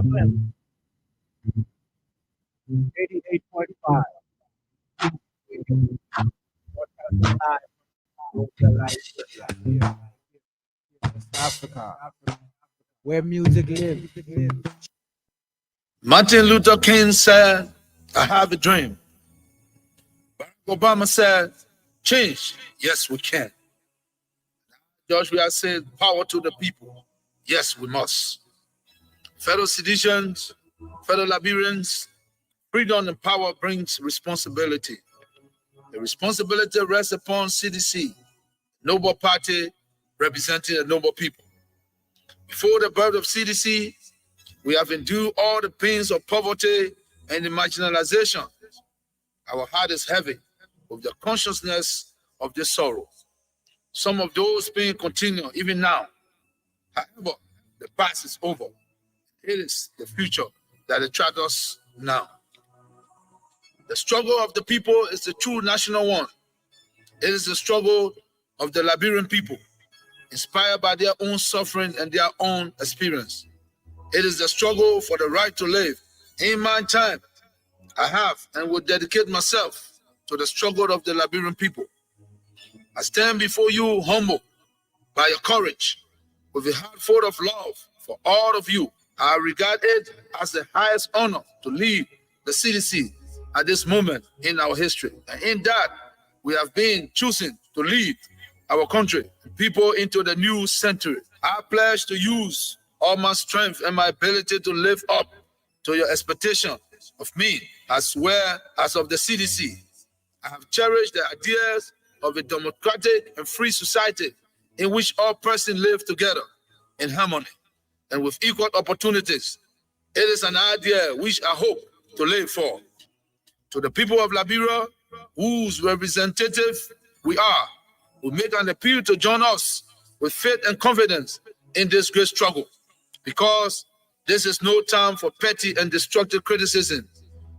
Joplin, 88.5. Africa, where music lives. Martin Luther King said, I have a dream. Barack Obama said, change, yes, we can. George Weah said, power to the people. Yes, we must. Fellow citizens, fellow Liberians, freedom and power brings responsibility. The responsibility rests upon CDC, noble party representing the noble people. Before the birth of CDC, we have endured all the pains of poverty and the marginalization. Our heart is heavy with the consciousness of this sorrow. Some of those pains continue even now. However, the past is over. It is the future that attracts us now. The struggle of the people is the true national one. It is the struggle of the Liberian people, inspired by their own suffering and their own experience. It is the struggle for the right to live. In my time, I have and will dedicate myself to the struggle of the Liberian people. I stand before you humble by your courage, with a heart full of love for all of you. I regard it as the highest honor to lead the CDC at this moment in our history. And in that, we have been choosing to lead our country and people into the new century. I pledge to use all my strength and my ability to live up to your expectation of me as well as of the CDC. I have cherished the ideas of a democratic and free society in which all persons live together in harmony and with equal opportunities. It is an idea which I hope to live for. To the people of Liberia, whose representative we are, we make an appeal to join us with faith and confidence in this great struggle, because this is no time for petty and destructive criticism,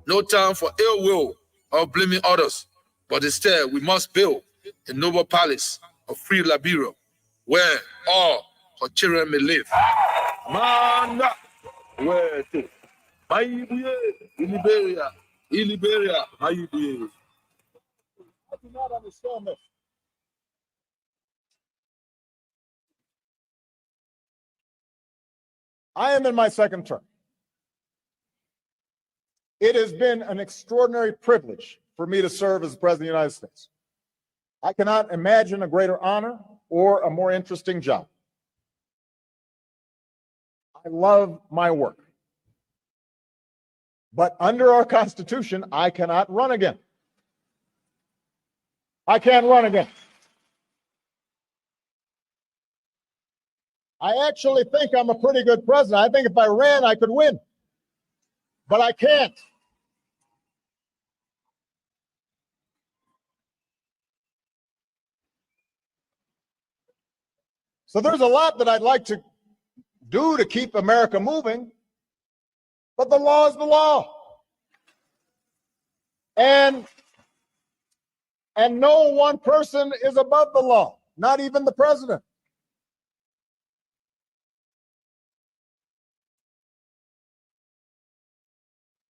no time for ill will or blaming others, but instead we must build a noble palace of free Liberia where all her children may live. Manda, where to? Liberia, Liberia, how you doing? I do not understand this. I am in my second term. It has been an extraordinary privilege for me to serve as the President of the United States. I cannot imagine a greater honor or a more interesting job. I love my work. But under our Constitution, I cannot run again. I can't run again. I actually think I'm a pretty good president. I think if I ran, I could win. But I can't. So there's a lot that I'd like to do to keep America moving, but the law is the law. And no one person is above the law, not even the president.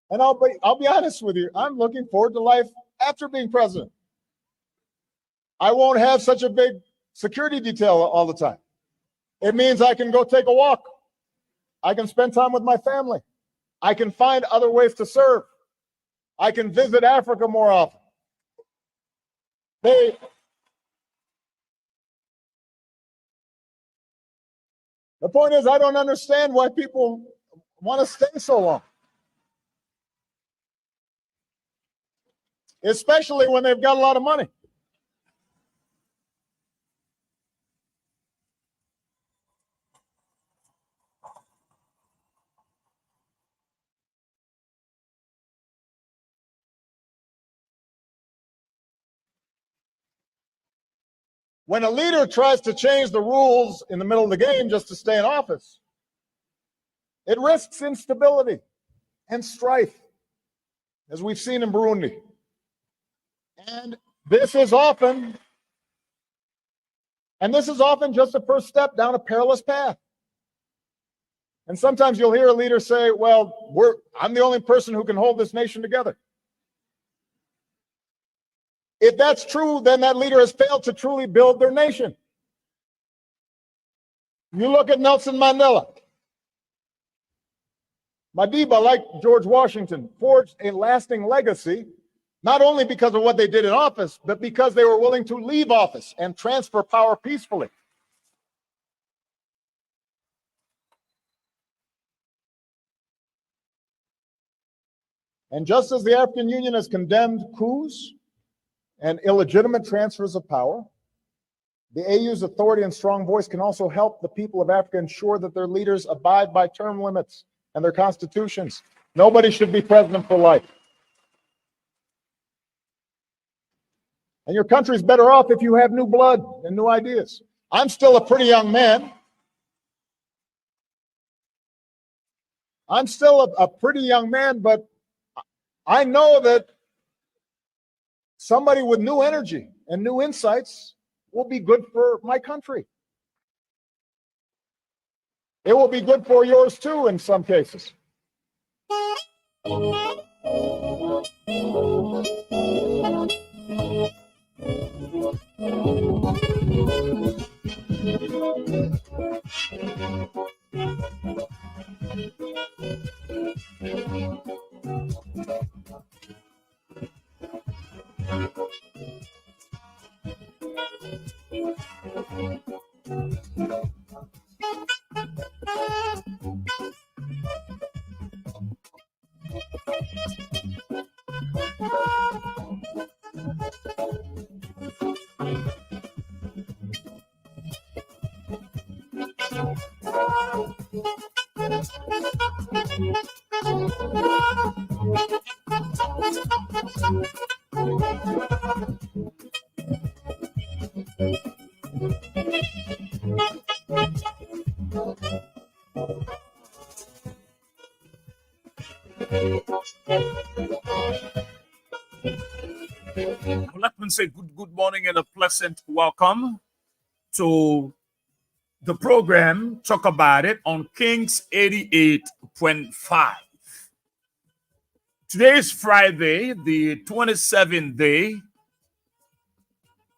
And I'll be honest with you, I'm looking forward to life after being president. I won't have such a big security detail all the time. It means I can go take a walk. I can spend time with my family. I can find other ways to serve. I can visit Africa more often. The point is, I don't understand why people want to stay so long, especially when they've got a lot of money. When a leader tries to change the rules in the middle of the game just to stay in office, it risks instability and strife, as we've seen in Burundi. And this is often just a first step down a perilous path. And sometimes you'll hear a leader say, well, I'm the only person who can hold this nation together. If that's true, then that leader has failed to truly build their nation. You look at Nelson Mandela. Madiba, like George Washington, forged a lasting legacy, not only because of what they did in office, but because they were willing to leave office and transfer power peacefully. And just as the African Union has condemned coups and illegitimate transfers of power, the AU's authority and strong voice can also help the people of Africa ensure that their leaders abide by term limits and their constitutions. Nobody should be president for life. And your country's better off if you have new blood and new ideas. I'm still a pretty young man. I'm still a pretty young man, but I know that somebody with new energy and new insights will be good for my country. It will be good for yours too in some cases. Let me say good morning and a pleasant welcome to the program Talk About It on Kings 88.5. Today is Friday, the 27th day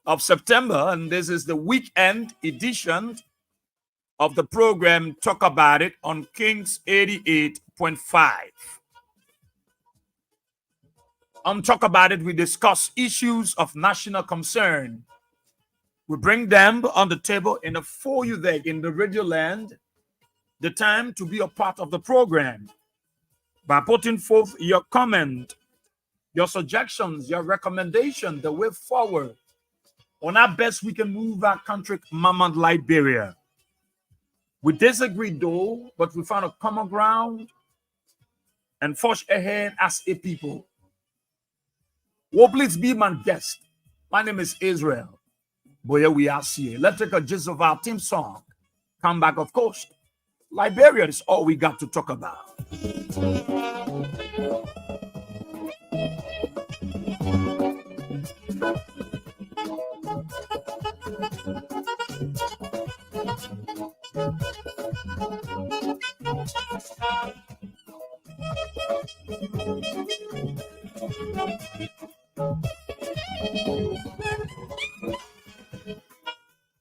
of September, and this is the weekend edition of the program Talk About It on Kings 88.5. On Talk About It, we discuss issues of national concern. We bring them on the table and for you there in the radio land, the time to be a part of the program by putting forth your comment, your suggestions, your recommendation, the way forward on how best we can move our country, Mama Liberia. We disagreed though, but we found a common ground and forged ahead as a people. Well, please be my guest. My name is Israel. Boye-Weah, Sieh. Let's take a gist of our theme song. Come back, of course. Liberia is all we got to talk about.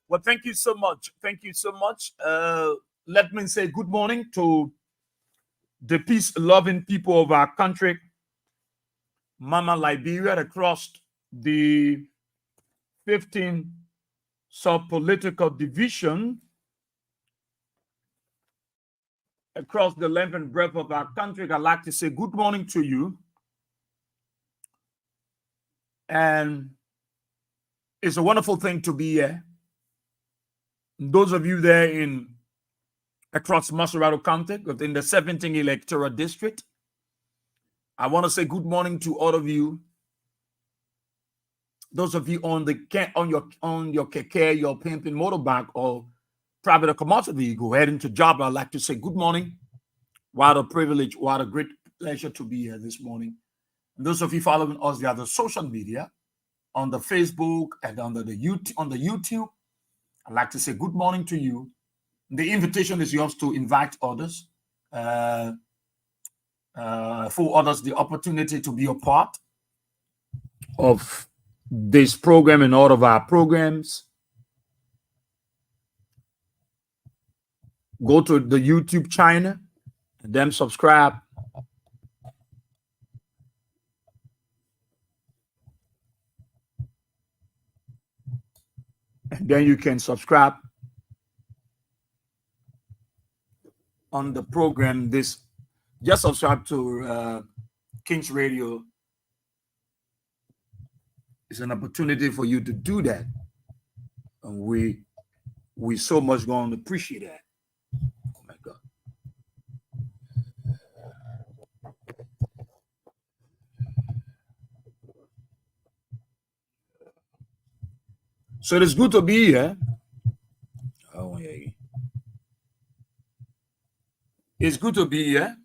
Well, thank you so much. Thank you so much. Let me say good morning to the peace-loving people of our country, Mama Liberia, across the 15 sub-political division across the length and breadth of our country. I'd like to say good morning to you. And it's a wonderful thing to be here. Those of you there across Maserado County, within the 17th electoral district, I want to say good morning to all of you. Those of you on your keke, your pimping motorbike, or private or commercial vehicle heading to job, I'd like to say good morning. What a privilege, what a great pleasure to be here this morning. And those of you following us via the social media, on the Facebook and on the YouTube, I'd like to say good morning to you. The invitation is yours to invite others afford others the opportunity to be a part of this program and all of our programs. Go to the YouTube channel and then subscribe. And then you can subscribe on the program. Just subscribe to King's Radio. It's an opportunity for you to do that. And we so much going to appreciate that. Oh my God. So it's good to be here. Oh, yeah. It's good to be here.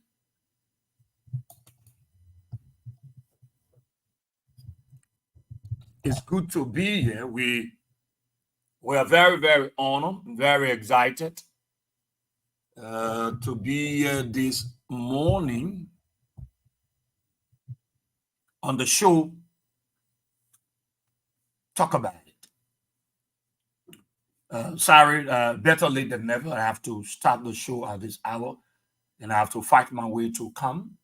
It's good to be here. We are very, very honored, very excited to be here this morning on the show. Talk about it. Sorry, better late than never. I have to start the show at this hour, and I have to fight my way to come.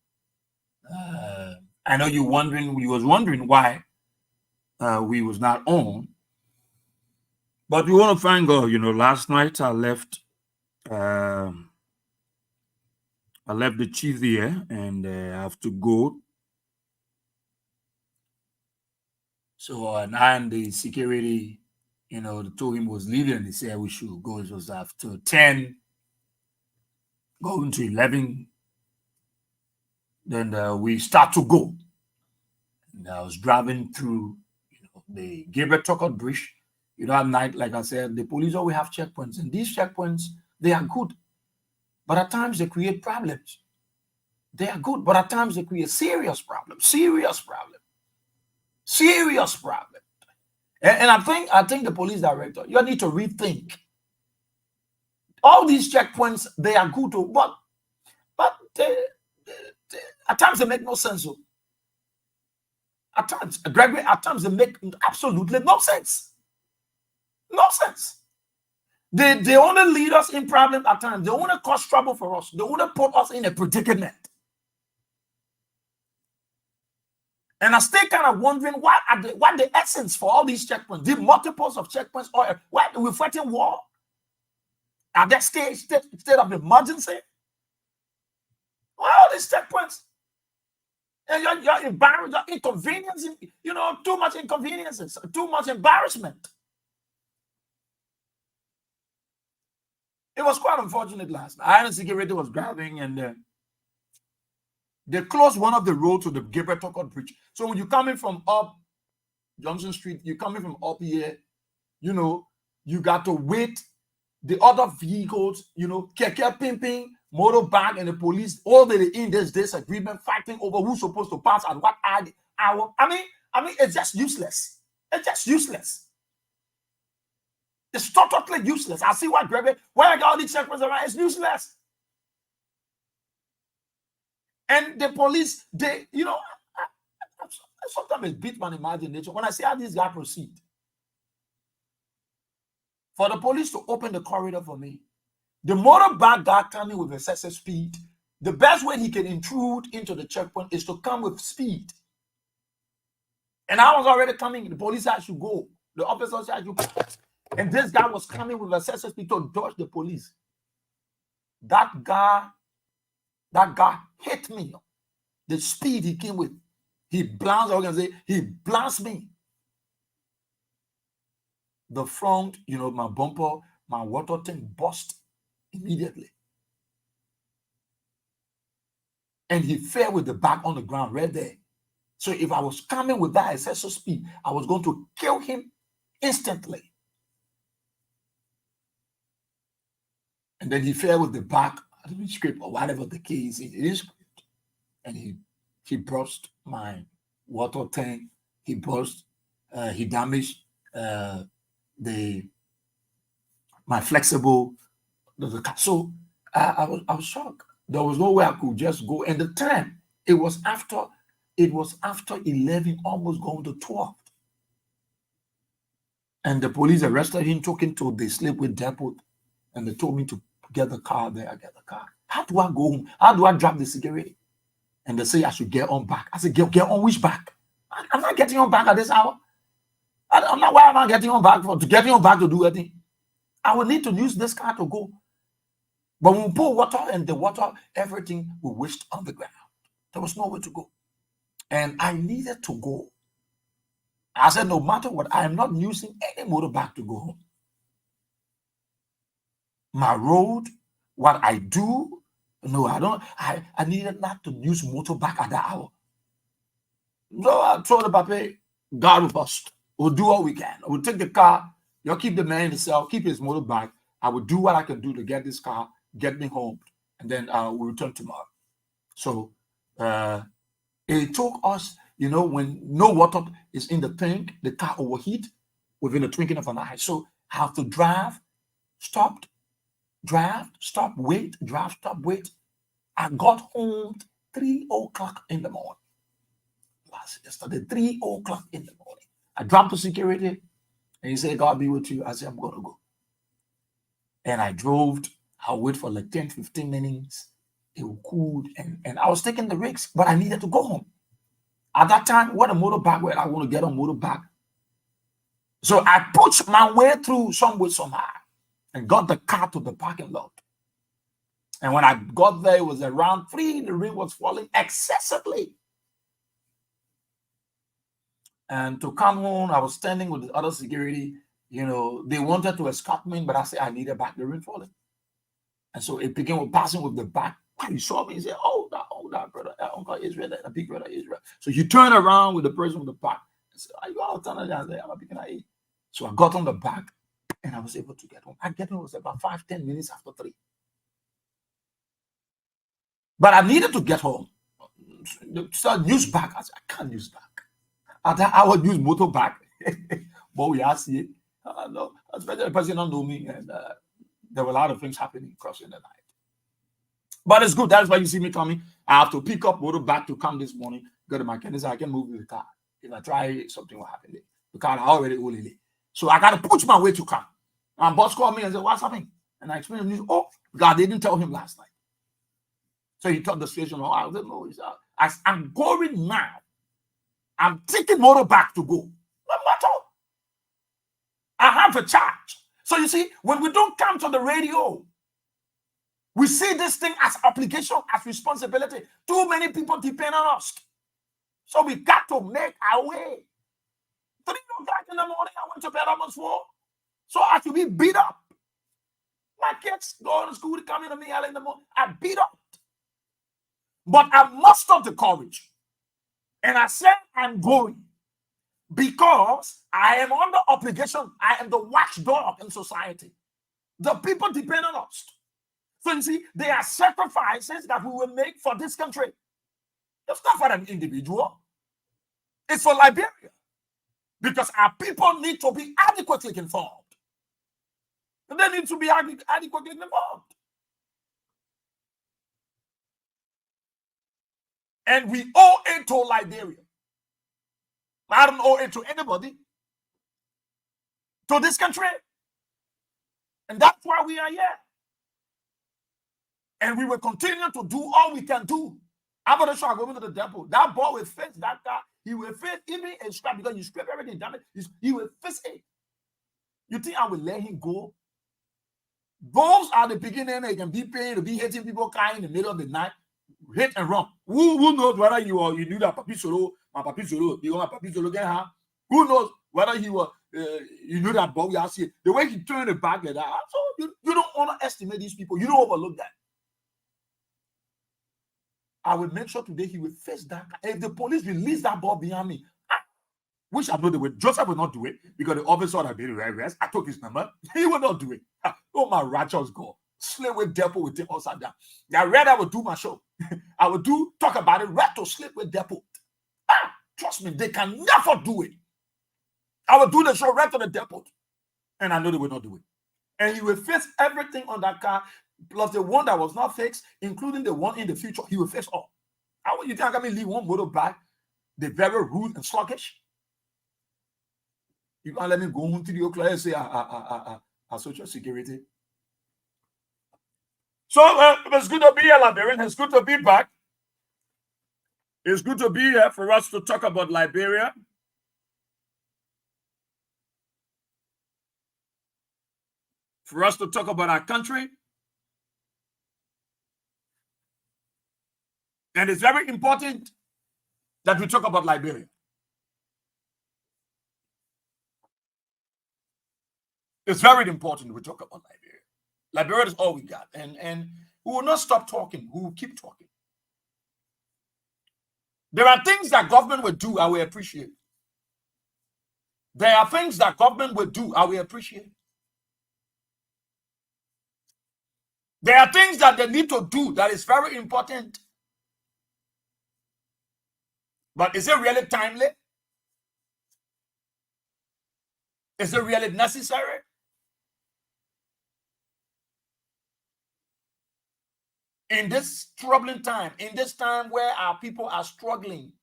I know you was wondering why we was not on, but we want to thank God. You know, last night I left the chief there, and I have to go. So and I and the security, told him was leaving. They said we should go. It was after 10, going to 11. Then we start to go. And I was driving through, the Gabriel Tucker Bridge. At night, like I said, the police always have checkpoints, and these checkpoints, they are good, but at times they create problems. They are good, but at times they create serious problems. And I think the police director, you need to rethink. All these checkpoints, they are good, but at times they make no sense. At times, Gregory, they make absolutely no sense. No sense. They only lead us in problems at times. They only cause trouble for us. They only put us in a predicament. And I still kind of wondering what the essence for all these checkpoints, the multiples of checkpoints, or what we're fighting war at that state of emergency. All these checkpoints, and you're embarrassed, you're inconveniencing, too much inconveniences, too much embarrassment. It was quite unfortunate last night. Iron security was driving, and they closed one of the roads to the Gabriel Tucker Bridge. So when you're coming from up Johnson Street, you're coming from up here, you got to wait. The other vehicles, keke pimping, motorbike, and the police, all the in this disagreement, fighting over who's supposed to pass at what hour. I mean, it's just useless. It's just useless. It's totally useless. I see what Gregory, where I got all these checkpoints around, it's useless. And the police, they, sometimes it beats my imagination when I see how these guys proceed. For the police to open the corridor for me, the motorbike guy coming with excessive speed, the best way he can intrude into the checkpoint is to come with speed. And I was already coming. The police had to go. The officers had to go. And this guy was coming with excessive speed to dodge the police. That guy hit me. The speed he came with, he blasts me. The front, my bumper, my water tank burst immediately. And he fell with the back on the ground right there. So if I was coming with that excessive speed, I was going to kill him instantly. And then he fell with the back of the script or whatever the case is. And he burst my water tank. He damaged my flexible. So I was shocked. There was no way I could just go. And the time, it was after 11, almost going to 12. And the police arrested him, took him to the Slipway depot, and they told me to get the car there. I get the car. How do I go home? How do I drop the security? And they say I should get on back. I said, get on which back? I'm not getting on back at this hour. I'm not. Why am I getting on back for? To getting on back to do anything? I will need to use this car to go. But when we pour water and the water, everything we wished on the ground. There was nowhere to go. And I needed to go. I said, no matter what, I am not using any motorbike to go home. My road, what I do, no, I don't. I needed not to use motorbike at that hour. So I told the papa, God with us. We'll do what we can. We'll take the car. You'll keep the man himself, keep his motorbike. I will do what I can do to get this car, get me home, and then we'll return tomorrow. So it took us, when no water is in the tank, the car overheat within the twinkling of an eye. So I have to drive, stop, wait, drive, stop, wait. I got home 3 o'clock in the morning. Yesterday, 3 o'clock in the morning. I dropped the security and he said, God be with you. I said, I'm going to go. And I drove. I wait for like 10, 15 minutes. It was cool. And I was taking the risk, but I needed to go home. At that time, what a motorbike, where I want to get on motorbike. So I pushed my way through somehow and got the car to the parking lot. And when I got there, it was around 3. The rain was falling excessively. And to come home, I was standing with the other security. They wanted to escort me, but I said I needed back. The rain falling. And so it began with passing with the back. He saw me and said, oh, that brother, that Uncle Israel, that big brother Israel. So you turn around with the person with the back. I said, are you out on the I said, I'm a big guy. So I got on the back and I was able to get home. I get home, it was about 5-10 minutes after 3. But I needed to get home. So use back. I said, I can't use back. I would use motorbike. Boye-Weah, Sieh. No, especially the person don't know me. And there were a lot of things happening crossing the night. But it's good. That's why you see me coming. I have to pick up motorbike to come this morning. Go to my mechanic. I can move with the car. If I try, something will happen. The car already old. So I got to push my way to come. My boss called me and said, what's happening? And I explained to him, oh, God, they didn't tell him last night. So he told the situation. Oh, I said, no, I'm going now. I'm taking motorbike to go. No matter. I have a charge. So you see, when we don't come to the radio, we see this thing as obligation, as responsibility. Too many people depend on us. So we got to make our way. 3 o'clock in the morning, I went to bed almost 4. So I should be beat up. My kids go to school, coming to me early in the morning. I beat up. But I mustered the courage. And I said, I'm going. Because I am under obligation. I am the watchdog in society. The people depend on us. So you see, there are sacrifices that we will make for this country. It's not for an individual. It's for Liberia. Because our people need to be adequately informed. They need to be adequately informed. And we owe it to Liberia. I don't owe it to anybody. To this country. And that's why we are here. And we will continue to do all we can do. I'm going to show going to the depot. That boy will face that car. He will face even a scrap because you scrape everything damage. He will face it. You think I will let him go? Those are the beginning. They can be paid to be hitting people crying in the middle of the night. Hit and run. Who knows whether you knew that Papi Solo, my Papi Solo, you want Papi Solo get her? Who knows whether you knew that Boye-Weah Sieh, the way he turned it back like that. So you don't underestimate these people. You don't overlook that. I will make sure today he will face that. If the police release that ball behind me, which I know they will, Joseph will not do it because the officer that did the arrest, I took his number. He will not do it. Oh, my righteous God. Sleep with devil with him upside down. I read I would do my show. I would talk about it, right to sleep with devil. Trust me, they can never do it. I will do the show right to the depot. And I know they will not do it. And he will face everything on that car. plus the one that was not fixed, including the one in the future, he will fix all. How would you think I can leave one motor back, the very rude and sluggish? You can't let me go home 3 o'clock and say, social security. So it's good to be here, Liberian. It's good to be back. It's good to be here for us to talk about Liberia. For us to talk about our country. And it's very important that we talk about Liberia. It's very important we talk about Liberia. Liberia is all we got. And we will not stop talking. We will keep talking. There are things that government will do I will appreciate. There are things that government will do I will appreciate. There are things that they need to do that is very important. But is it really timely? Is it really necessary? In this troubling time, in this time where our people are struggling,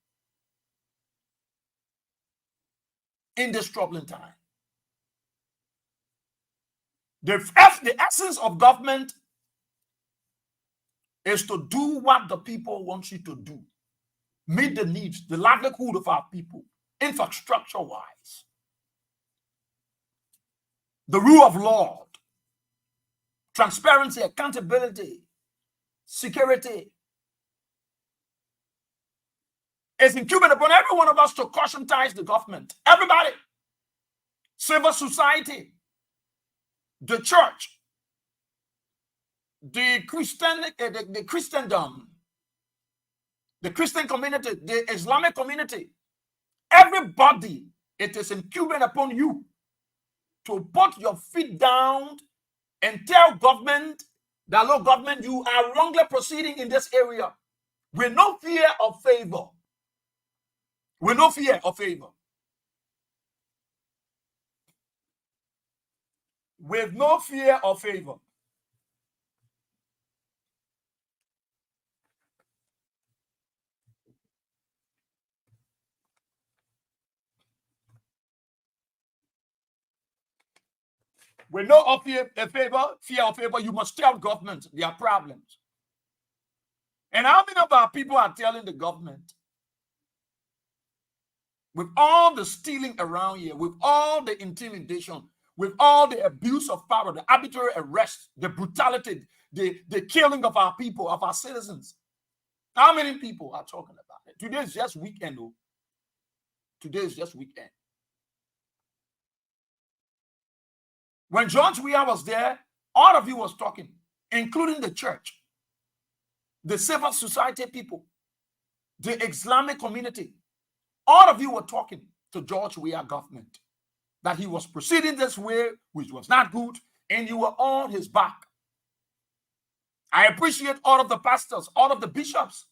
in this troubling time, the essence of government is to do what the people want you to do. Meet the needs, the livelihood of our people, infrastructure-wise. The rule of law, transparency, accountability, security. It's incumbent upon every one of us to cautiontize the government. Everybody. Civil society, the church, the Christendom, the Christian community, the Islamic community. Everybody, it is incumbent upon you to put your feet down and tell government that, look, government, you are wrongly proceeding in this area with no fear of favor. With no fear of favor. With no fear of favor. With no fear of favor, you must tell government their problems. And how many of our people are telling the government, with all the stealing around here, with all the intimidation, with all the abuse of power, the arbitrary arrest, the brutality, the killing of our people, of our citizens, how many people are talking about it? Today is just weekend, though. Today is just weekend. When George Weah was there, all of you was talking, including the church, the civil society people, the Islamic community. All of you were talking to George Weah government that he was proceeding this way, which was not good, and you were on his back. I appreciate all of the pastors, all of the bishops,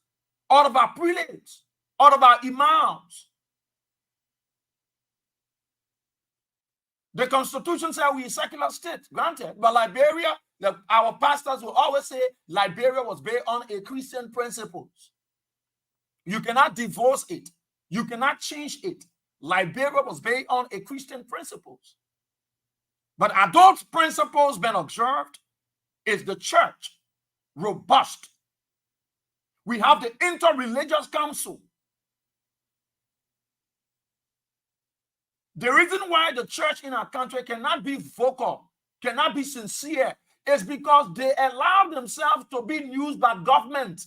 all of our prelates, all of our imams. The Constitution says we are a secular state, granted, but Liberia, our pastors will always say Liberia was based on a Christian principles. You cannot divorce it. You cannot change it. Liberia was based on a Christian principles. But are those principles been observed? Is the church robust? We have the Interreligious Council. The reason why the church in our country cannot be vocal, cannot be sincere, is because they allow themselves to be used by government.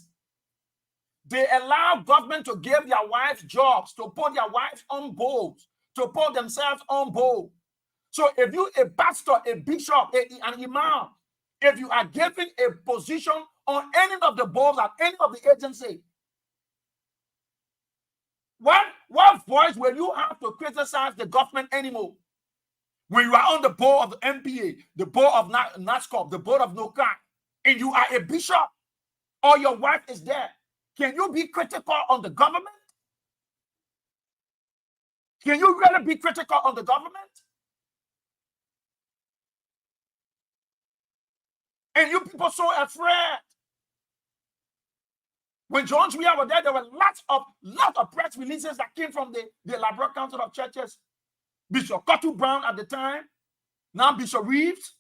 They allow government to give their wives jobs, to put their wives on boards, to put themselves on board. So if you, a pastor, a bishop, an imam, if you are given a position on any of the boards at any of the agency, what voice will you have to criticize the government anymore? When you are on the board of the MPA, the board of NASCOP, the board of NOCA, and you are a bishop, or your wife is there, can you be critical on the government? Can you really be critical on the government? And you people so afraid. When George Weah was there were lots of press releases that came from the Labrador Council of Churches. Bishop Cottle Brown at the time, now Bishop Reeves,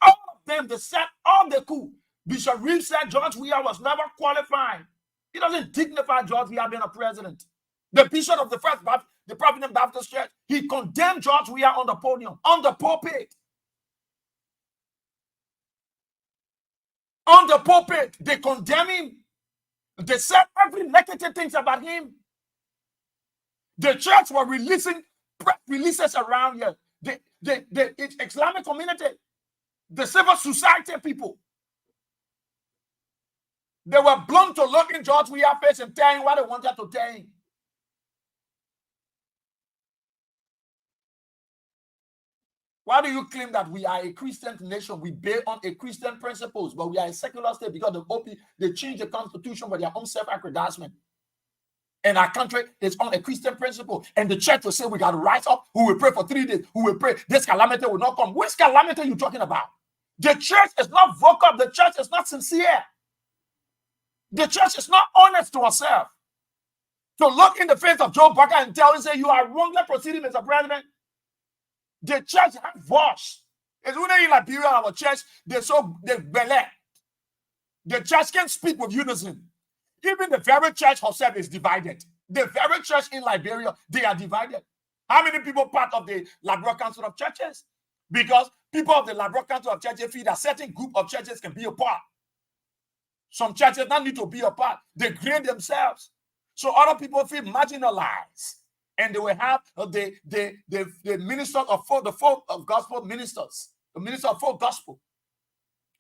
all of them, they said all they could. Bishop Reeves said George Weah was never qualified. He doesn't dignify George Weah being a president. The bishop of the Providence Baptist Church, he condemned George Weah on the podium, on the pulpit. On the pulpit, they condemn him. They said every negative things about him. The church were releasing press releases around here. The Islamic community, the civil society people, they were blown to look in George Weah's face and tell him what they wanted to tell him. Why do you claim that we are a Christian nation? We bear on a Christian principles, but we are a secular state because they changed the constitution for their own self-aggrandizement. And our country is on a Christian principle. And the church will say we got to rise up, who will pray for 3 days, who will pray, this calamity will not come. Which calamity are you talking about? The church is not vocal. The church is not sincere. The church is not honest to herself. To look in the face of Joe Barker and tell him, say, you are wrongly proceeding, Mr. President. The church has voice. It's only in Liberia, our church, they belay. The church can speak with unison. Even the very church herself is divided. The very church in Liberia, they are divided. How many people part of the Labrador Council of Churches? Because people of the Labrador Council of Churches feel that certain group of churches can be a part. Some churches don't need to be a part. They grade themselves. So other people feel marginalized. And they will have the ministers of the folk of gospel ministers, the minister of folk gospel.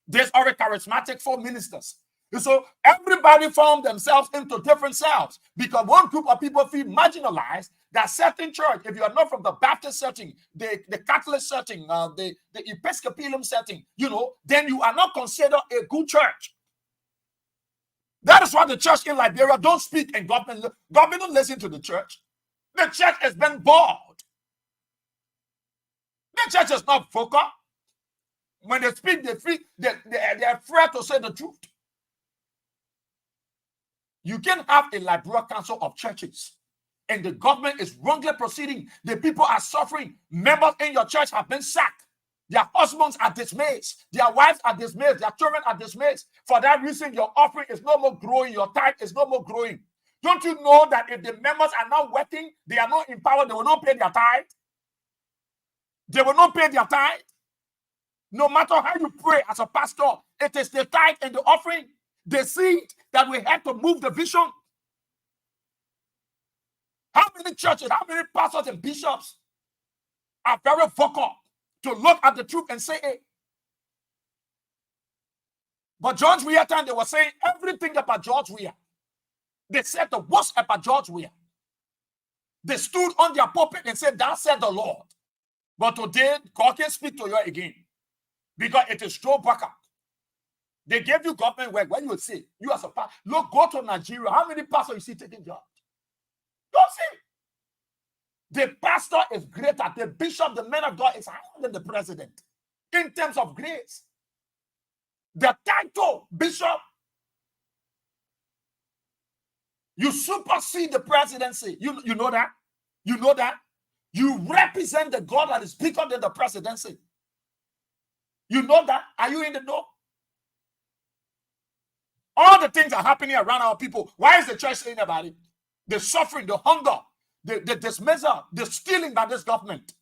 There's already charismatic folk ministers. And so everybody formed themselves into different selves because one group of people feel marginalized. That certain church, if you are not from the Baptist setting, the Catholic setting, the Episcopalian setting, then you are not considered a good church. That is why the church in Liberia don't speak and government don't listen to the church. The church has been bored. The church is not vocal. When they speak, they're afraid to say the truth. You can have a Liberia Council of Churches, and the government is wrongly proceeding. The people are suffering. Members in your church have been sacked. Their husbands are dismissed. Their wives are dismissed. Their children are dismissed. For that reason, your offering is no more growing. Your tithe is no more growing. Don't you know that if the members are not working, they are not empowered, they will not pay their tithe? They will not pay their tithe. No matter how you pray as a pastor, it is the tithe and the offering, the seed that we have to move the vision. How many churches, how many pastors and bishops are very vocal to look at the truth and say, hey. But George Weah time, they were saying everything about George Weah. They said the worst about George Weah. They stood on their pulpit and said, "Thus said the Lord." But today, God can speak to you again because it is Joe Barker. They gave you government work. When you say, you as a pastor, look, go to Nigeria. How many pastors you see taking jobs? Don't see. The pastor is greater. The bishop, the man of God is higher than the president in terms of grace. The title, bishop, you supersede the presidency. You know that? You know that? You represent the God that is bigger than the presidency. You know that? Are you in the know? All the things are happening around our people. Why is the church saying about it? The suffering, the hunger, the dismissal, the stealing by this government,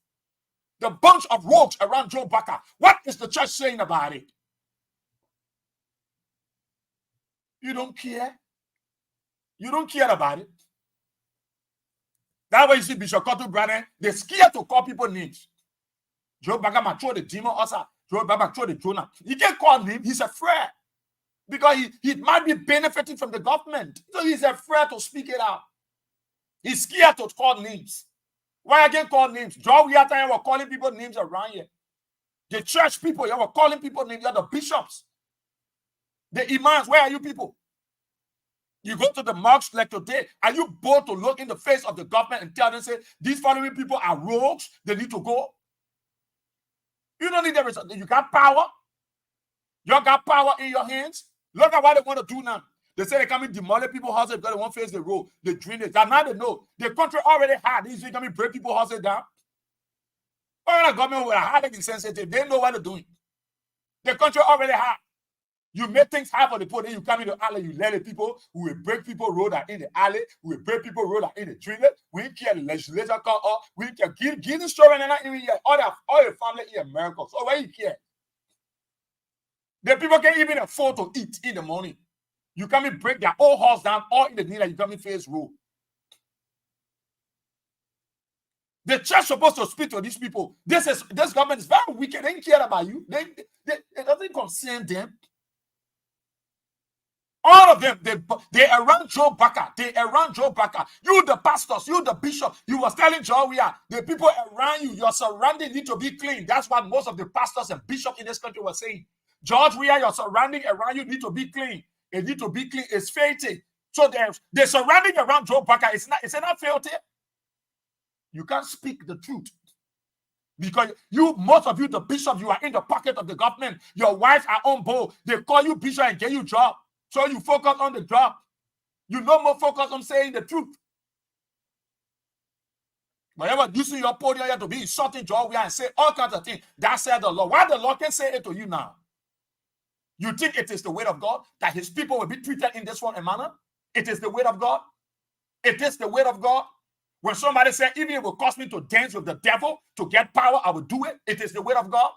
the bunch of rogues around Joe Barker. What is the church saying about it? You don't care. You don't care about it. That's why you see Bishop Cottle Brown, they're scared to call people names. Joe Barker might throw the demon also. Joe Barker throw the Jonah. He can't call him. He's afraid. Because he might be benefiting from the government. So he's afraid to speak it out. He's scared to call names. Why again call names? Joe Weah time were calling people names around here. The church people, you were calling people names. You're the bishops. The imams, where are you people? You go to the mosque like today. Are you bold to look in the face of the government and tell them, say, these following people are rogues, they need to go? You don't need the result. You got power. You got power in your hands. Look at what they want to do now. They say they come and demolish people's houses because they won't face the road, the drainage. And now they know the country already had these things coming break people's houses down. All the government were highly insensitive. They know what they're doing. The country already had. You make things hard for the poor, then you come into the alley, you let the people who will break people road are in the alley, who will break people road are in the drainage. We care the legislature call up, we can give the story and not even here. All your family in America. So why you care? The people can't even afford to eat in the morning. You come and break their whole house down, all in the need, you come and face road. The church supposed to speak to these people. This government is very wicked. They don't care about you. It doesn't concern them. All of them, they around Joe Baker. They around Joe Baker. You, the pastors, you, the bishop, you was telling Boye-Weah, the people around you, your surrounding need to be clean. That's what most of the pastors and bishops in this country were saying. Boye-Weah, your surrounding around you need to be clean. It need to be clean. It's filthy. So they're surrounding around Joe Baker. It's not filthy. You can't speak the truth. Because most of you, the bishops, you are in the pocket of the government. Your wives are on board. They call you bishop and get you job. So you focus on the job. You no more focus on saying the truth. Whenever you see your podium, you have to be insulting Boye-Weah and say all kinds of things. That said the Lord. Why the Lord can say it to you now? You think it is the word of God that his people will be treated in this one manner? It is the word of God. It is the word of God. When somebody said, even if it will cost me to dance with the devil to get power, I will do it. It is the word of God.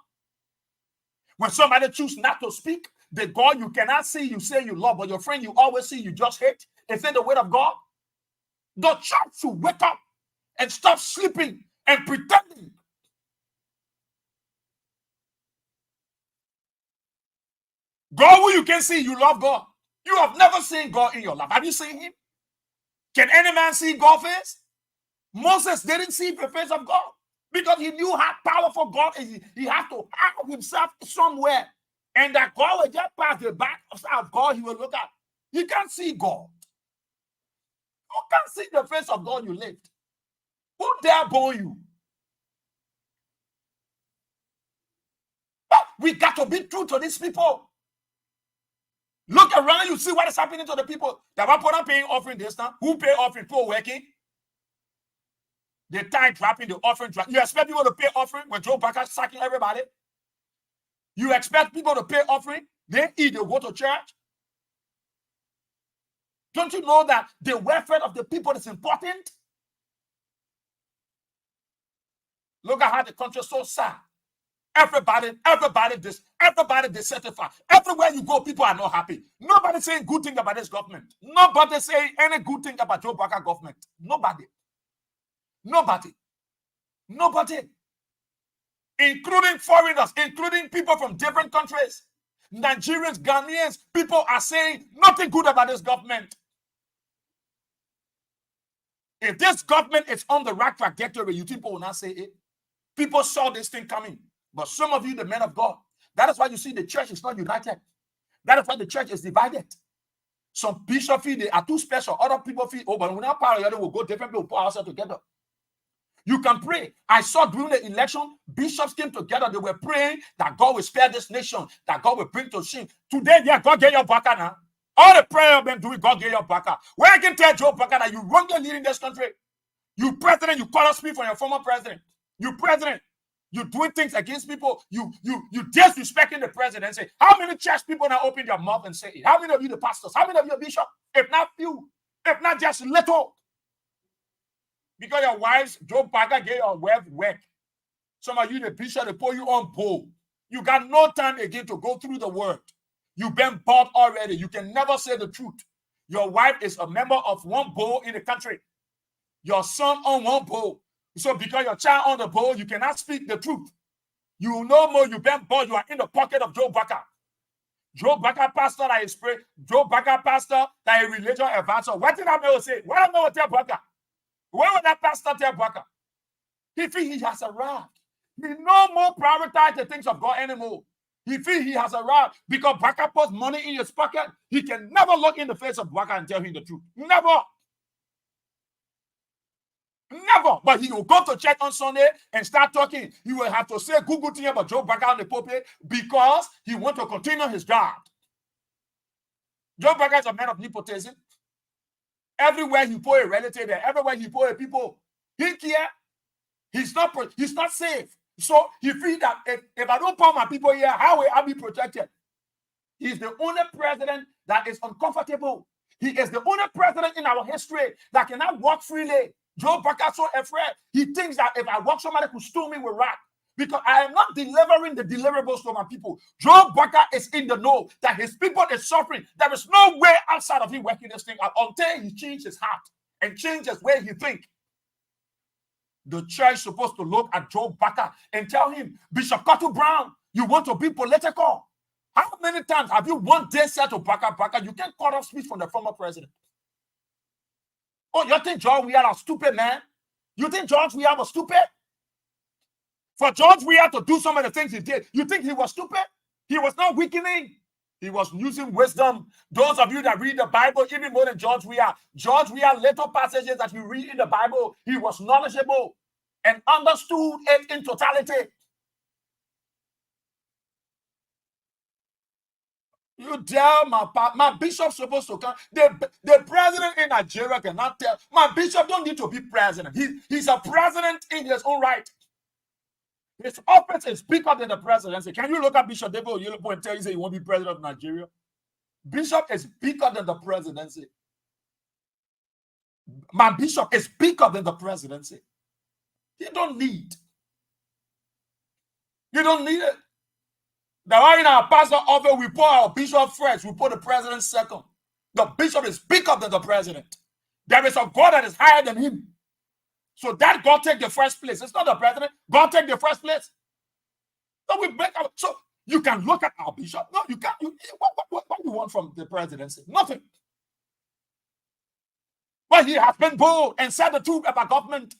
When somebody chooses not to speak, the God you cannot see, you say you love, but your friend you always see, you just hate. Is it the word of God? The church should wake up and stop sleeping and pretending. God who you can see, you love God. You have never seen God in your life. Have you seen him? Can any man see God's face? Moses didn't see the face of God because he knew how powerful God is. He had to hide himself somewhere. And that God will just pass the back of God, he will look at. You can't see God. You can't see the face of God you lived. Who dare bore you? But we got to be true to these people. Look around, you see what is happening to the people. That were not paying offering this time. Who pay offering? Poor working. They time dropping the offering. You expect people to pay offering when Joe Baker sacking everybody? You expect people to pay offering? They eat, they go to church? Don't you know that the welfare of the people is important? Look at how the country is so sad. Everybody dissatisfied. Everywhere you go, people are not happy. Nobody saying good thing about this government. Nobody saying any good thing about Joe Baker government. Nobody. Including foreigners, including people from different countries. Nigerians, Ghanaians, people are saying nothing good about this government. If this government is on the right trajectory, you think people will not say it? People saw this thing coming. But some of you, the men of God, that is why you see the church is not united. That is why the church is divided. Some bishops feel they are too special. Other people feel, oh, but we're not part of the other, we'll go different people, put ourselves together. You can pray. I saw during the election, bishops came together. They were praying that God will spare this nation, that God will bring to shame. Today, yeah, God get your back now. All the prayer of them doing, God get your back. Where I can tell Joe Baker that you wrongly leading this country. You president, you call us me from your former president. You president, you doing things against people. You disrespecting the president. Say, how many church people now open their mouth and say it? How many of you the pastors? How many of you are bishop? If not few, if not just little. Because your wives, Joe Baker, get your wife work. Some of you, the bishop, they put you on board. You got no time again to go through the word. You've been bought already. You can never say the truth. Your wife is a member of one board in the country. Your son on one board. So because your child on the board, you cannot speak the truth. You no more, you've been bought. You are in the pocket of Joe Baker. Joe Baker pastor that is pray. Joe Baker pastor that is religious advisor. What did I know say? What did I know tell Baker? Where would that pastor tell Baker? He feels he has arrived. He no more prioritize the things of God anymore. He feels he has arrived because Baker puts money in his pocket. He can never look in the face of Baker and tell him the truth. Never. Never. But he will go to church on Sunday and start talking. He will have to say good thing about Joe Baka on the pulpit because he wants to continue his job. Joe Baka is a man of nepotism. Everywhere he put a relative there, everywhere he put a people, he care. He's not safe. So he feels that if I don't put my people here, how will I be protected? He's the only president that is uncomfortable. He is the only president in our history that cannot walk freely. Joe Baka so afraid. He thinks that if I walk, somebody could stone me with rat. Because I am not delivering the deliverables to my people. Joe Baka is in the know that his people is suffering. There is no way outside of him working this thing out until he changes his heart and changes where he thinks. The church is supposed to look at Joe Baka and tell him, Bishop Cottle Brown, you want to be political. How many times have you one day said to Baka, you can't cut off speech from the former president? Oh, you think George Weah is stupid, man? You think George Weah was stupid? For George Weah to do some of the things he did, you think he was stupid? He was not weakening. He was using wisdom. Those of you that read the Bible, even more than George Weah, little passages that you read in the Bible, he was knowledgeable and understood it in totality. You tell my bishop supposed to come. The president in Nigeria cannot tell. My bishop don't need to be president. He's a president in his own right. His office is bigger than the presidency. Can you look at Bishop David Oyelopo and tell you he won't be president of Nigeria? Bishop is bigger than the presidency. My bishop is bigger than the presidency. You don't need. You don't need it. That's why in our pastor office, we put our bishop first. We put the president second. The bishop is bigger than the president. There is a God that is higher than him. So that God take the first place. It's not the president. God take the first place. So we break out. So you can look at our bishop. No, you can't. What do you want from the presidency? Nothing. But he has been bold and said the truth about government.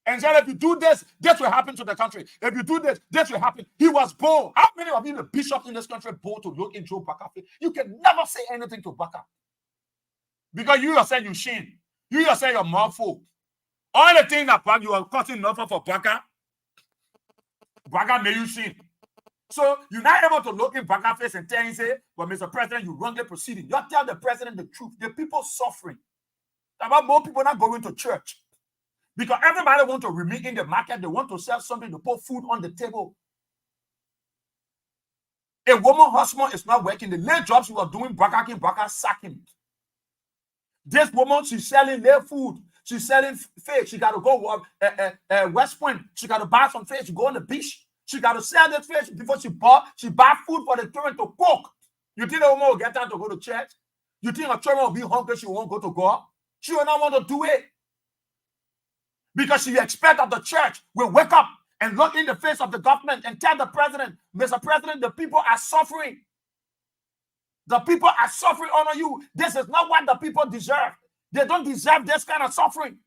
And said, if you do this, this will happen to the country. If you do this, this will happen. He was bold. How many of you, the bishops in this country, bold to look in Joe Baka? You can never say anything to Baka. Because you yourself, you shame. You yourself, you're morpho. All the things that you are causing nothing for Baka made you shame. So you're not able to look in Baka's face and tell him, say, well, Mr. President, you wrongly proceeding. You tell the president the truth. The people suffering. About more people not going to church. Because everybody wants to remain in the market. They want to sell something to put food on the table. A woman husband is not working. The late jobs you are doing, Baka sacking. This woman, she's selling their food. She's selling fish. She got to go West Point. She got to buy some fish. She go on the beach. She got to sell that fish before she buy food for the children to cook. You think the woman will get time to go to church? You think a children will be hungry? She won't go to God? She will not want to do it. Because she expects that the church will wake up and look in the face of the government and tell the president, Mr. President, the people are suffering. The people are suffering under you. This is not what the people deserve. They don't deserve this kind of suffering.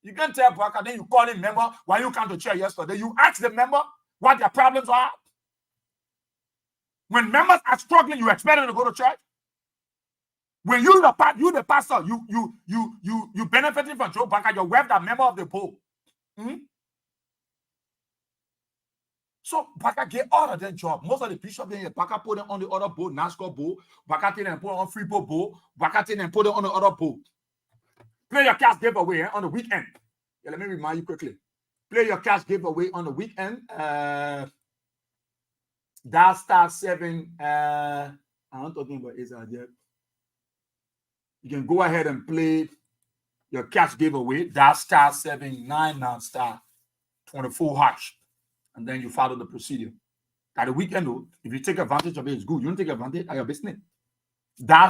You can tell Baka, then you call him member. Why you come to church yesterday? You ask the member what their problems are. When members are struggling, you expect them to go to church. When you the pastor, you benefiting from Joe Baka, you're a member of the board. So Baka get all of that job. Most of the bishops in Baka put them on the other board, NASCAR board. Baka take them put on Freeport board. Baka take them put them on the other board. Play your cash giveaway on the weekend. Yeah, let me remind you quickly. Play your cash giveaway on the weekend. Dial *7. I'm talking about Israel. You can go ahead and play your cash giveaway. Dial *79 now *24#. And then you follow the procedure. At the weekend, though, if you take advantage of it, it's good. You don't take advantage of your business. Dial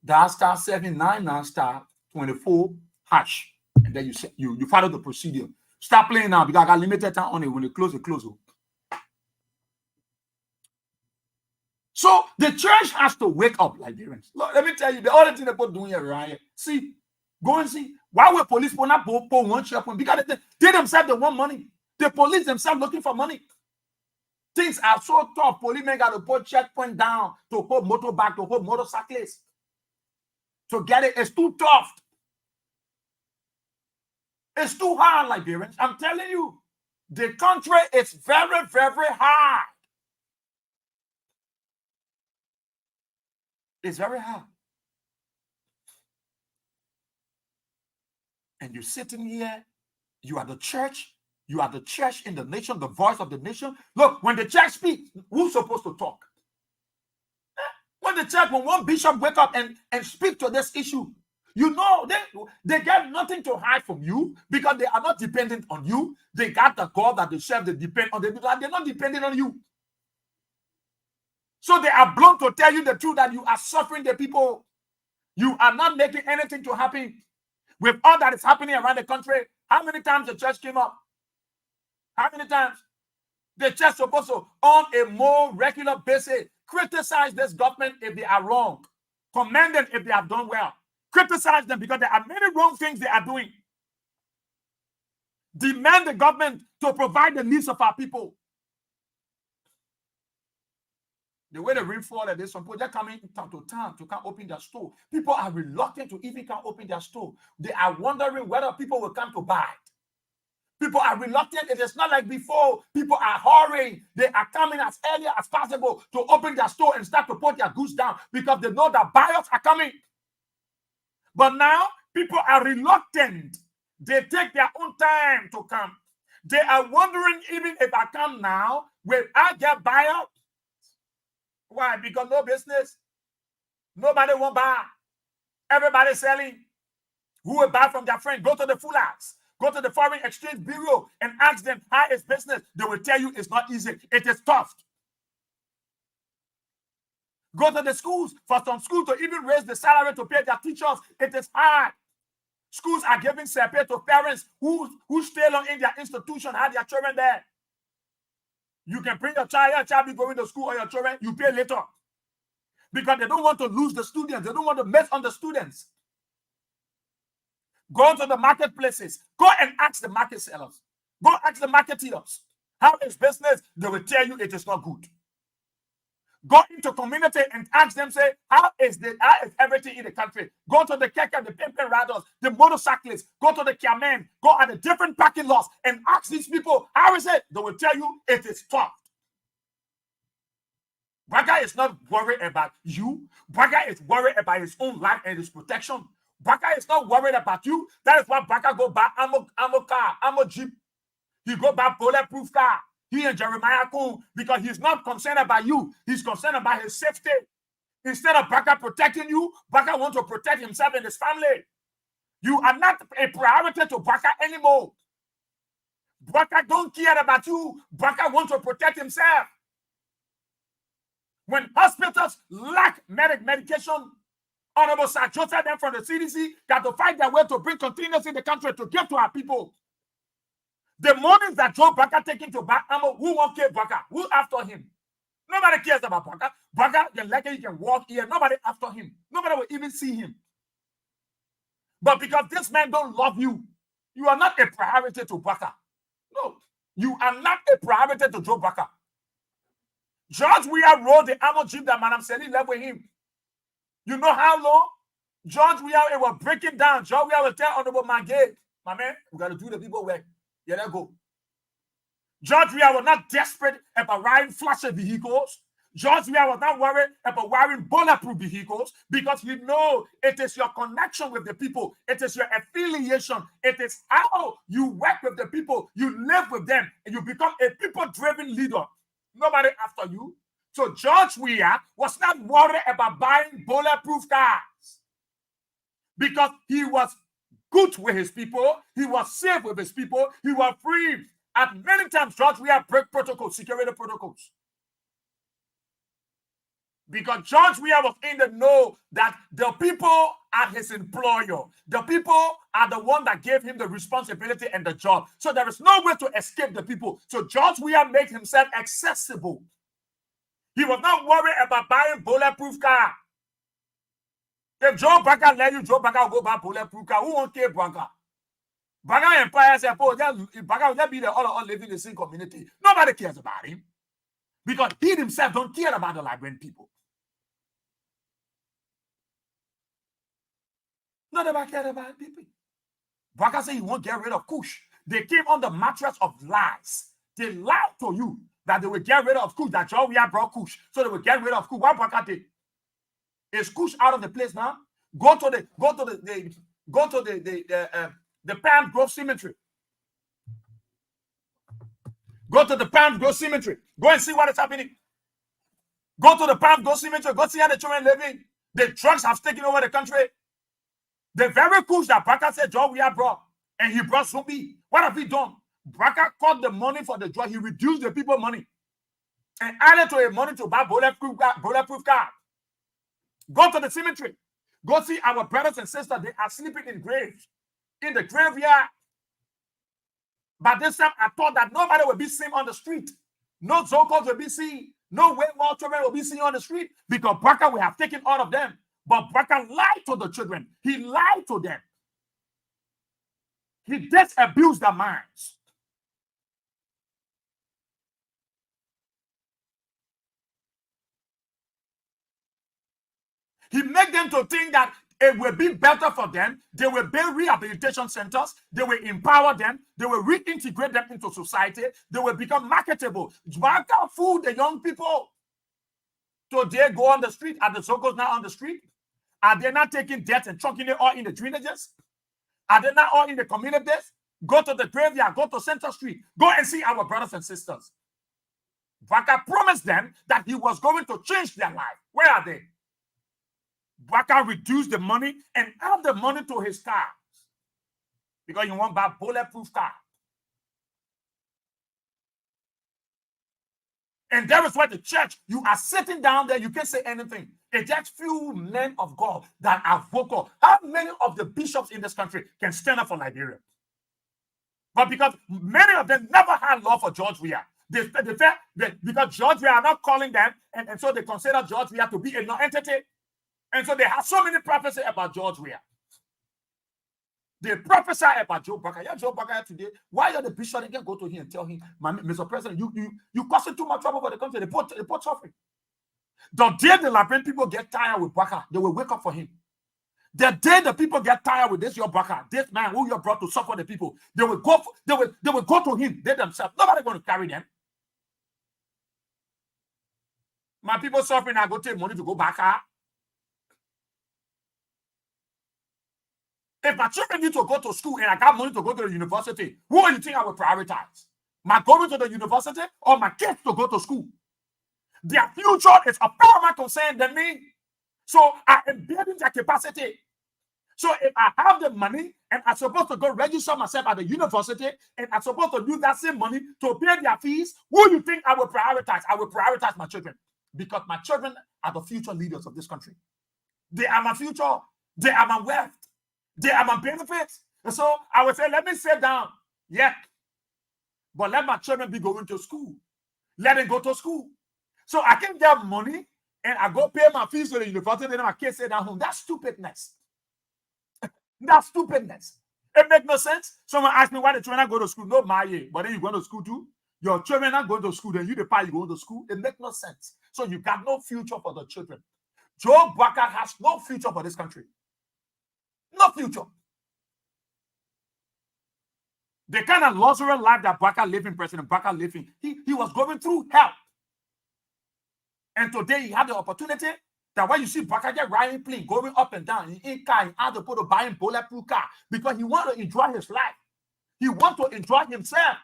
*79 now *24#. And then you follow the procedure. Stop playing now because I got limited time on it. When it close. So the church has to wake up, Liberians. Look, let me tell you, the other thing they're doing here, right? See, go and see. Why will police not pull one checkpoint? Because they themselves, they want money. The police themselves looking for money. Things are so tough. Policemen got to put checkpoint down, to put motorbike, to put motorcyclists. To get it, it's too tough. It's too hard, Liberians. I'm telling you, the country is very, very hard. It's very hard. And you're sitting here, you are the church in the nation, the voice of the nation. Look, when the church speaks, who's supposed to talk? When one bishop wake up and speak to this issue, you know, they get nothing to hide from you because they are not dependent on you. They got the God that they serve, they depend on. They're not dependent on you. So they are blown to tell you the truth that you are suffering the people. You are not making anything to happen. With all that is happening around the country, how many times the church came up? How many times? The church supposed to, on a more regular basis, criticize this government if they are wrong, commend them if they have done well, criticize them because there are many wrong things they are doing. Demand the government to provide the needs of our people. The way the rainfall, there's some people just coming to town to come open their store. People are reluctant to even come open their store. They are wondering whether people will come to buy it. People are reluctant. It is not like before. People are hurrying. They are coming as early as possible to open their store and start to put their goods down because they know that buyers are coming. But now, people are reluctant. They take their own time to come. They are wondering, even if I come now, will I get buyers? Why? Because no business. Nobody won't buy. Everybody selling. Who will buy from their friend? Go to the Fullers. Go to the Foreign Exchange Bureau and ask them how is business. They will tell you it's not easy. It is tough. Go to the schools. For some schools to even raise the salary to pay their teachers, it is hard. Schools are giving separate to parents who stay long in their institution, have their children there. You can bring your child be going to school, or your children, you pay later. Because they don't want to lose the students. They don't want to mess on the students. Go to the marketplaces. Go and ask the market sellers. Go ask the marketeers. How is business? They will tell you it is not good. Go into community and ask them, say, how is everything in the country? Go to the keke, the pimping riders, the motorcyclists, go to the camen, go at the different parking lots and ask these people, how is it? They will tell you it is tough. Braga is not worried about you. Braga is worried about his own life and his protection. Braga is not worried about you. That is why Braga go buy ammo car, ammo jeep. He go buy bulletproof car. He and Jeremiah Kuhn, because he's not concerned about you. He's concerned about his safety. Instead of Braga protecting you, Braga wants to protect himself and his family. You are not a priority to Braga anymore. Braga don't care about you. Braga wants to protect himself. When hospitals lack medication, Honorable Sir Joseph them from the CDC got to find their way to bring containers in the country to give to our people. The mornings that Joe Braga taking to back ammo, who won't care Braga? Who after him? Nobody cares about Braga. Braga, he can walk here. Nobody after him. Nobody will even see him. But because this man don't love you, you are not a priority to Braga. No, you are not a priority to Joe Braga. George Weah rode the ammo jeep that Madam Seli left with him. You know how long? George Weah, it was breaking down. George Weah will tell Honorable Magay, my man, we got to do the people work. Yeah, let go. George Weah was not desperate about riding flashy vehicles. George Weah was not worried about wearing bulletproof vehicles because you know it is your connection with the people. It is your affiliation. It is how you work with the people. You live with them and you become a people-driven leader. Nobody after you. So George Weah was not worried about buying bulletproof cars because he was good with his people. He was safe with his people. He was free. At many times, George Weah break protocols, security protocols. Because George Weah was in the know that the people are his employer. The people are the one that gave him the responsibility and the job. So there is no way to escape the people. So George Weah made himself accessible. He was not worried about buying bulletproof car. If Joe Braga let you, Joe Braga will go buy bulletproof car. Who won't care Braga? Braga Empire said, oh, Braga will just be there all living in the same community. Nobody cares about him. Because he himself don't care about the Liberian people. Nobody cares about people. Baka said he won't get rid of Kush. They came on the mattress of lies. They lied to you that they will get rid of Kush, that Boye-Weah brought Kush, so they will get rid of Kush. What Baka did? Is Kush out of the place now? Go to the Palm Grove Cemetery. Go to the Palm Grove Cemetery. Go and see what is happening. Go to the Palm Grove Cemetery. Go see how the children living. The drugs have taken over the country. The very Kush that Baka said Boye-Weah brought, and he brought Zumbi. What have he done? Baka cut the money for the drug. He reduced the people money and added to a money to buy bulletproof car. Go to the cemetery. Go see our brothers and sisters. They are sleeping in graves, in the graveyard. But this time, I thought that nobody will be seen on the street. No Zokos will be seen. No wayward children will be seen on the street because Baka will have taken all of them. But Baka lied to the children. He lied to them. He just abused their minds. He made them to think that it will be better for them. They will build rehabilitation centers. They will empower them. They will reintegrate them into society. They will become marketable. Baka fooled the young people. So they go on the street. Are the Zokos now on the street? Are they not taking debt and chucking it all in the drainages? Are they not all in the communities? Go to the graveyard. Go to Center Street. Go and see our brothers and sisters. Baka promised them that he was going to change their life. Where are they? Baka reduced the money and add the money to his cars because you want to buy bulletproof car. And there is where the church, you are sitting down there, you can't say anything. It's just few men of God that are vocal. How many of the bishops in this country can stand up for Liberia? But because many of them never had love for Boye-Weah. They because Boye-Weah are not calling them, and so they consider Boye-Weah to be a non-entity. And so they have so many prophecies about Boye-Weah. They prophesy about Joe Baka. Yeah, Joe Baka today. Why are the bishop? They can go to him and tell him, Mr. President, you causing too much trouble for the country. They put suffering. The day the Liberian people get tired with Baka, they will wake up for him. The day the people get tired with this your Baka, this man who you brought to suffer the people, they will go. They will go to him. They themselves. Nobody going to carry them. My people suffering. I go take money to go back. If my children need to go to school and I got money to go to the university, who do you think I will prioritize? My going to the university or my kids to go to school? Their future is of paramount concern than me. So I am building their capacity. So if I have the money and I'm supposed to go register myself at the university and I'm supposed to use that same money to pay their fees, who do you think I will prioritize? I will prioritize my children because my children are the future leaders of this country. They are my future. They are my wealth. They are my benefits. And so I would say, let me sit down. Yeah. But let my children be going to school. Let them go to school. So I can get money and I go pay my fees to the university and then my kids sit down home. That's stupidness. That's stupidness. It makes no sense. Someone asked me why the children go to school. No, but then you go to school too. Your children are going to school, then you the part you go to school. It makes no sense. So you got no future for the children. Joe Baka has no future for this country. No future. The kind of luxury life that Baka living, President Baka living, he was going through hell. And today he had the opportunity that when you see Baka get riding plane, going up and down, in car, he had to put a buying bulletproof car because he want to enjoy his life. He want to enjoy himself.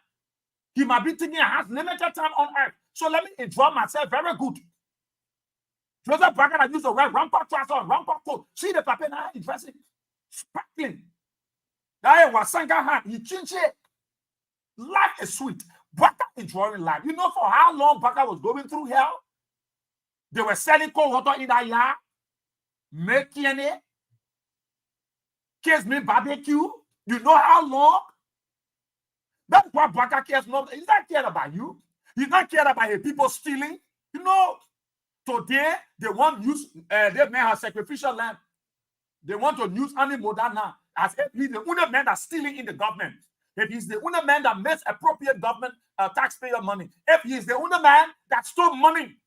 He might be thinking I have limited time on earth. So let me enjoy myself very good. Joseph Baka that used to wear rampart trousers on rampart coat. See the papa now he's dressing. Sparkling. That was Sanga hand. He changed it. Life is sweet. Baka enjoying life. You know for how long Baka was going through hell? They were selling cold water in that yard, making it. Kids me barbecue. You know how long? That's why Baka cares not. He's not cared about you. He's not cared about his people stealing. You know, today they want to use they may have sacrificial lamb. They want to use animal now as if he's the only man that's stealing in the government. If he's the only man that makes appropriate government taxpayer money. If he's the only man that stole money.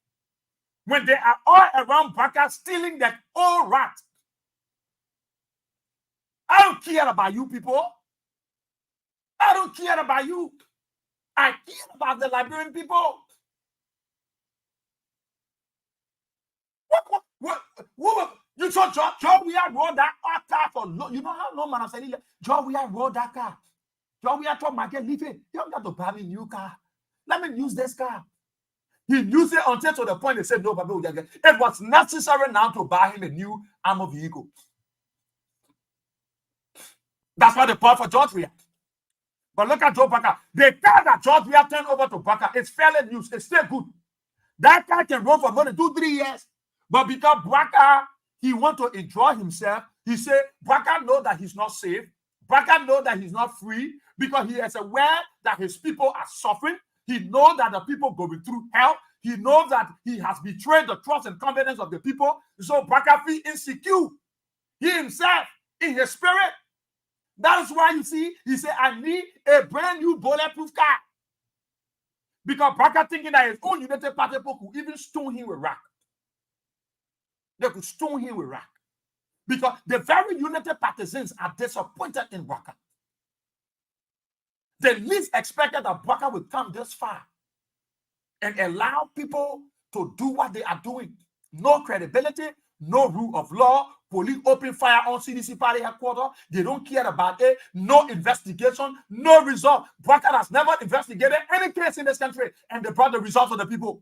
When they are all around Baka stealing that old rat. I don't care about you people. care about you. I care about the Liberian people. What you saw Boye-Weah roll that car for you know how no man has said Boye-Weah roll that car. Boye-Weah told Michael, leave it. You don't got to buy me a new car. Let me use this car. He used it until to the point they said no, but it was necessary now to buy him a new armored vehicle. That's why they bought for Boye-Weah. But look at Joe Baker. The car that Boye-Weah turned over to Baker is fairly used. It's still good. That car can run for more than 2-3 years. But because Baker, he want to enjoy himself, he said, Baker know that he's not safe. Baker know that he's not free because he is aware that his people are suffering. He knows that the people going through hell. He knows that he has betrayed the trust and confidence of the people. So Baker feel insecure. He himself, in his spirit. That is why you see, he said, I need a brand new bulletproof car. Because Baker thinking that his own United Party people could even stone him with rock. They could stone him with rock. Because the very United Partisans are disappointed in Baker. They least expected that Baker would come this far and allow people to do what they are doing. No credibility, no rule of law. Police open fire on CDC party headquarters. They don't care about it. No investigation, no result. Baker has never investigated any case in this country, and they brought the results to the people.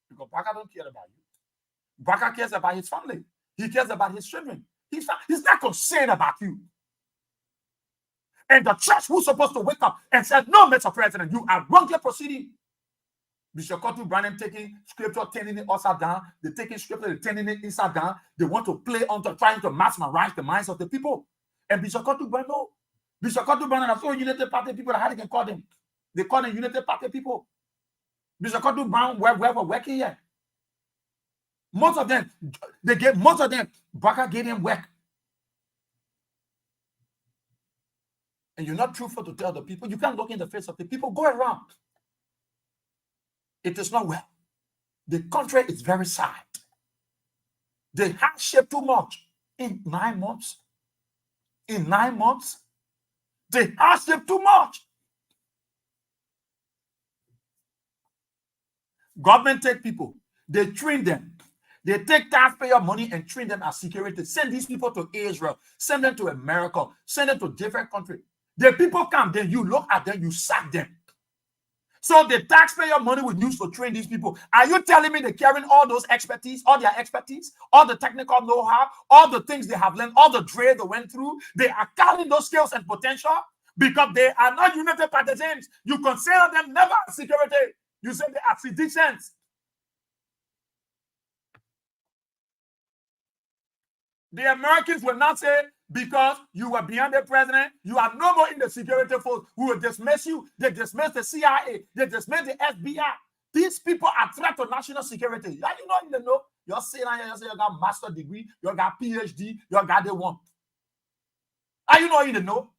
Because Baker don't care about you. Baker cares about his family. He cares about his children. He's not concerned about you. And the church who's supposed to wake up and say, no, Mr. President, you are wrongly proceeding. Bishop Cotton Brandon taking scripture, turning it upside down. They're taking scripture, they're turning it inside down. They want to play onto trying to maximize the minds of the people. And Bishop Cotton Brandon, no. Bishop Cotton Brandon are so United Party people, how they can call them? They call them United Party people. Bishop Cotton Brown, where we're working here. Most of them, Baker gave them work. And you're not truthful to tell the people. You can't look in the face of the people. Go around. It is not well. The country is very sad. The hardship too much. In 9 months. In 9 months. The hardship too much. Government take people. They train them. They take taxpayer money and train them as security. Send these people to Israel. Send them to America. Send them to different countries. The people come, then you look at them, you sack them. So the taxpayer money we use to train these people. Are you telling me they're carrying all those expertise, all their expertise, all the technical know-how, all the things they have learned, all the trade they went through? They are carrying those skills and potential because they are not United Partisans. You consider them never as security. You say they are citizens. The Americans will not say, because you were behind the president, you are no more in the security force. We will dismiss you. They dismiss the CIA. They dismiss the FBI. These people are threat to national security. You don't know. You're saying you got master degree, you got PhD, you got the one. Are you not in the know?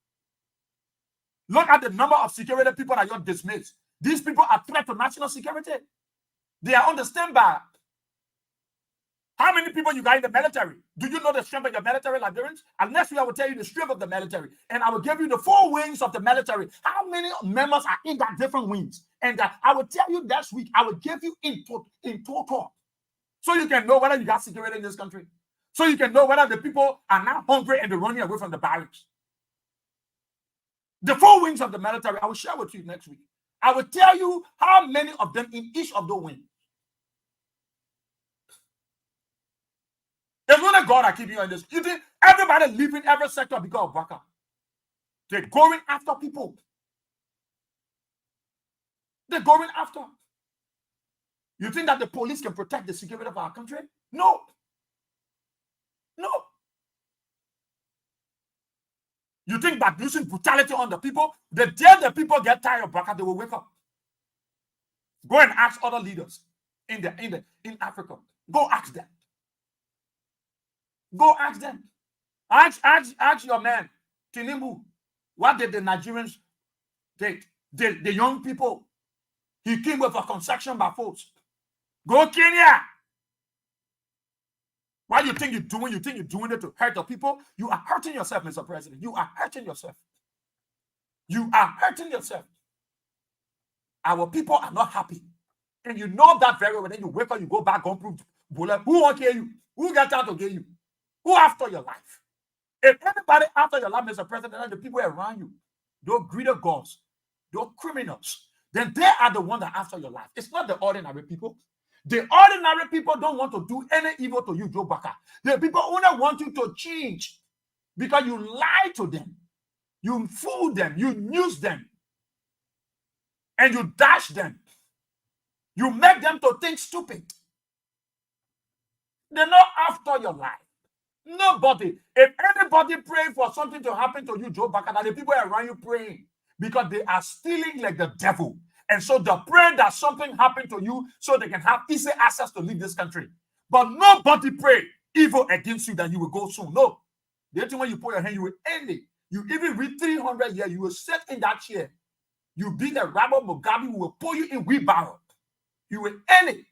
Look at the number of security people that you're dismissed. These people are threat to national security. They are on the standby. How many people you got in the military? Do you know the strength of your military, Liberians? And next week I will tell you the strength of the military. And I will give you the 4 wings of the military. How many members are in that different wings? And I will tell you next week, I will give you in total. So you can know whether you got security in this country. So you can know whether the people are now hungry and they're running away from the barracks. The 4 wings of the military, I will share with you next week. I will tell you how many of them in each of the wings. There's only God that keep you in this. You think everybody leaving every sector because of Baker. They're going after people. They're going after. You think that the police can protect the security of our country? No. No. You think that using brutality on the people, the day the people get tired of Baker, they will wake up. Go and ask other leaders in Africa. Go ask them. Go ask them. Ask your man, Tinubu, what did the Nigerians take? The young people. He came with a construction by force. Go Kenya. What do you think you're doing? You think you're doing it to hurt the people? You are hurting yourself, Mr. President. You are hurting yourself. You are hurting yourself. Our people are not happy. And you know that very well. Then you wake up, you go back, go prove. Who won't kill you? Who got out to get you? Who after your life? If anybody after your life, Mr. President, and the people around you, those greedy gods, those criminals, then they are the one that after your life. It's not the ordinary people. The ordinary people don't want to do any evil to you, Joe Baka. The people only want you to change because you lie to them, you fool them, you use them, and you dash them. You make them to think stupid. They're not after your life. Nobody. If anybody praying for something to happen to you, Joe Baka, the people around you praying because they are stealing like the devil. And so they pray that something happened to you so they can have easy access to leave this country. But nobody pray evil against you that you will go soon. No. The only when you put your hand, you will end it. You even read 300 years, you will sit in that chair. You be the Robert Mugabe who will pull you in wheelbarrow. You will end it.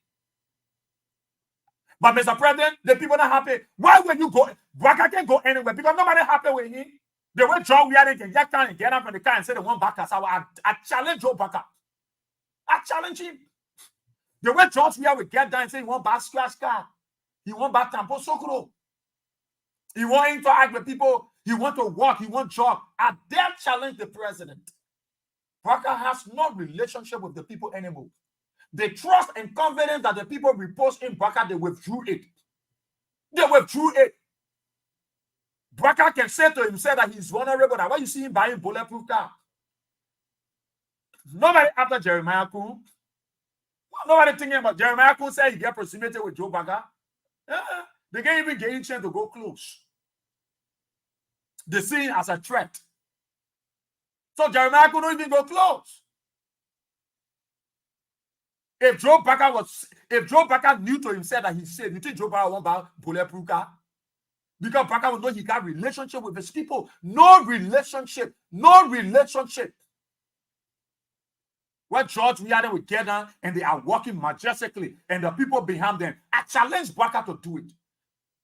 But Mr. President, the people not happy. Why will you go? Baka can't go anywhere because nobody happy with him. The way Joe Weah can get down and get up from the car and say the one Baka. So I challenge Joe Baka. I challenge him. The way George Weah will get down and say he won't buy scratch car. He won't buy Tampo Sokoro. He won't interact with people. He want to walk. He won't jog. I dare challenge the president. Baka has no relationship with the people anymore. The trust and confidence that the people repose in Baka, they withdrew it. They withdrew it. Baka can say to himself that he's vulnerable. That why you see him buying bulletproof car? Nobody after Jeremiah Kun. Nobody thinking about Jeremiah Kun say he get proximity with Joe Baka. They can't even get a chance to go close. They see him as a threat. So Jeremiah Kun don't even go close. If Joe Baka knew to himself that he's safe, you think Joe Baka won't buy bulletproof car? Because Baka will know he got relationship with his people. No relationship. No relationship. Where George Weah will get down and they are walking majestically and the people behind them. I challenge Baka to do it.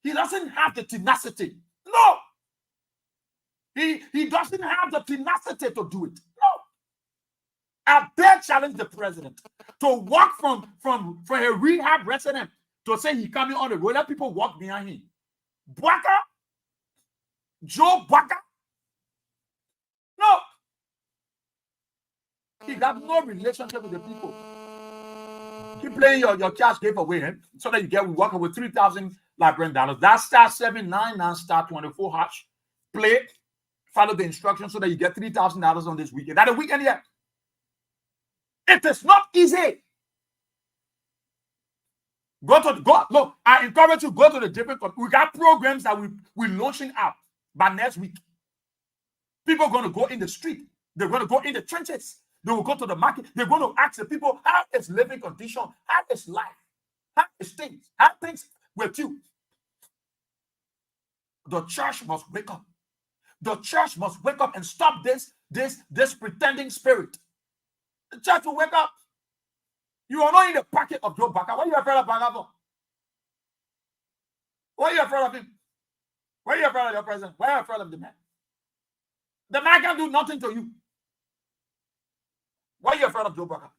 He doesn't have the tenacity. No. He doesn't have the tenacity to do it. No. I dare challenge the president to walk from a rehab resident to say he coming on the road. Let people walk behind him. Baka? Joe Baka? No. He got no relationship with the people. Keep playing your cash game away, so that you get working with $3,000 Liberian dollars. That's star 799 star 24 hash. Play, follow the instructions so that you get $3,000 on this weekend. That a weekend yet. It is not easy. Look, I encourage you to go to the different. We got programs that we're launching out by next week. People are going to go in the street. They're going to go in the trenches. They will go to the market. They're going to ask the people how is living condition, how is life, how is things, how things with you. The church must wake up. The church must wake up and stop this pretending spirit. The church will wake up. You are not in the pocket of Joe Baka. Why are you afraid of Baka for? Why are you afraid of him? Why are you afraid of your president? Why are you afraid of the man? The man can do nothing to you. Why are you afraid of Joe Baka?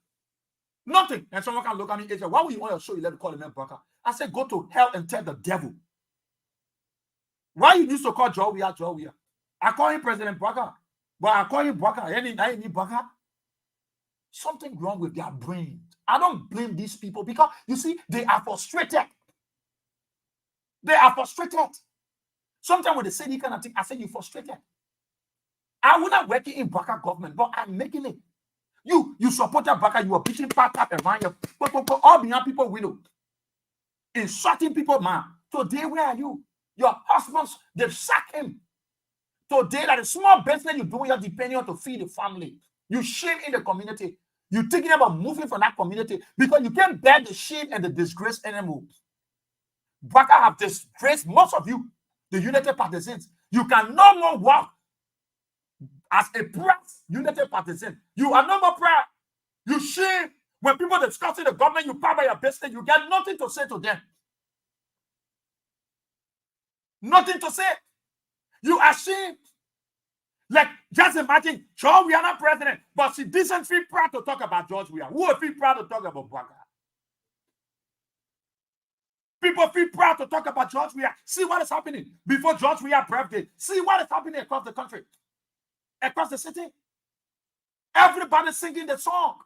Nothing. And someone can look at me and say, why would you want to show you let me call him Baka? I said, go to hell and tell the devil. Why you used to call Joe Weah? I call him President Baka. But I call him Baka. I need Baka. Something wrong with their brain. I don't blame these people because, you see, they are frustrated. They are frustrated. Sometimes when they say these kind of thing, I say, you're frustrated. I would not work in Baka government, but I'm making it. You supported Baka, you are beating part up around you. All behind people we know. Insulting people, man. Today, where are you? Your husbands, they've sacked him. Today, that a small business you're doing, you're depending on to feed the family. You shame in the community. You're thinking about moving from that community because you can't bear the shame and the disgrace anymore. Baka have disgraced most of you, the United Partisans. You can no more walk as a proud United Partisan. You are no more proud. You shame. When people discussing the government, you pass by your business, you get nothing to say to them. Nothing to say. You are ashamed. Like, just imagine, George Weah not president, but she doesn't feel proud to talk about George Weah. Who will feel proud to talk about Boye-Weah? People feel proud to talk about George Weah. See what is happening before George Weah's birthday. See what is happening across the country, across the city. Everybody singing the song.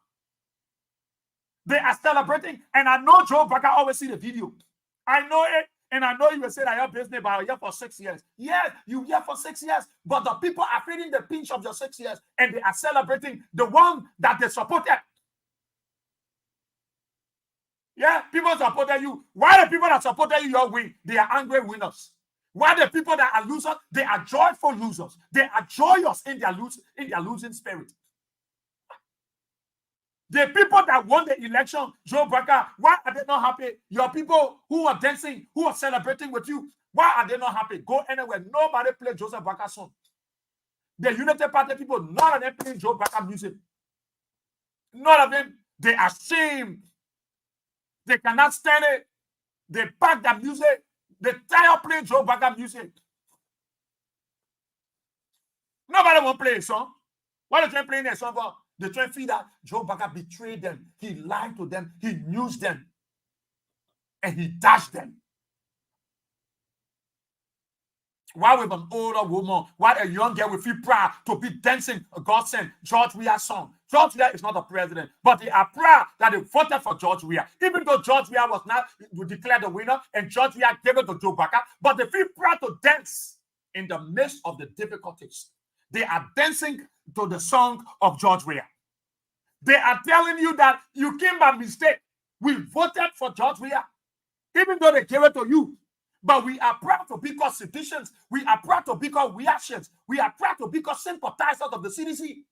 They are celebrating. And I know Joe Baca always see the video. I know it. And I know you will say that your business, but you're here for 6 years. Yes, you're here for 6 years. But the people are feeling the pinch of your 6 years. And they are celebrating the one that they supported. Yeah, people supported you. Why the people that supported you, your win? They are angry winners. Why the people that are losers? They are joyful losers. They are joyous in their losing spirit. The people that won the election, Joe Baca, why are they not happy? Your people who are dancing, who are celebrating with you, why are they not happy? Go anywhere. Nobody play Joseph Baca's song. The United Party people, none of them play Joe Baca music. None of them. They are ashamed. They cannot stand it. They pack the music. They tired playing Joe Baca music. Nobody won't play a song. Why are they playing a song for? They try to feel that Joe Baca betrayed them. He lied to them. He used them. And he dashed them. Why with an older woman, why a young girl will feel proud to be dancing a God sent George Weah song. George Weah is not a president, but they are proud that they voted for George Weah. Even though George Weah was not declared the winner and George Weah gave it to Joe Baca, but they feel proud to dance in the midst of the difficulties. They are dancing to the song of George Weah. They are telling you that you came by mistake. We voted for George Weah, even though they gave it to you. But we are proud to be called citizens. We are proud to be called Weahians. We are proud to be called sympathizers of the CDC.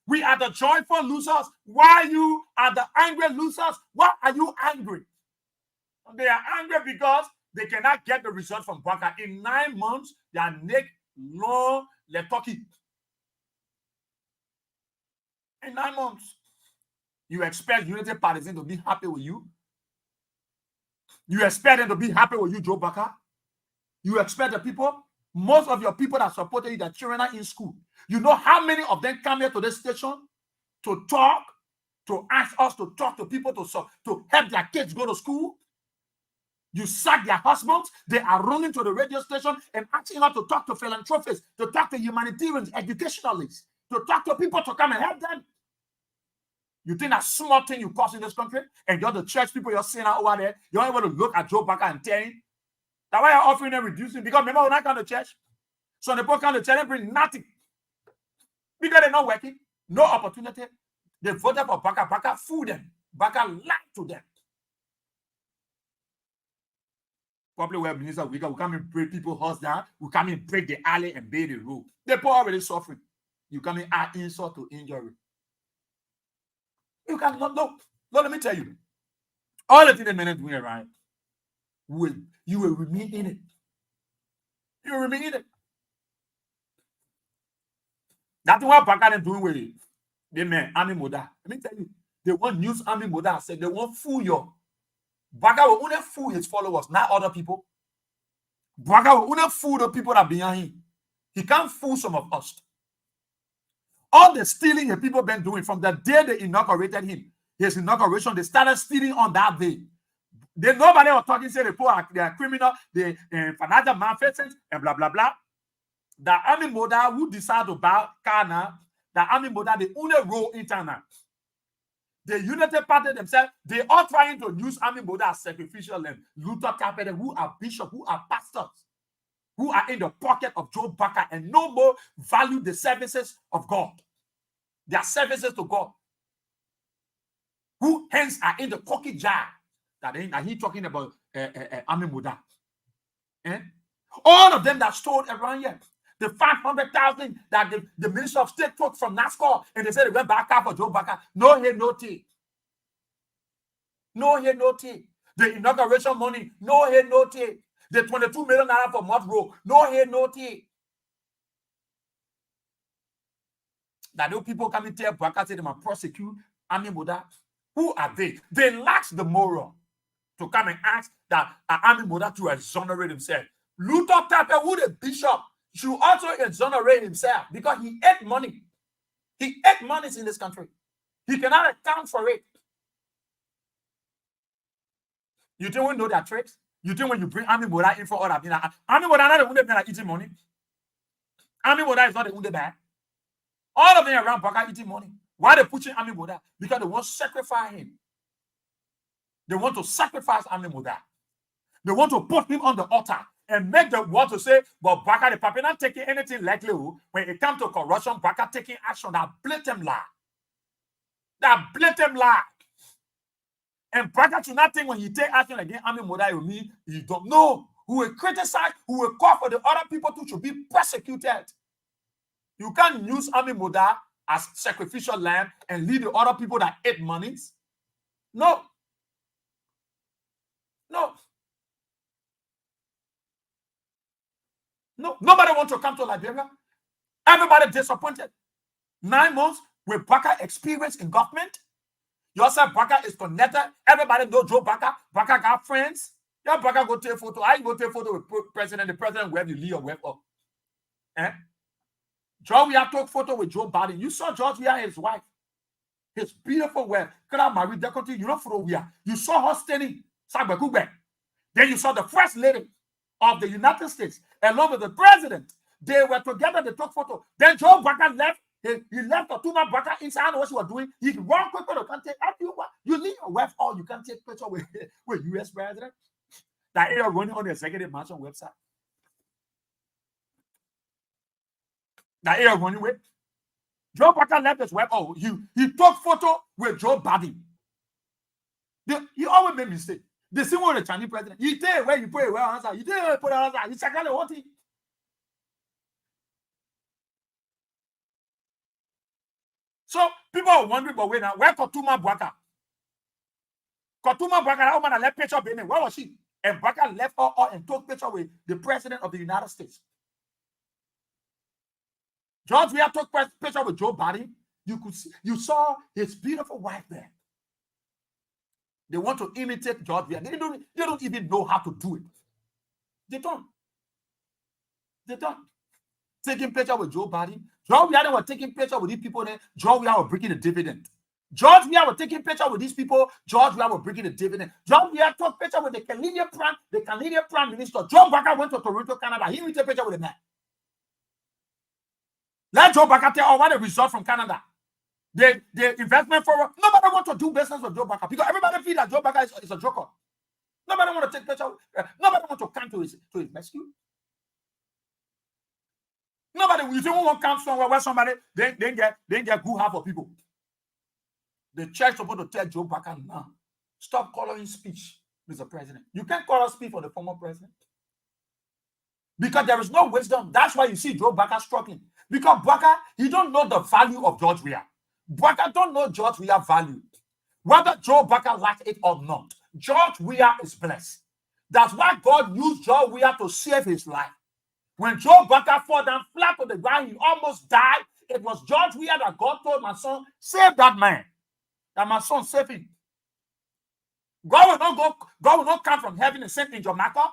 We are the joyful losers. Why you are the angry losers? Why are you angry? They are angry because they cannot get the result from Baca. In 9 months, they are neck long Letaki. In 9 months, you expect United Partisans to be happy with you? You expect them to be happy with you, Joe Baca? You expect the people? Most of your people that supported you, their children are in school. You know how many of them come here to this station to talk, to ask us to talk to people to help their kids go to school? You sack their husbands. They are running to the radio station and asking us to talk to philanthropists, to talk to humanitarians, educationalists, to talk to people to come and help them. You think that small thing you cause in this country, and you're the church people you're seeing out over there, you're able to look at Joe Baca and tell him that why you're offering them reducing? Because remember, when I come to church, so the people come to church and bring nothing. Because they're not working, no opportunity. They voted for Baca. Baca fooled them. Baca lied to them. Probably where minister we come and break people's house down, we come and break the alley and build the road. The poor already suffering. You come and add insult to injury. You cannot look. Let me tell you. All the things the men are doing right, you will remain in it. You will remain in it. That's what Baca is doing with it. The men, Army Moda. Let me tell you, they won't use Army Moda. Said they won't fool you. Baca will only fool his followers, not other people. Baca will only fool the people that are behind him. He can't fool some of us. All the stealing the people been doing from the day they inaugurated him, his inauguration, they started stealing on that day. Nobody was talking, say they are criminal, they financial malfeasance, and blah, blah, blah. The Army Moda who decided to buy Kana, the Army Moda, the only role internal. The United Party themselves, they are trying to use Army Moda as sacrificial land. Luther Carpenter, who are bishops, who are pastors, who are in the pocket of Joe Baca and no more value the services of God. Their services to God. Who hence are in the cookie jar that he talking about Army Moda. All of them that stole around here. The 500,000 that the Minister of State took from NASCAR and they said they went back out for Joe Baca. No here, no tea. No here, no tea. The inauguration money, no here, no tea. The 22 million naira for Mud Road, no here, no tea. That those people come and tell Baca, say they must prosecute Army Moda. Who are they? They lack the moral to come and ask that Army Moda to exonerate himself. Luther Tapper, who the bishop, should also exonerate himself because he ate money. He ate money in this country. He cannot account for it. You think we know their tricks? You think when you bring Army Boye-Weah in for all that, Army Boye-Weah not the one that eating money. Army Boye-Weah is not the one that. All of them around Baka eating money. Why they pushing Army Boye-Weah? Because they want to sacrifice him. They want to sacrifice Army Boye-Weah. They want to put him on the altar and make the world to say, but Baka the Papi not taking anything likely when it comes to corruption, Baka taking action. That blatant lie. That blatant lie. And Baka to nothing when he take action against Army Boye-Weah, you mean you don't know. Who will criticize, who will call for the other people to should be persecuted. You can't use Army Boye-Weah as sacrificial lamb and leave the other people that ate monies. No. No. No. Nobody wants to come to Liberia. Everybody disappointed. 9 months with Baka experience in government. You also Baka is connected. Everybody knows Joe Baka. Baka got friends. Yeah, Baka go take photo. I go take photo with president. The president wherever you leave or wherever. Eh? Boye-Weah took photo with Joe Biden. You saw Boye-Weah and his wife. His beautiful wife. Could I marry the country? You know, for Weah. You saw her standing. Then you saw the first lady of the United States along with the president. They were together. They took photo. Then Joe Baka left. He left the two-man Baka inside. What she was doing. He walked quickly. You can't take you leave your wife or you can't take picture with U.S. president. That area running on the executive mansion website. That area running with. Joe Baka left his wife. Oh, he took photo with Joe Biden. He always made mistake. The same way the Chinese president. You tell where you put it, where answer. You tell where you put it answer. You check out the whole thing. So people are wondering, but wait now, where Kotuma Baka? Kotuma Baka, that woman left picture of him. Where was she? And Baka left her and took picture with the president of the United States. Boye-Weah took picture with Joe Biden. You could see, you saw his beautiful wife there. They want to imitate Boye-Weah. They don't even know how to do it. They don't. Taking picture with Joe Biden. Boye-Weah was taking picture with these people there. Boye-Weah was bringing the dividend. Boye-Weah was taking picture with these people. Boye-Weah was bringing the dividend. Boye-Weah took picture with the Canadian Prime Minister. Joe Baka went to Toronto, Canada. He didn't take picture with the man. Let Joe Baka tell what the result from Canada. The investment for nobody want to do business with Joe Baka because everybody feel that Joe Baka is a joker. Nobody want to take picture. Nobody want to come to his rescue. Nobody, you think we won't come somewhere where somebody then get good half of people. The church supposed to tell Joe Baka now, stop calling speech, Mr. President. You can't call a speech for the former president. Because there is no wisdom. That's why you see Joe Baka struggling. Because Baka, he don't know the value of Boye-Weah. Baka don't know Boye-Weah value. Whether Joe Baka likes it or not, Boye-Weah is blessed. That's why God used Boye-Weah to save his life. When Joe Baka fell down flat on the ground, he almost died. It was Boye-Weah that God told my son, save that man. That my son save him. God will not come from heaven and send in Jamaica.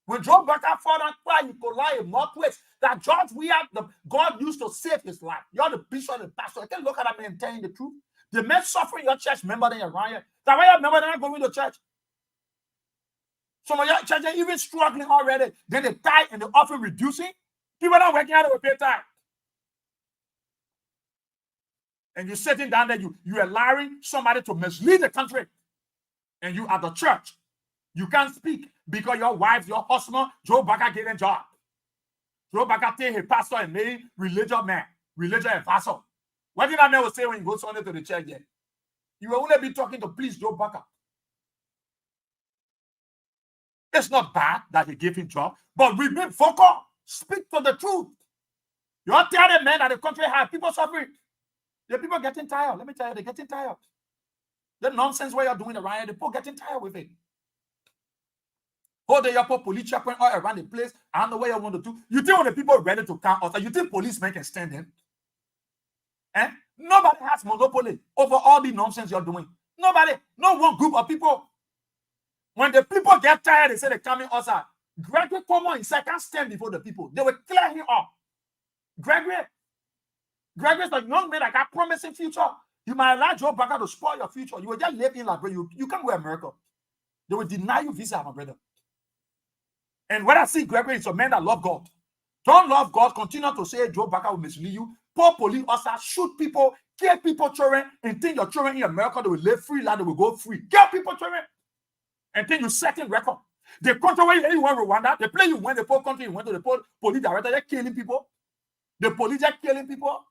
When Joe Baka fell down flat, he could lie in more place. That Boye-Weah, God used to save his life. You're the bishop and the pastor. I can look at that man telling the truth. The men suffering your church member than your riot. That way your member they're not going to church. Some of your churches are even struggling already. Then the tithe and the offering reducing. People are not working out to pay tithe. And you're sitting down there, you're allowing somebody to mislead the country. And you at the church, you can't speak because your wife, your husband, Joe Baka get a job. Joe Baka take a pastor and made religious man, religious advisor. What did that man say when he goes Sunday to the church there? You will only be talking to please Joe Baka. It's not bad that he gave him job, but remain focused. Speak to the truth. You're telling men that the country has people suffering. The people getting tired. Let me tell you, they're getting tired. The nonsense what you're doing around here, the people getting tired with it. Hold the airport police checkpoint all around the place. I don't know what you want to do. You think when the people are ready to come out, you think policemen can stand them? Eh? Nobody has monopoly over all the nonsense you're doing. Nobody, no one group of people. When the people get tired, they say they're coming outside. Gregory Como himself can't stand before the people. They will clear him up. Gregory's a young man that got promising future. You might allow Joe Baca to spoil your future. You will just live in Liberia. You can't go to America. They will deny you visa, my brother. And when I see Gregory, it's a man that love God. Don't love God. Continue to say Joe Baca will mislead you. Poor police officers shoot people, kill people, children, and think your children in America, they will live free, like they will go free. Kill people, children, and think you second record. The country where you went Rwanda, they play you when the poor country you went to the police director, they're killing people. The police are killing people.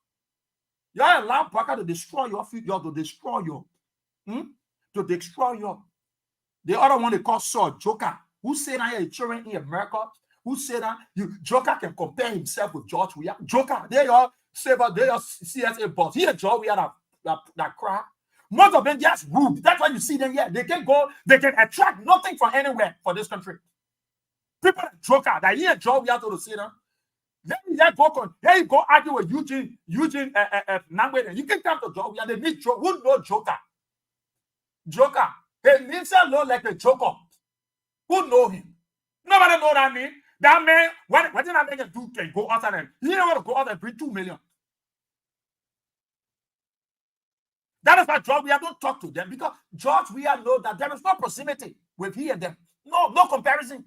You allow Baca to destroy your future, to destroy you. To destroy you. The other one they call Saw Joker. Who said that your children in America? Who said that Joker can compare himself with George Weah? Joker, they are saver, they are CSA boss. Here, George Weah that cry. Most of them just rude. That's why you see them here. They can go, they can attract nothing from anywhere for this country. People like Joker, that here George Weah to see them. Then you go argue with Eugene Nangwe. You can come to George Weah. They need Joe. Who know Joker? Joker. He lives alone like a joker. Who know him? Nobody know that man. That man, what did that man do? Can go outside and he never go out and bring 2 million. That is why George Weah don't talk to them, because George Weah know that there is no proximity with he and them. No comparison.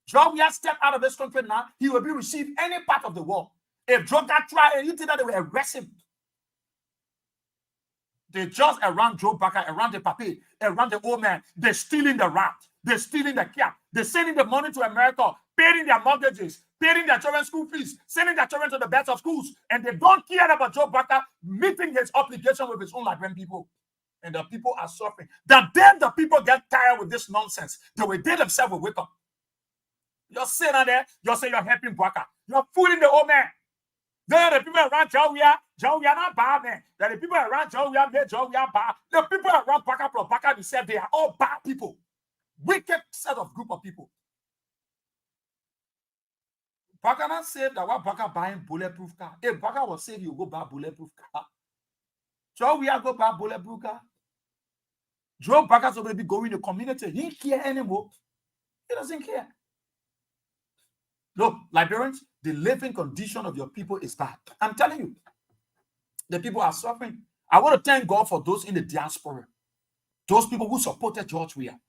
George Weah step out of this country now, he will be received any part of the world. If Joker try and you think that they will arrest him. They just around Joe Baca, around the papi, around the old man. They're stealing the rat. They're stealing the cat. They're sending the money to America, paying their mortgages, paying their children's school fees, sending their children to the best of schools. And they don't care about Joe Baca meeting his obligation with his own Liberian people. And the people are suffering. Then the people get tired with this nonsense. They themselves will wake up. You're sitting there, you're saying you're helping Baca. You're fooling the old man. Then the people around Joe Weah not bad, man. Then the people around Joe Weah bad. The people around Baca themselves, they are all bad people. Wicked set of group of people. Baca not said that what Baca buying bulletproof car. If Baca was saying you go buy bulletproof car, Joe Weah go buy bulletproof car. Joe Baca's already going to the community. He don't care anymore. He doesn't care. Look, Liberians, the living condition of your people is bad. I'm telling you, the people are suffering. I want to thank God for those in the diaspora, those people who supported George Weah,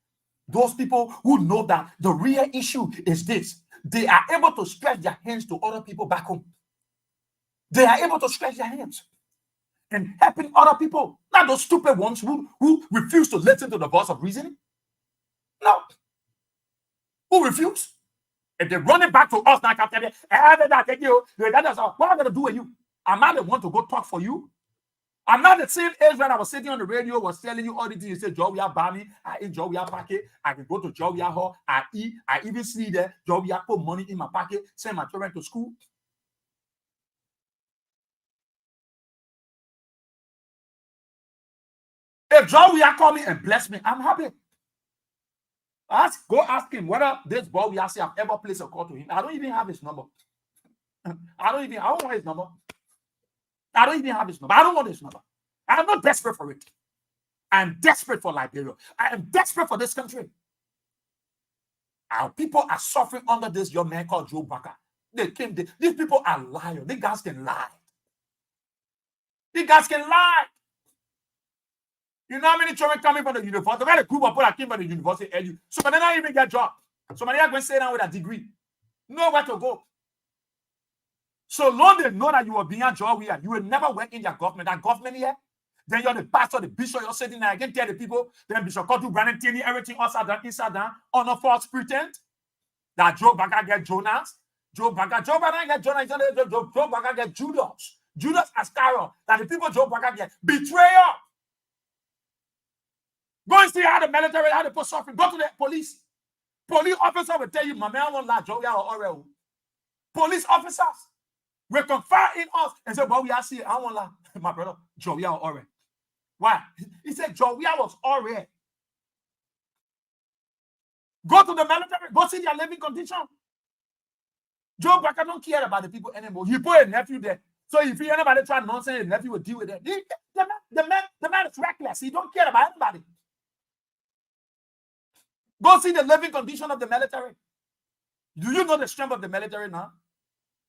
those people who know that the real issue is this. They are able to stretch their hands to other people back home. They are able to stretch their hands and helping other people, not those stupid ones who refuse to listen to the voice of reasoning. No. Who refuse? If they're running back to us now, what am I going to do with you? Am I the one to go talk for you? I'm not the same age when I was sitting on the radio, was telling you all the things. You say, Joe Weah buy me, I eat Joe Weah pocket, I can go to Joe Weah hall, I eat, I even sleep there, Joe Weah put money in my pocket, send my children to school. If Joe Weah call me and bless me, I'm happy. Go ask him whether this boy we have ever placed a call to him. I don't even have his number. I don't want his number. I don't even have his number. I don't want his number. I'm not desperate for it. I'm desperate for Liberia. I am desperate for this country. Our people are suffering under this young man called Joe Baca. These people are liars. These guys can lie. These guys can lie. You know how many children coming from the university? They had a group of people that came from the university early. So they don't even get a job. So many are going to stay down with a degree. Nowhere to go. So long they know that you are being a job here, you will never work in your government. That government here, then you're the pastor, the bishop, you're sitting there, I can tell the people, then Bishop Kotu, Brandon Tierney, everything upside down, inside down, on a false pretense. That Joe Baca get Jonas. Joe Baca get Jonas. Joe Baca get Judas. Judas Iscariot. That the people Joe Baca get betrayal. Go and see how the military, how the people suffering. Go to the police. Police officer will tell you, my man won't lie, Joe, or Oreo. Police officers will confide in us and say, but we are seeing, I won't lie, my brother, Joe, or Oreo. Why? He said, Joe, was Oreo. Go to the military, go see their living condition. Joe Baca don't care about the people anymore. He put a nephew there. So if anybody try nonsense, the nephew will deal with it. The man is reckless. He don't care about anybody. Go see the living condition of the military. Do you know the strength of the military now?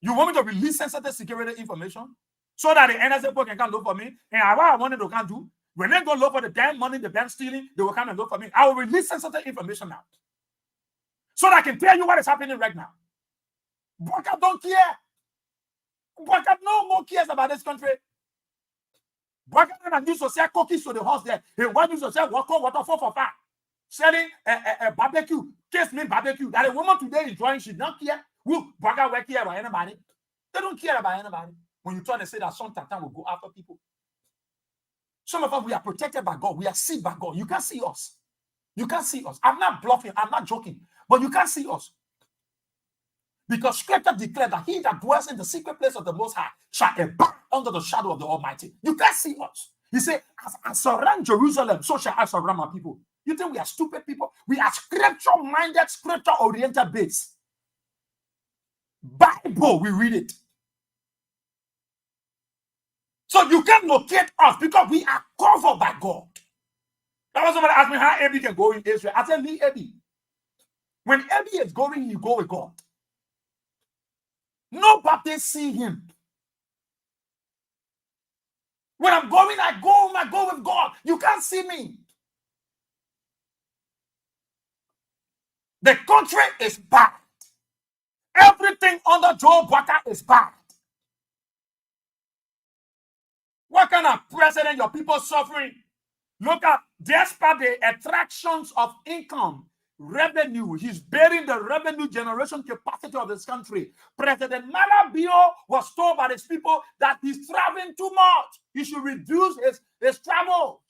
You want me to release sensitive security information so that the NSA can come look for me? And what I wanted to come do, when they go look for the damn money the bank stealing, they will come and look for me. I will release sensitive information now so that I can tell you what is happening right now. Baka don't care. Baka no more cares about this country. Baka and use to sell cookies to the horse there. He want you to sell water for far. Selling a barbecue. Case me barbecue. That a woman today is drawing, she don't care. Who Baka will care about anybody? They don't care about anybody. When you try to say that some time will go after people. Some of us, we are protected by God. We are seen by God. You can't see us. You can't see us. I'm not bluffing. I'm not joking. But you can't see us. Because scripture declared that he that dwells in the secret place of the Most High shall abide under the shadow of the Almighty. You can't see us. He said, as I surround Jerusalem, so shall I surround my people. You think we are stupid people? We are scripture-minded, scripture-oriented base. Bible, we read it. So you can't locate us because we are covered by God. That was somebody asked me how Abby can go in Israel. I said, leave Abby. When Abby is going, you go with God. Nobody see him. When I'm going, I go with God. You can't see me. The country is bad. Everything under Joe Baka is bad. What kind of president your people suffering? Look at, despite the attractions of income, revenue, he's bearing the revenue generation capacity of this country. President Malabio was told by his people that he's traveling too much. He should reduce his travels.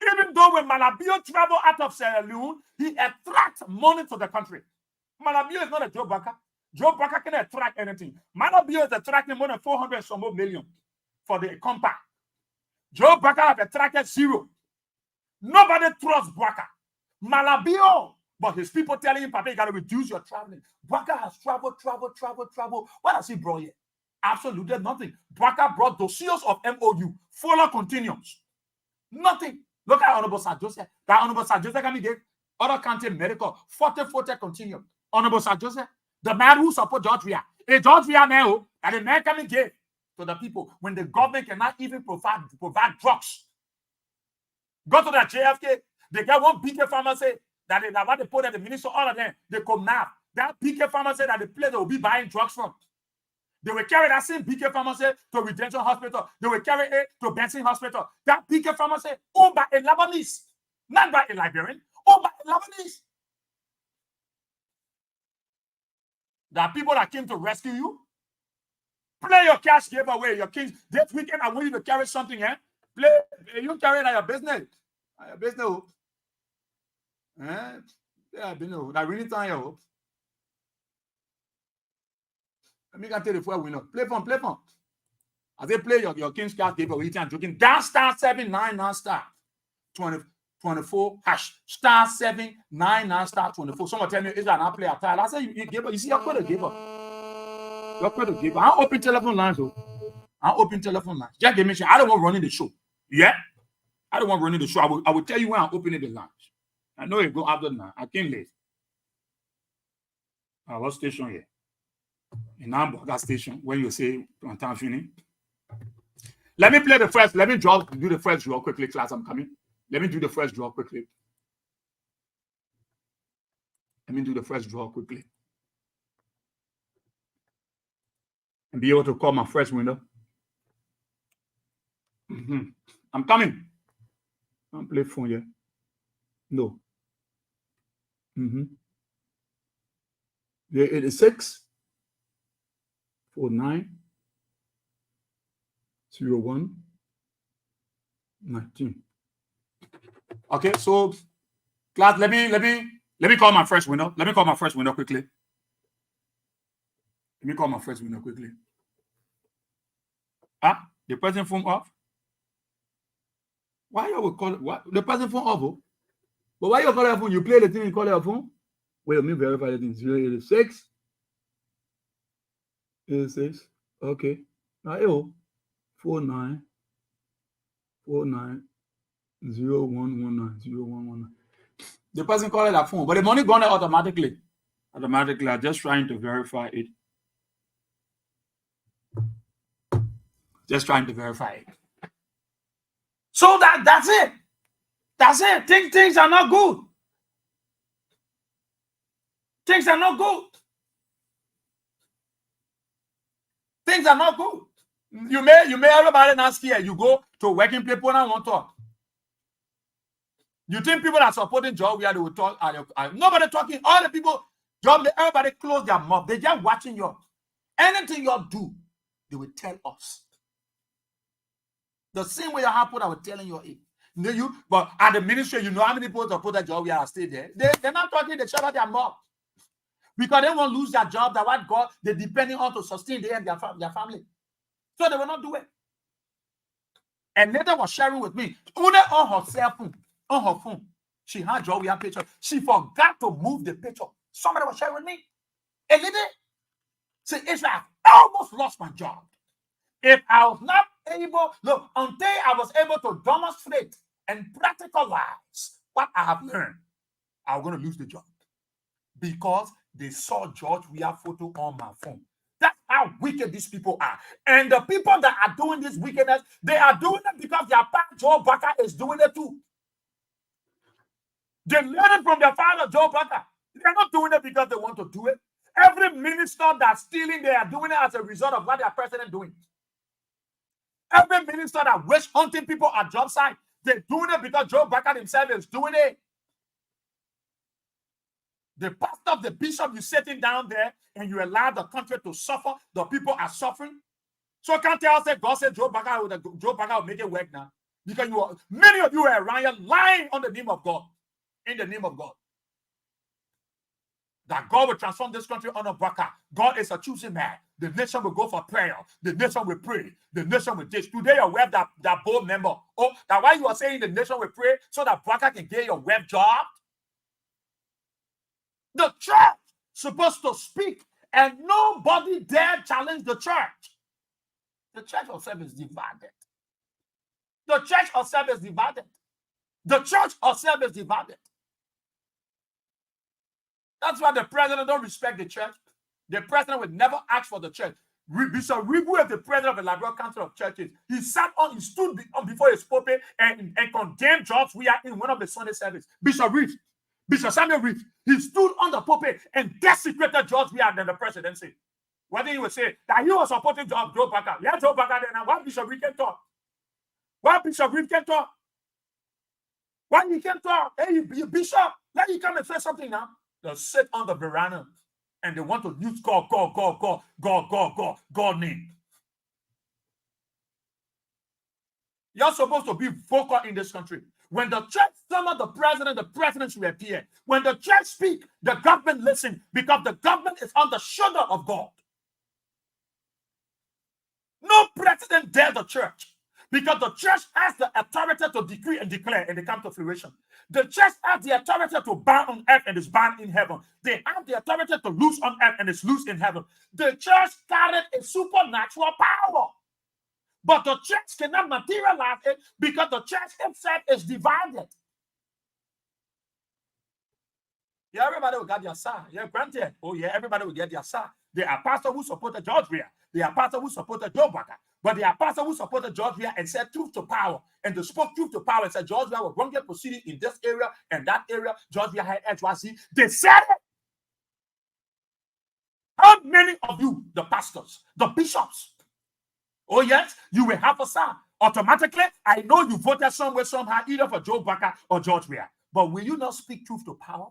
Even though when Malabio travel out of Sierra Leone, he attracts money to the country. Malabio is not a Joe Baka. Joe Baka can attract anything. Malabio is attracting more than 400 some more million for the compact. Joe Baka have attracted zero. Nobody trusts Baka. Malabio, but his people telling him, Papa, you got to reduce your traveling. Baka has traveled. What has he brought here? Absolutely nothing. Baka brought dossiers of MOU. Follow continues. Nothing. Look at Honorable Sir Joseph. That Honorable Sir Joseph can be there. Other country medical. 40 continue. Honorable Sir Joseph. The man who support George Weah. A George Weah now, and the man coming give to the people when the government cannot even provide drugs. Go to the JFK. They get one PK pharmacy that what they put at the minister, all of them, they come now. That PK pharmacy that the place they will be buying drugs from. They will carry that same PK pharmacy to Redemption Hospital. They will carry it to Benson Hospital. That PK pharmacy owned by a Lebanese, not by a Liberian, owned by a Lebanese. There are people that came to rescue you. Play your cash giveaway. Your kids, this weekend, I want you to carry something, eh? Play, you carry it at your business. At your business. Yeah, business. That really time, let me tell you before we know. Play fun. As they play your king's cash giveaway, I'm joking. Down star 79 star 24 hash star 79 star 24. Someone tell me is that I play a tile. I say you give up. You see, I could have give up. I open telephone lines. I open telephone lines. Just mention I don't want running the show. Yeah, I don't want running the show. I will tell you when I'm opening the lines. I know you go after now. I can't late. What station here? In Hamburg, that station when you say on time finish. Let me play the first. Let me do the first draw quickly, class. I'm coming. Let me do the first draw quickly. And be able to call my first window. I'm coming. I'm play phone here. No. There 86 49 01 19. Okay, so class, let me call my first window. Let me call my first window quickly. The person phone off. Why you will call it? What the person phone off? But why you call your phone? You play the thing and call your phone. Wait, let me verify the thing. 086 86. Okay. Now 49 0119. The person called it a phone, but the money gone automatically. Automatically, I'm just trying to verify it. Just trying to verify it. So that's it. That's it. Things are not good. Things are not good. Things are not good. You may everybody not scared. You go to working people and won't talk. You think people are supporting job where they will talk? Nobody talking. All the people, job, everybody close their mouth. They just watching you. Anything you do, they will tell us. The same way you have put, I was telling you. But at the ministry, you know how many people support that job where I stay there. They're not talking. They shut out their mouth because they won't lose their job. That what God they're depending on to sustain them and their family. So they will not do it. And later was sharing with me, only on her cell phone, on her phone, she had job with her picture. She forgot to move the picture. Somebody was sharing with me. A lady said, Israel, I almost lost my job. If I was not able, look, until I was able to demonstrate and practicalize what I have learned, I was going to lose the job. Because they saw George Weah photo on my phone. That's how wicked these people are. And the people that are doing this wickedness, they are doing it because their father, Joe Baca, is doing it too. They learned it from their father, Joe Baca. They're not doing it because they want to do it. Every minister that's stealing, they are doing it as a result of what their president is doing. Every minister that wish hunting people at job site, they're doing it because Joe Baca himself is doing it. The pastor, the bishop, you sitting down there and you allow the country to suffer. The people are suffering. So can't tell us that God said Joe Baca will make it work now. Because many of you are around here lying on the name of God. In the name of God. That God will transform this country under Baca. God is a choosing man. The nation will go for prayer. The nation will pray. The nation will teach. Today you have that board member. Oh, that why you are saying the nation will pray so that Baca can get your web job? The church supposed to speak, and nobody dare challenge the church. The church herself is divided. The church herself is divided. The church herself is divided. That's why the president don't respect the church. The president would never ask for the church. Bishop Ribu is the president of the Liberal Council of Churches. He stood before his pulpit and condemned George Weah in one of the Sunday service. Bishop Samuel Reed, he stood on the pulpit and desecrated George Weah and the presidency. What did he would say? That he was supporting Joe Baca. Yeah, Joe Baca there now. Why Bishop Reed can talk? Why Bishop Reed can talk? Why he can't talk? Hey, you Bishop, let you come and say something now. They'll sit on the veranda and they want to use God name. You're supposed to be vocal in this country. When the church summons the president should appear. When the church speaks, the government listens because the government is on the shoulder of God. No president dares the church because the church has the authority to decree and declare and they come to fruition. The church has the authority to bind on earth and is bound in heaven. They have the authority to loose on earth and is loose in heaven. The church carried a supernatural power. But the church cannot materialize it because the church itself is divided. Yeah, everybody will get their side. Yeah, granted. Oh, yeah, everybody will get their side. There are pastors who supported George Weah. There are pastors who supported Joe Baca. But there are pastors who supported George Weah and said truth to power. And they spoke truth to power and said George Weah was wrongly proceeding in this area and that area. George Weah had HYC. They said it. How many of you, the pastors, the bishops, oh, yes, you will have a son. Automatically, I know you voted somewhere, somehow, either for Joe Baca or George Weah. But will you not speak truth to power?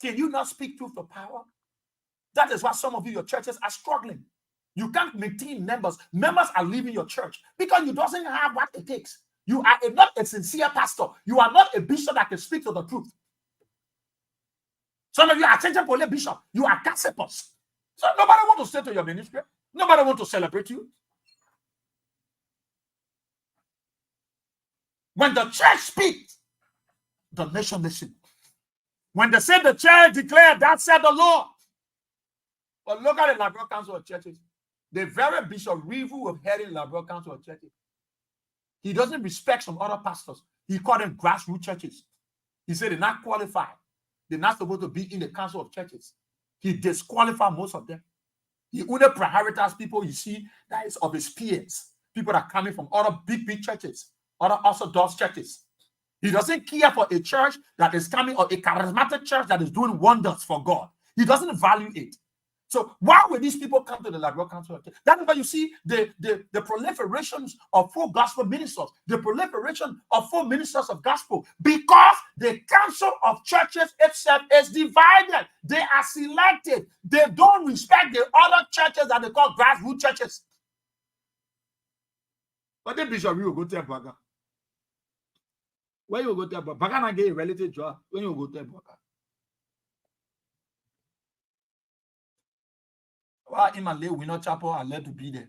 Can you not speak truth to power? That is why some of you, your churches are struggling. You can't maintain members. Members are leaving your church because you doesn't have what it takes. You are not a sincere pastor. You are not a bishop that can speak to the truth. Some of you are changing for a bishop. You are gossipers. So nobody wants to stay to your ministry. Nobody wants to celebrate you. When the church speaks, the nation listens. When they say the church declared, that said the Lord. But look at the Liberal Council of Churches. The very Bishop Rivu of heading Liberal Council of Churches. He doesn't respect some other pastors. He called them grassroots churches. He said they're not qualified. They're not supposed to be in the council of churches. He disqualified most of them. He only prioritized people you see that is of his peers, people that are coming from other big churches, other Orthodox churches. He doesn't care for a church that is coming, or a charismatic church that is doing wonders for God. He doesn't value it. So why would these people come to the Liberal Council? That is why you see the proliferations of full gospel ministers, the proliferation of full ministers of gospel, because the council of churches itself is divided. They are selected. They don't respect the other churches that they call grassroots churches. But then Bishop, you will go to Baga. Where you go to Baga? Baga not get a relative job. When you go to Baga. Well, in my lay winner chapel, I let to be there.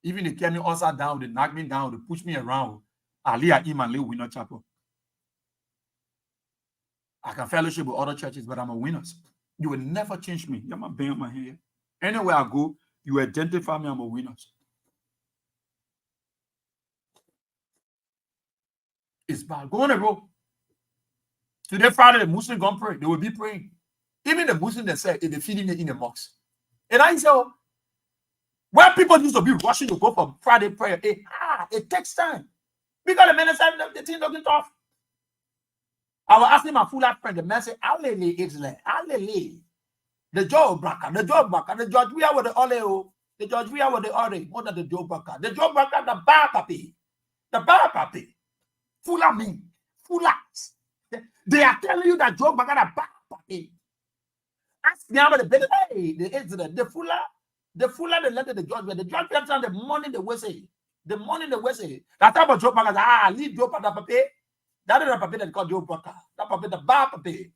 Even they carry me upside down, they knock me down, they push me around. I lay at in my lay winner chapel. I can fellowship with other churches, but I'm a winner. You will never change me. You're my bang on my head. Anywhere I go, you identify me, I'm a winner. It's bad. Go on the road. Today, Friday, the Muslims gonna pray. They will be praying. Even the Muslims that say if they're feeding it in the mosque. And I say, oh, where people used to be rushing to go for Friday prayer, it takes time. Because the man said the thing doesn't off. I was asking my full friend, the man said, Alele Israel, Alele. The Joe Braka, the judge we are with the Oleo, the judge we are with the Ore, more than the Joe Braka, the bar papi, the bar papi. Full of me, full ass. They are telling you that Joe Braka, the bar papi. Ask me about the better, hey, the incident, the fuller, they let the judge, the money they will say, That type of Joe Braka, leave Joe Braka papi. That is the papi that called Joe Braka. That papi, the bar papi.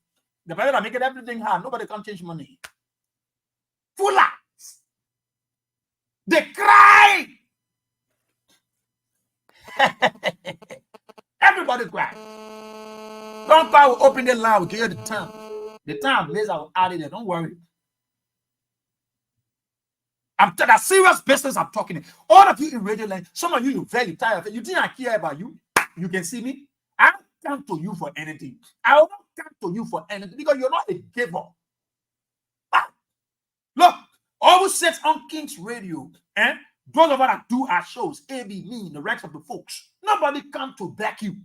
The papi that make it everything hard. Nobody can change money. Fuller. They cry. Everybody cry. Don't cry, we'll open the line, we'll give you the time. The time, later will add it there. Don't worry. I'm telling you, serious business I'm talking. All of you in radio land, some of you, you're very tired of it. You think I care about you? You can see me. I don't come to you for anything. I will not come to you for anything because you're not a giver. Look, always sits on King's Radio, and those of us that do our shows, AB, me, the rest of the folks, nobody come to back you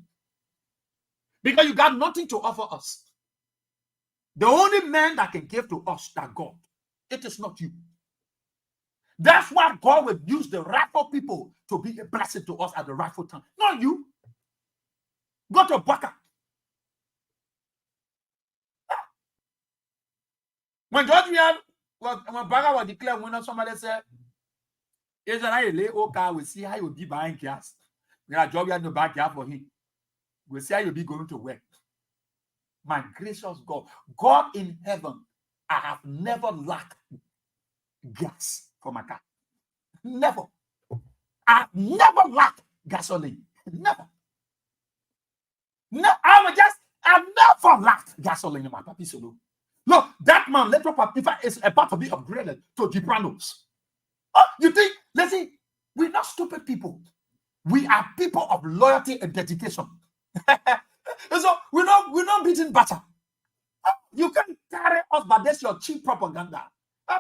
because you got nothing to offer us. The only man that can give to us that God, it is not you. That's why God will use the rightful people to be a blessing to us at the rightful time. Not you. Go to Baka. When George when Baka was declared winner, somebody said, "Is that I lay okay? We see how you'll be buying gas. We are job in the backyard for him. We'll see how you'll be going to work." My gracious God in heaven, I have never lacked gas for my car. Never. I've never lacked gasoline. Never. No, I've never lacked gasoline in my papi solo. Look, that man, Let's Papi, is about to be upgraded to Gipranos. Oh, you think, listen, we're not stupid people. We are people of loyalty and dedication. So we're not beating butter. You can carry us, but that's your cheap propaganda.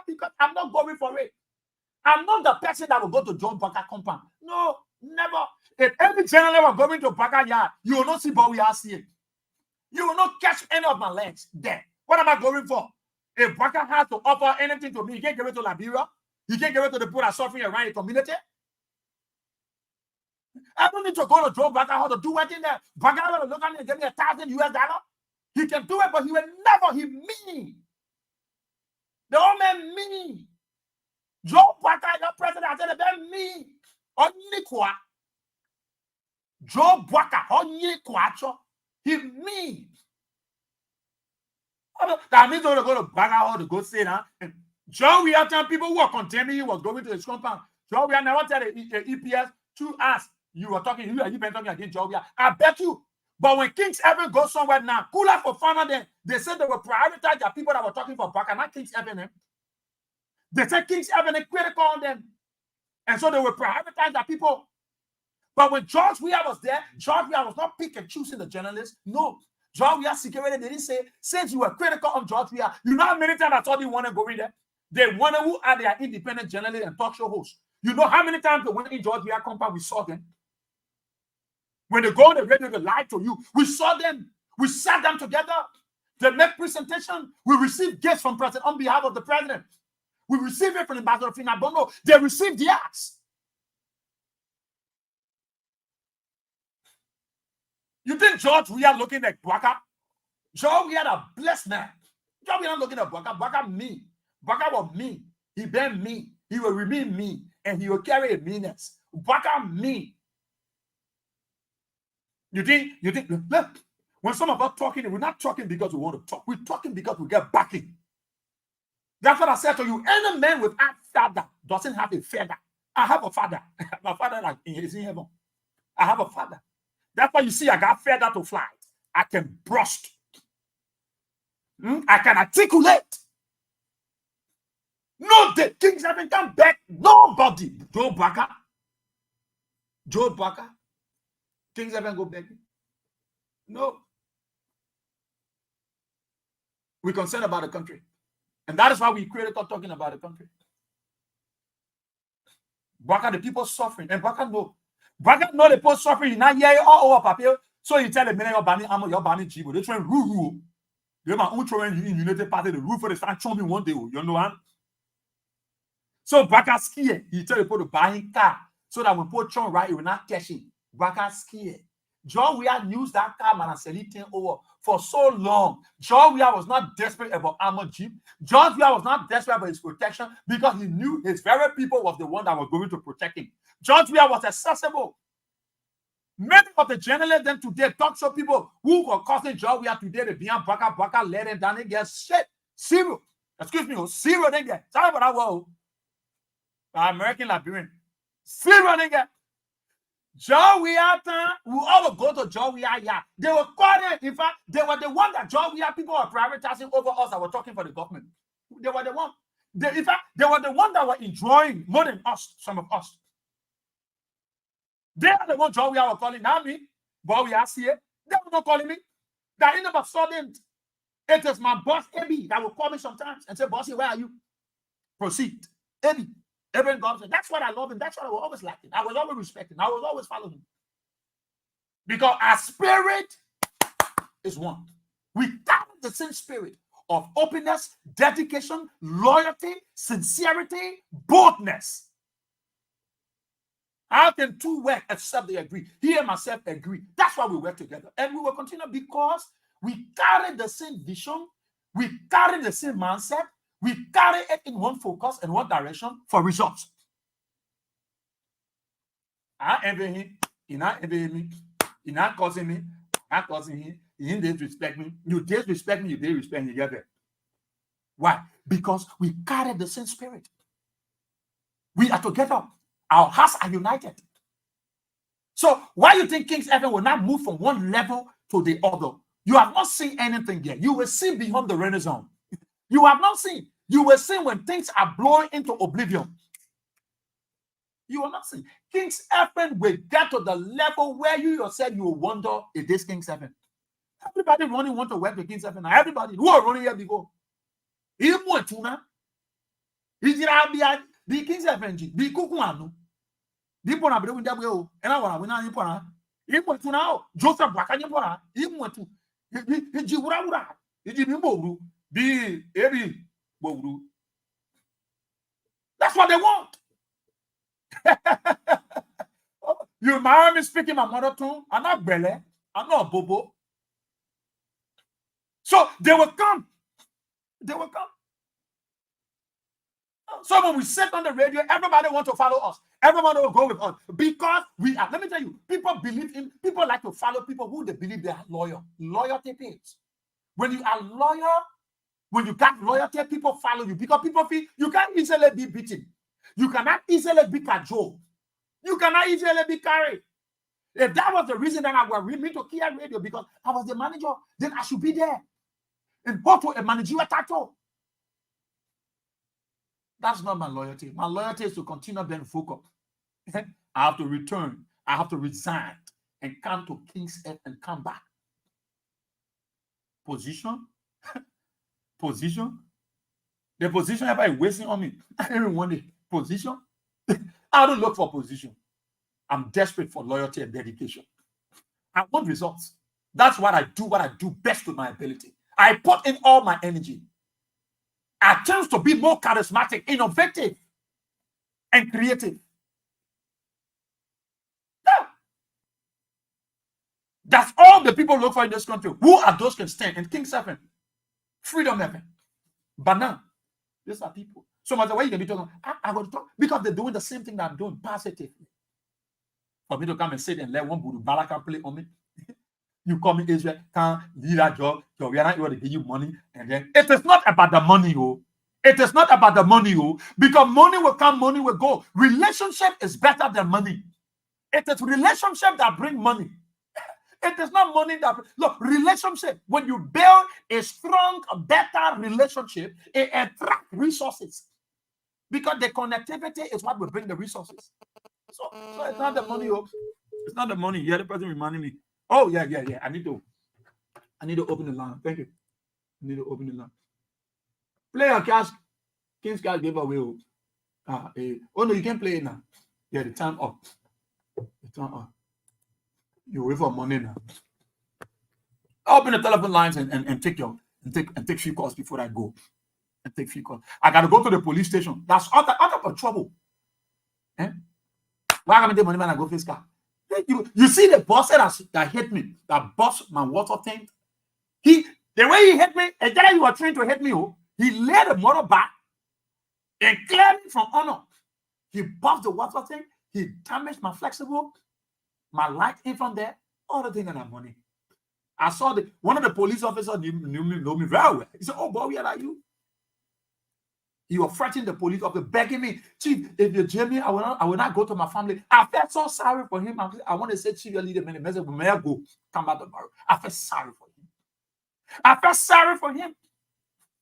Because I'm not going for it. I'm not the person that will go to John Baka compound. No, never. If any general was going to Baka yard, you will not see Boye-Weah seeing. You will not catch any of my legs there. What am I going for? If Baka has to offer anything to me, he can't give it to Liberia. He can't give it to the people that are suffering around the community. I don't need to go to Joe Baka how to do anything there. Baka will look at me and give me $1,000 US. He can do it, but he will never. He mean. The old man mean. Joe Baka, the president, I said, they mean. Only kwa. Joe Baka, only kwa. He mean. That means they're going to Baka how to go say that. Joe, we are telling people who are contending he was going to his compound. Joe, we are never telling the EPS to us. You were talking, you've been talking against Joe. I bet you. But when Kings Evan goes somewhere now, cooler for farmer, then they said they will prioritize the people that were talking for Baka, not Kings Evan. They said Kings Evan critical on them. And so they will prioritize the people. But when George Weah was there, George Weah was not pick and choosing the journalists. No. Boye-Weah security, they didn't say, since you were critical of Boye-Weah, you know how many times I told you want to go in there? They wanted who are their independent journalists and talk show hosts. You know how many times they went in Boye-Weah compound, we saw them? When they go on the radio, they lie to you. We saw them. We sat them together. They make presentation. We received gifts from president on behalf of the president. We received it from Ambassador Finabono. They received theirs. You think Boye-Weah looking at Bwaka? Boye-Weah a blessed man. Boye-Weah not looking at Bwaka. Bwaka me. Bwaka was me. He been me. He will remain me. And he will carry a meanness. Bwaka me. You think, look, when some of us talking, we're not talking because we want to talk. We're talking because we get backing. That's what I said to you. Any man without father doesn't have a feather. I have a father. My father is in heaven. I have a father. That's why you see I got feather to fly. I can burst. I can articulate. No, the kings haven't come back. Nobody. Joe Baka. Things haven't go back. No. We're concerned about the country. And that is why we created talking about the country. Baka, the people suffering. And Baka know. Baka know the people suffering. Now, yeah, all over paper. So you tell the men you're banning ammo, you're banning Chibo. They try and rule. You're my own throwing in United Party, the roof for the stand show me one day. You know what? So Baka scared. He tell the people to buy him car. So that when put Chon right, he will not cash it. Baka scared. Boye-Weah used that car and sell it over for so long. Boye-Weah was not desperate about armor jeep. Boye-Weah was not desperate about his protection because he knew his very people was the one that was going to protect him. Boye-Weah was accessible. Many of the journalists then today, talk show people who were causing Boye-Weah today, they began Baka let him down and get shit. Zero. Excuse me, zero they get. Sorry about that word. American Liberian. Zero they get. Boye-Weah, we all go to Boye-Weah. Yeah. They were calling, in fact, they were the one that Boye-Weah people were prioritizing over us that were talking for the government. They were the one. In fact, they were the one that were enjoying more than us, some of us. They are the one Boye-Weah were calling. Now me, Boye-Weah Sieh. They were not calling me. That end up sudden. It is my boss, Ebi, that will call me sometimes and say, Bossy, where are you? Proceed. Ebi. Everyone comes, and that's what I love him. That's what I was always liking. I was always respecting. I was always following him. Because our spirit is one. We carry the same spirit of openness, dedication, loyalty, sincerity, boldness. How can two work except they agree? He and myself agree. That's why we work together. And we will continue because we carry the same vision. We carry the same mindset. We carry it in one focus and one direction for results. I envy him. He not envy me. He not causing me. Not causing him. He didn't disrespect me. You disrespect me. You didn't respect me. Why? Because we carry the same spirit. We are together. Our hearts are united. So why you think King's Heaven will not move from one level to the other? You have not seen anything yet. You will see beyond the Renaissance. You have not seen. You will see when things are blowing into oblivion. You will not see. King's Heaven will get to the level where you yourself, you will wonder, is this King's Heaven? Everybody running want to work with King's Heaven. Now everybody who are running here before. Even more tuna. The King's Heaven, the Kukuanu. The Pona Brew W. And I want to win on Pona. Even to now, Joseph Wakanyapora. Even to Jiwura. The Ebi Boru. That's what they want. You marry me speaking my mother tongue. I'm not Bele. I'm not Bobo. So they will come. They will come. So when we sit on the radio, everybody wants to follow us. Everybody will go with us because we are. Let me tell you, people believe in. People like to follow people who they believe they are loyal. Loyalty pays. When you are loyal, when you got loyalty, people follow you because people feel you can't easily be beaten. You cannot easily be cajoled. You cannot easily be carried. If that was the reason that I was really to Kia Radio because I was the manager, then I should be there and go to a managerial title. That's not my loyalty. My loyalty is to continue being focused. I have to return. I have to resign and come to King's Head and come back. Position. Position. The position everybody wasting on me. I don't want the position. I don't look for position. I'm desperate for loyalty and dedication. I want results. That's what I do best with my ability. I put in all my energy. I tend to be more charismatic, innovative, and creative. Yeah. That's all the people look for in this country. Who are those can stand? And King's FM, Freedom FM. But now, these are people. So much why you can be talking, I got to talk because they're doing the same thing that I'm doing positively. For me to come and sit and let one Budu Balaka play on me. You come in Israel, can't leave that job, so we are not able to give you money. And then it is not about the money, oh. It is not about the money, oh, because money will come, money will go. Relationship is better than money. It is relationship that bring money. It is not money that look, relationship. When you build a strong, better relationship, it attracts resources. Because the connectivity is what will bring the resources. So it's not the money, oh. It's not the money. Yeah, the person reminding me. Oh, yeah. I need to open the line. Thank you. I need to open the line. Player cash. King's cash gave away. Oh no, you can't play it now. Yeah, the time up. The time up. You wait for money now. Open the telephone lines and take few calls before I go. And take few calls. I gotta go to the police station. That's out of trouble. Eh? Why am I money when I go face car? You see the boss that hit me, that boss my water tank. The way he hit me, and then he was trying to hit me, he laid the motor back and cleared me from honor. He buffed the water tank, he damaged my flexible, my light in from there, all the things that have money. I saw one of the police officers knew me very well. He said, "Oh, boy, where are you?" He was threatening the police officer, begging me, "Chief, if you jail me, I will not go to my family." I felt so sorry for him. I want to say, "Chief, you lead a minute. May I go? Come back tomorrow." I felt sorry for him. I felt sorry for him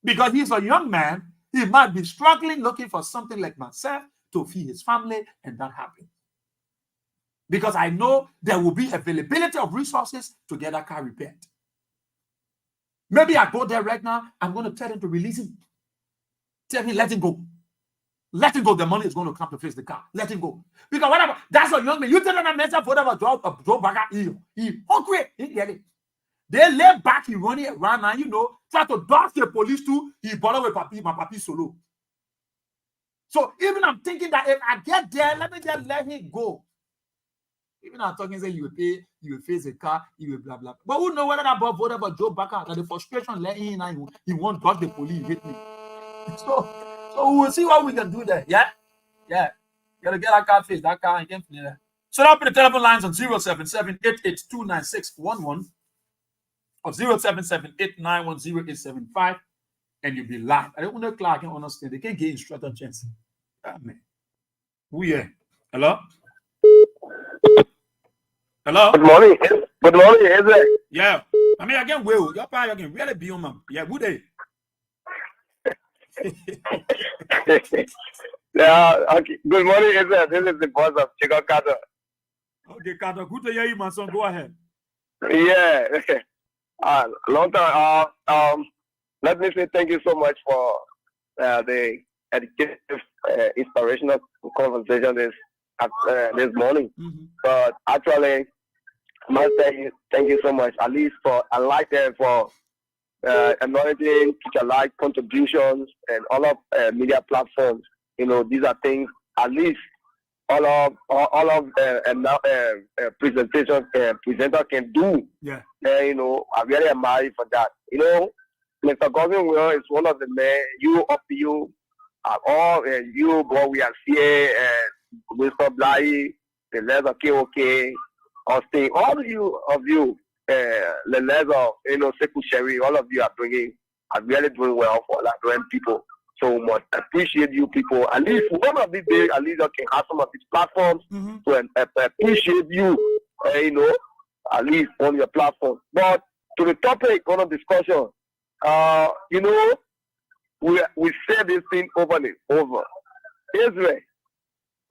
because he's a young man. He might be struggling, looking for something like myself to feed his family, and that happened. Because I know there will be availability of resources to get that car repaired. Maybe I go there right now. I'm going to tell him to release him. Tell him, let him go. Let him go. The money is going to come to fix the car. Let him go. Because whatever, that's a young man. You tell him that mess whatever drove back. He hungry. He get it. They lay back, he running around and try to dodge the police too. He bother with my papi solo. So even I'm thinking that if I get there, let me just let him go. Even I'm talking, say you will pay, you will face a car, you will blah blah. But who know whether that whatever Joe Backer, that the frustration let him and he won't dodge the police, hit me. So we'll see what we can do there. Yeah. You gotta get that car fixed. That car and can't that. So now put the telephone lines on 077-882-9611 or 077-891-0875 and you'll be live. I don't want to clock and understand. They can't get instructor chance. Man. Who yeah? Hello? Hello? Good morning. Good morning, is it? Yeah. I mean, again, Will, your power can really be on them. Yeah, good day. Yeah, okay. Good morning, is it? This is the boss of Chicago Carter. Okay, Carter, good to hear you, my son. Go ahead. Yeah. Long time. Let me say thank you so much for the educative, inspirational conversation this morning. Mm-hmm. But actually, I must say thank you so much, at least for acknowledging teacher like contributions and all of media platforms. These are things at least all of presenters can do. Yeah. And I really admire you for that. Mr. Godwin Will is one of the men. You all you Boye-Weah and Sieh and Mr. Blai, the leather KOK, Austin, all of you, the leather, Sekou Sherry, all of you are really doing well for doing people so much. I appreciate you people. At least one of these days, at least I can have some of these platforms to appreciate you, at least on your platform. But to the topic on the discussion, we say this thing over and over. Israel,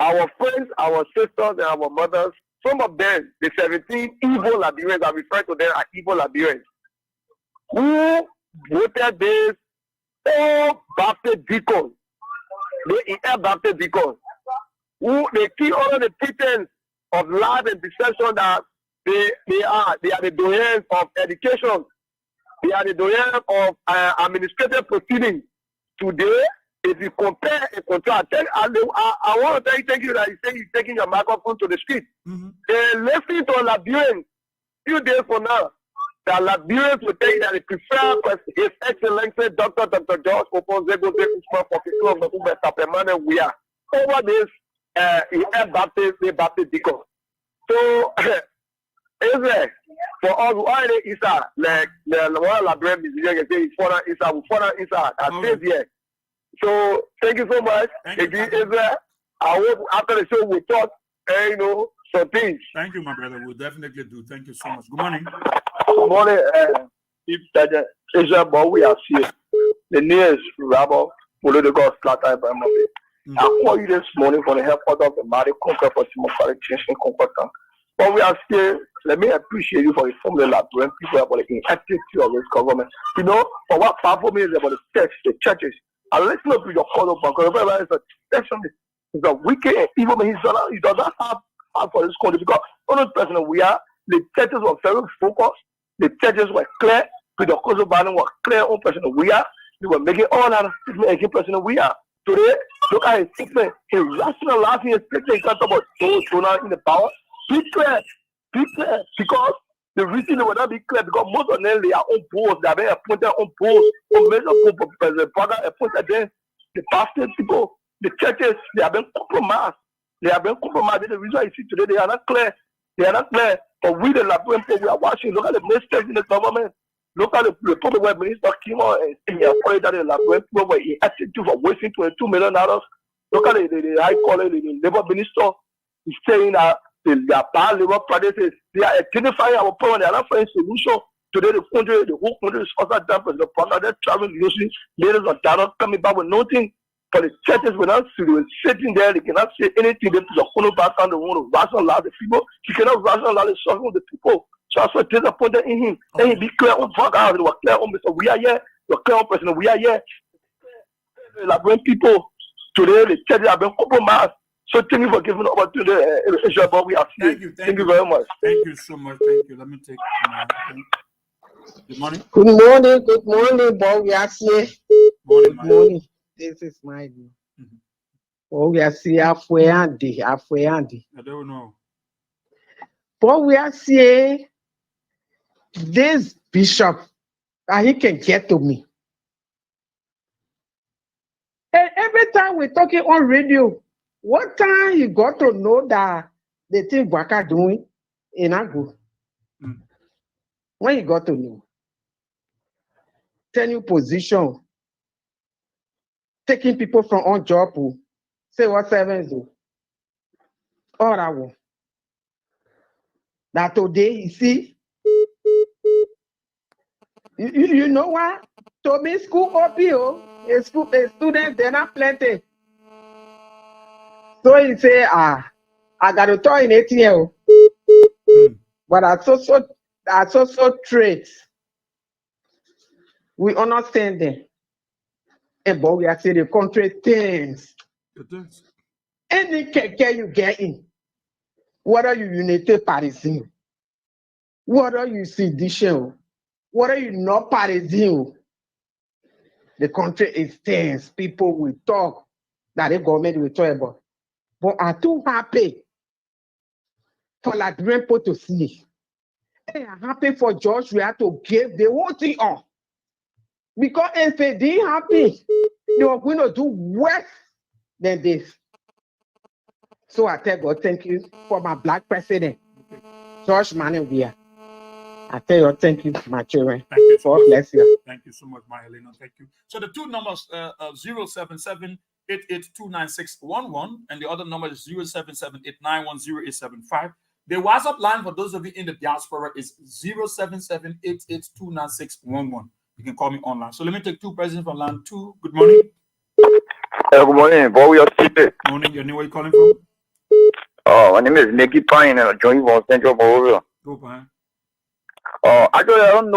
our friends, our sisters, and our mothers, some of them, the 17 evil Liberians, I refer to them as evil Liberians. who voted this all Baptist deacons, the Baptist deacons, who they keep all of the pretense of lies and deception that they are the doyens of education. They are the doyens of administrative proceedings. Today, if you compare and contrast, I want to thank you that you say you're taking your microphone to the street. Listening to Liberians, few days from now, the Liberians will tell you that they prefer His Excellency Dr. George Oponzego for we are over this Baptist deacon. So, Israel, for us, why they is like the one Liberian musician can say foreign Isa, I stay here. So, thank you so much. Israel, I hope after the show we talk, some things. Thank you, my brother. We'll definitely do. Thank you so much. Good morning. Good morning, Israel, but we are here. The nearest rabble, political slaughter by Murphy. I call you this morning for the help of the Mari Conquer for Democratic Change in Conquer. But we are still, let me appreciate you for informing the Liberian people about the inactivity of this government. For what powerful means about the churches. And listen up to your call up because it's a wicked and evil man. He does not have for this country because only person we are, the churches were very focused, the churches were clear, with the cause of Biden were clear on person we are, they were making all that statement against person we are. Today, look at his statement, he rationalizing his statement, he talks about those Jonah in the power. Be clear, because the reason they will not be clear because most of them they are on boards, they are being appointed on boards, on major boards, President Father appointed them, the pastor people, the churches, they have been compromised. They have been compromised. The reason I see today, they are not clear. But we, the Liberian people, we are watching. Look at the mistakes in the government. Look at the public web minister came out and he appointed the Liberian people where he asked you for wasting $22 million. Look at the high college, the labor minister. He's saying that they are bad labor practices. They are identifying our problem. They are not finding solution. Today, the whole country is also down for the problem. They're traveling, usually ladies are down, coming back with nothing. For the churches, we're not sitting there, they cannot say anything. They put the back on the want to rationalize the people. He cannot rationalize the suffering of the people. So I was disappointed in him. Then he be clear on fuck out. They were clear on Mr. We are here. We're clear on President. We are here. Like when people today, the churches have been compromised. So thank you for giving the opportunity. We are here. Thank you very much. Thank you so much. Thank you. Let me take good morning. Good morning, Boye-Weah. Good morning. This is my name. Boye-Weah, Afweandi. I don't know. Boye-Weah, this bishop, he can get to me. And every time we're talking on radio, what time you got to know that the thing Waka doing in Agu? When you got to know, tell you position, taking people from on job, say what sevens do. All that one. That today, you see, you know what? To me, school OPO, a student, they're not plenty. So he say, I got to talk in ATL. But I so traits. We understand them. And but we are saying the country things. Any care you get in, whether you unity partisan, whether you sedition, whether you not partisan, the country is tense. People will talk that the government will talk about. But I'm too happy for Liberian people to see. They are happy for George. We have to give the whole thing up. Because if they didn't happy, they were going to do worse than this. So I tell God, thank you for my black president, George Boye-Weah. I tell you, thank you, my children. Thank you. God bless you. Thank you so much, my Helena. Thank you. So the two numbers, 077-88-29611, and the other number is 077-8910-875. The WhatsApp line for those of you in the diaspora is 077-88-29611. You can call me online. So let me take two presidents from line 2. Good morning. Good morning, Boye-Weah. Morning. Your name, where you calling from? Oh, my name is Nicky Pine, and I'm joining from Central Boye-Weah. Go, Pine. Actually, I don't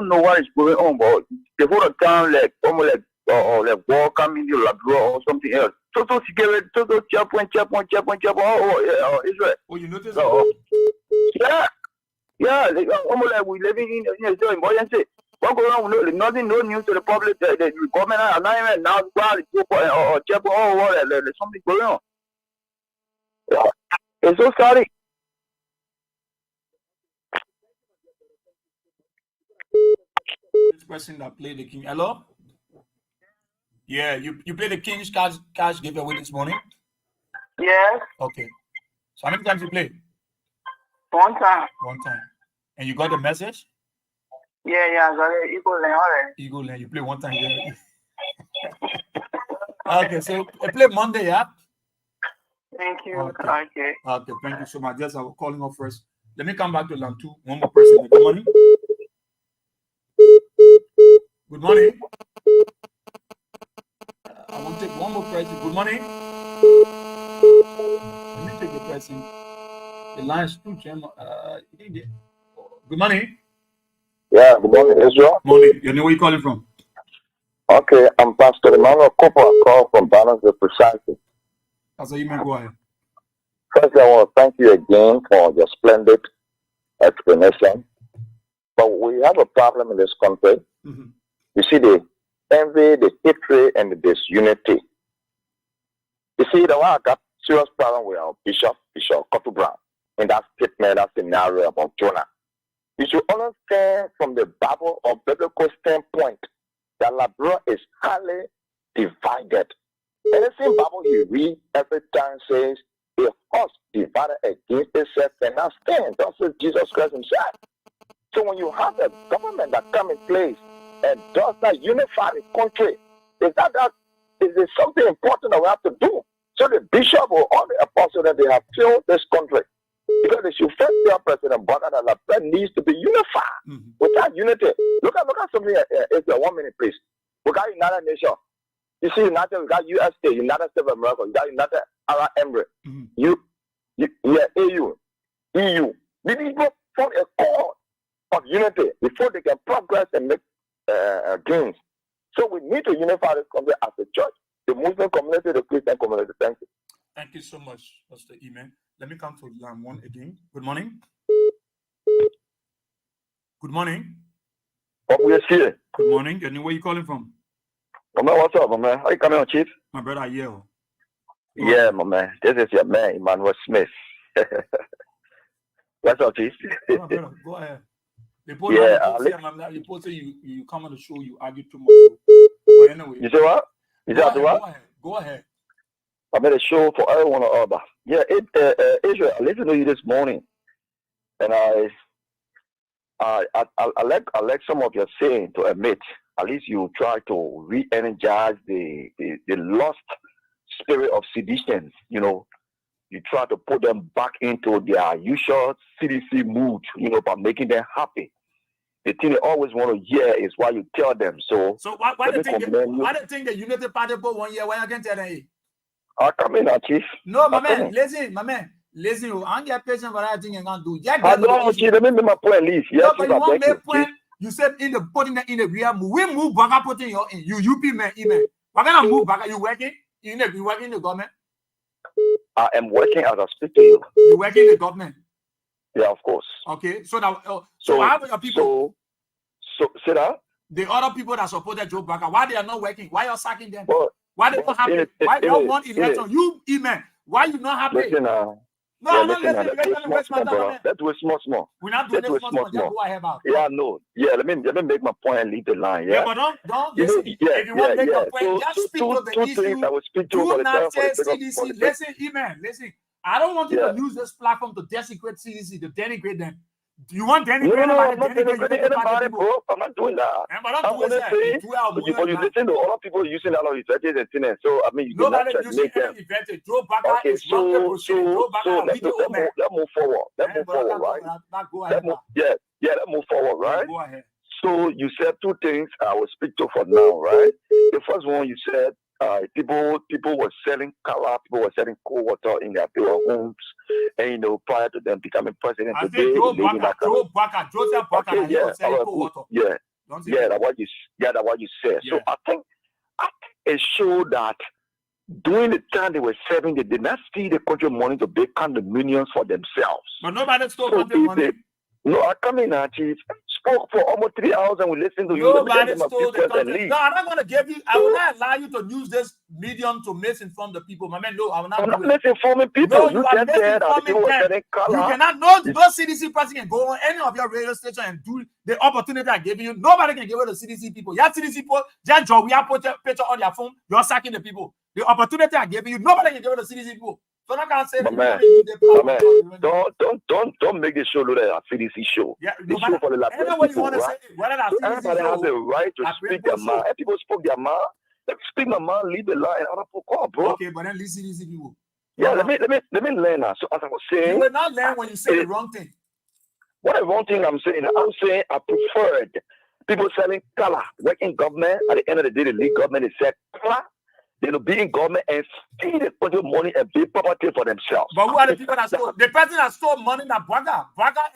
know what is going on, but the whole time, like, almost like war coming in the or something else. Total security, total checkpoint. Israel. Oh, you notice? So, yeah, like, almost like we living in a emergency. What going on? Nothing, no news to the public. The government are not even now or checkpoint or what? There's something going on. Yeah. It's so sorry. This person that played the king. Hello? Yeah, you played the King's cash giveaway this morning? Yes. Okay. So how many times you played? One time. One time. And you got the message? Yeah, I got it. Eagle Lane. You play one time. Yeah. Okay, so I play Monday, yeah? Thank you. Okay, thank you so much. Yes, I was calling off first. Let me come back to line 2. One more person. Good morning. Good morning. I will take one more person. Good morning. Let me take the person. The line is too general. Good morning. Yeah, good morning, Israel. Morning. You know where you calling from? Okay, I'm Pastor Emmanuel Cooper. I call from Balance the Precisely. That's a email. Go ahead. First, I want to thank you again for your splendid explanation. But we have a problem in this country. Mm-hmm. You see the envy, the hatred, and the disunity. You see, the one I got serious problem with our Bishop Cottle Brown in that statement, that scenario about Jonah. You should understand from the Bible or biblical standpoint that Labrador is highly divided. And the same Bible you read every time says, a horse divided against itself cannot stand. That's what Jesus Christ himself. So when you have a government that comes in place and does not unify the country, is there something important that we have to do? So the bishop or all the apostles that they have filled this country, because they should first tell President Biden that that needs to be unified. Mm-hmm. Without unity, look at something. It's 1 minute, please. We got United Nations. You see, United, we got USA, United States of America, we got United Arab Emirates, AU, EU. These people form a core of unity before they can progress and make gains. So we need to unify this country as a church, the Muslim community, the Christian community. Thank you. Thank you so much, Pastor Email. Let me come to line 1 again. Good morning. Good morning. We are here. Good morning. And where you calling from? My man, what's up, my man? How you coming on, Chief? My brother, yeah. Yeah, my man. This is your man, Emmanuel Smith. What's up, Chief? My brother, go ahead. You come on the show, you argue too much. But anyway. You say what? Go ahead. I made a show for everyone on Alba. Yeah, Israel, I listened to you this morning, and I like some of your saying to admit. At least you try to re-energize the lost spirit of seditions. You know, you try to put them back into their usual CDC mood. You know, by making them happy. The thing they always want to hear is what you tell them. So why do you think the Unity Party put 1 year? Why I can't tell them? I come in, Chief. No, my man, listen. I'm get patient for that thing you're gonna do. I know, Chief. Let me make my point, least. Yes, but you want make point. You said putting in the real move. We move back putting your in. You UP man, email. We're gonna move back. You working? You working in the government? I am working as I speak to you. You working in the government? Yeah, of course. Okay, so now, so how about your people? So say that the other people that supported Joe Baka, why they are not working? Why you sacking them? Well, why they not happy? Why they want election? You email. Why you not happy? Listen, no, I'm not listening. Let's do it small. We're not doing this small. Just go ahead about. Yeah, no. Yeah, let me make my point and leave the line. Yeah, but don't listen. If you want to make a point, just speak to the issue. I will speak to do not say CDC. Listen, email. Listen. I don't want you to use this platform to desecrate CDC, to denigrate them. Do you want denigrate No, I'm not denigrating anybody, bro. I'm not doing that. I'm only saying, but you listen to a lot of people using a lot of effects and things. So I mean, you cannot make them. Joe Baka is wrongly proceeding. Joe Baka, let's move forward. Let's move forward, right? Let's move forward, right? Go ahead. So you said two things I will speak to for now, right? The first one you said People were selling color, people were selling cold water in their homes, and prior to them becoming president I today, think Joseph Baka, okay, he was selling cold water. that's what you said. Yeah. So I think it showed that during the time they were serving, they did not see the country money to build condominiums for themselves. But nobody stole country money. No, I come in and chief spoke for almost 3 hours and we listened to you. Nobody stole the country. No, I'm not going to give you. I will not allow you to use this medium to misinform the people. My man, no, I will not. I'm not misinforming people. No, you just said that people were selling color. You cannot. No CDC person can go on any of your radio station and do the opportunity I'm giving you. Nobody can give it to CDC people. Your CDC people, just job. We have put a picture on their phone. You're sacking the people. The opportunity I'm giving you, nobody can give it to CDC people. So I can't say don't make this show look like a CDC show. Yeah, this show for the anyway you want to say whether that's everybody has the right to speak their mind. If people spoke their mind, let me speak my mind, leave the line, other people call, bro. Okay, but then leave CDC people. Yeah, let me learn now. So as I was saying, you will not learn when you say the wrong thing. What the wrong thing I'm saying I preferred people selling color, working government. At the end of the day, the lead government is said color. They will be in government and steal the country money and pay property for themselves. But who are the people that stole? The person that stole money that Braga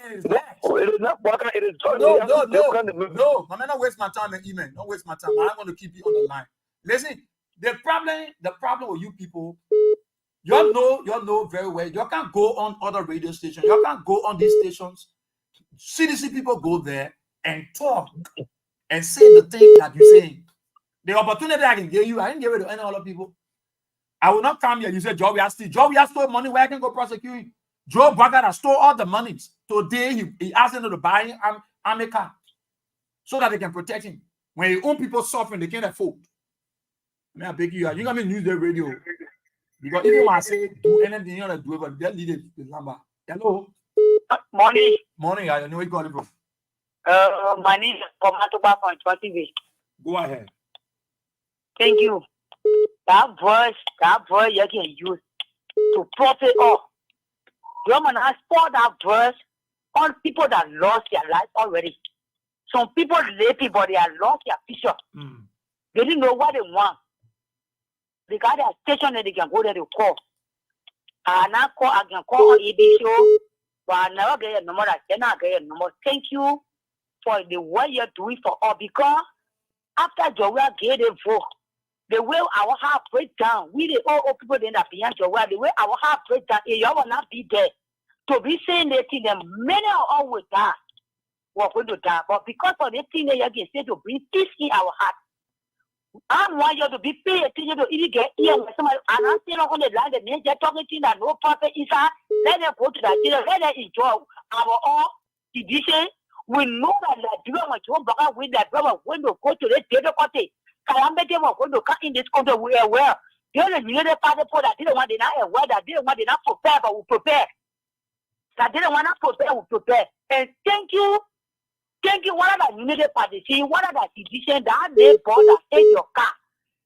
is there. No, it is not Braga, it is No. I'm not waste my time and email. Don't waste my time. I'm going to keep you on the line. Listen, the problem with you people, you know very well. You can't go on other radio stations. You can't go on these stations. CDC people go there and talk and say the thing that you're saying. The opportunity I can give you, I didn't give it to any other people. I will not come here. You say Boye-Weah stole money where I can go prosecute him. Joe Bugger that stole all the money. Today he asked him to buy him a car so that they can protect him. When your own people suffering, they can't afford. May I beg you, you're gonna use the radio. Because even when I say do anything you want to do, but they'll lead it the number. Hello. Morning. I know where you calling from. My name is Komatuba from TV. Go ahead. Thank you. That voice you can use to profit all. Roman has poured that verse on people that lost their life already. Some people, lay people, they have lost their future. They didn't know what they want. They got their station that they can go there to call. I can call on EB show, but I never get a number. I cannot get a number. Thank you for the work you're doing for all, because after Boye-Weah gave a vote, the way our heart break down, we the all people that are behind Boye-Weah, the way our heart break down, you will not be there to be saying that thing. Many are always die, we're going to die, but because of the thing that you can say to bring peace in our heart, I want you to be paying attention to if you get here with somebody, and I'm still on the line, the nature talking to that no profit inside. Let them go to that dinner, let them enjoy our own division. We know that the drama with that drama when you go to the table party. Calamity was going to come in this country. We are aware. The only needed party for that didn't want to not aware, that didn't want to not prepare, but we prepare. That didn't want to prepare, we prepare. And thank you. What are the needed party? See, what are the decisions that they bought that in your car?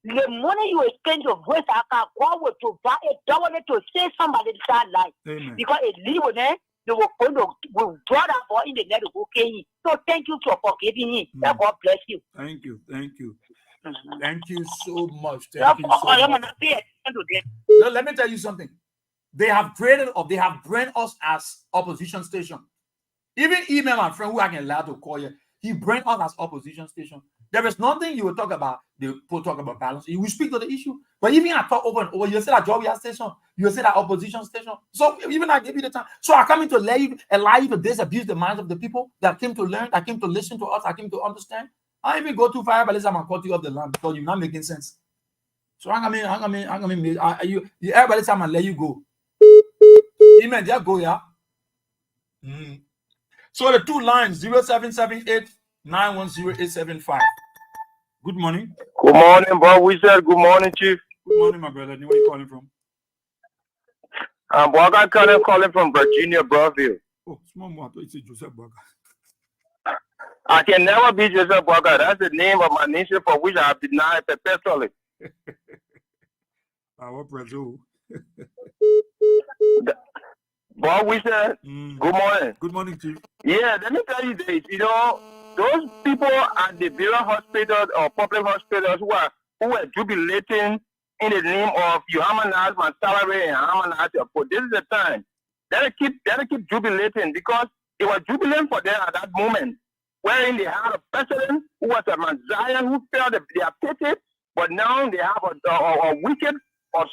The money you exchange your voice, I can go with to buy a dollar to say somebody that life. Because it leave on there. They were going to draw that for in the net of okay. So thank you for forgiving me. God bless you. Thank you. Thank you so much. Thank you so much. No, let me tell you something. They have branded us as opposition station. Even email my friend who I can allow to call you, he branded us as opposition station. There is nothing you will talk about. They will talk about balance. You will speak to the issue. But even I talk over and over, you say that Boye-Weah station, you say that opposition station. So even I give you the time. So I come in to allow you to disabuse the minds of the people that came to learn, that came to listen to us, that came to understand. I even go too far, but I'm gonna cut you off the land because you're not making sense. So everybody time I let you go. Amen. Just go, yeah. So the two lines 0778 910-875. Good morning. Good morning, bro. We said good morning, Chief. Good morning, my brother. Where are you calling from? I'm calling from Virginia, Broadview. Oh, small more. It's Joseph Boye. I can never be Joseph Boye. That's the name of my nation for which I have denied perpetually. Our Brazil. Boy, we said good morning. Good morning, Chief. Yeah, let me tell you this. Those people at the various hospitals or public hospitals who were jubilating in the name of you harmonize my salary and harmonize your food. This is the time. That'll keep jubilating because it was jubilant for them at that moment, wherein they had a president who was a Messiah who felt that they are pitied, but now they have a wicked or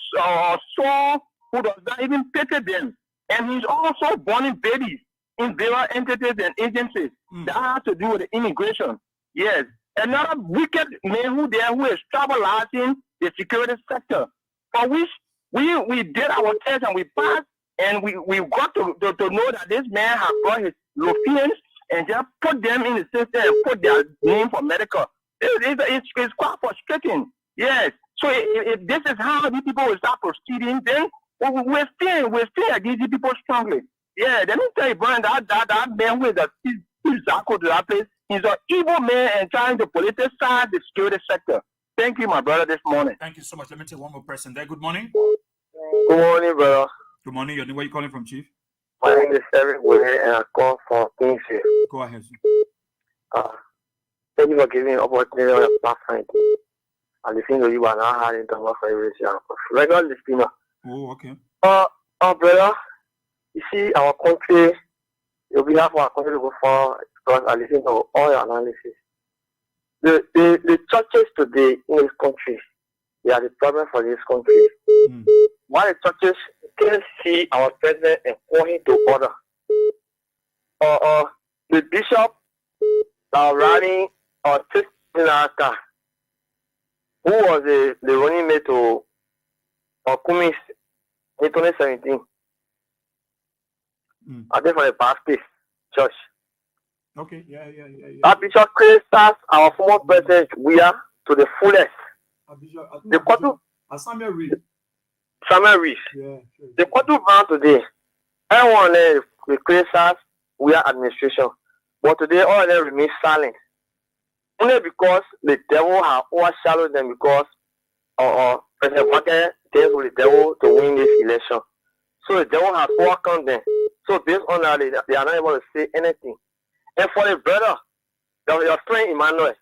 soul who does not even pity them. And he's also burning babies in various entities and agencies that have to do with the immigration. Yes. Another wicked man who is stabilizing the security sector, for which we did our test and we passed, and we got to know that this man has brought his Europeans and just put them in the system and put their name for medical. It's quite frustrating. Yes. So if this is how these people will start proceeding, then we're still against these people strongly. Yeah, let me tell you, Brian, that man with the Zako to that place, he's an evil man and trying to politicize the security sector. Thank you, my brother, this morning. Thank you so much. Let me take one more person there. Good morning. Good morning, brother. Good morning. Where are you calling from, Chief? My name is Eric Boye, and I call from Kings. Go ahead, sir. Thank you for giving me an opportunity on your platform. I listen to you and I had it on my favorite regular listener. Oh, okay. Brother, you see, our country, we have our country to go for because I listen to all your analysis. The churches today in this country, they are the problem for this country. Why the churches can't see our president and call him to order? The bishop are running in America, who was the running mate to Kumis in 2017. I think for the Baptist Church. Okay, yeah. That Bishop criticized our former president, Boye-Weah, to the fullest. Samuel Reed. Yeah, sure. The quarter round today, everyone will criticize Boye-Weah administration. But today, all of them remain silent. Only because the devil has overshadowed them because President Boye-Weah dealt with the devil to win this election. So the devil has overcome them. So based on that, they are not able to say anything. And for the brother, your friend Emmanuel,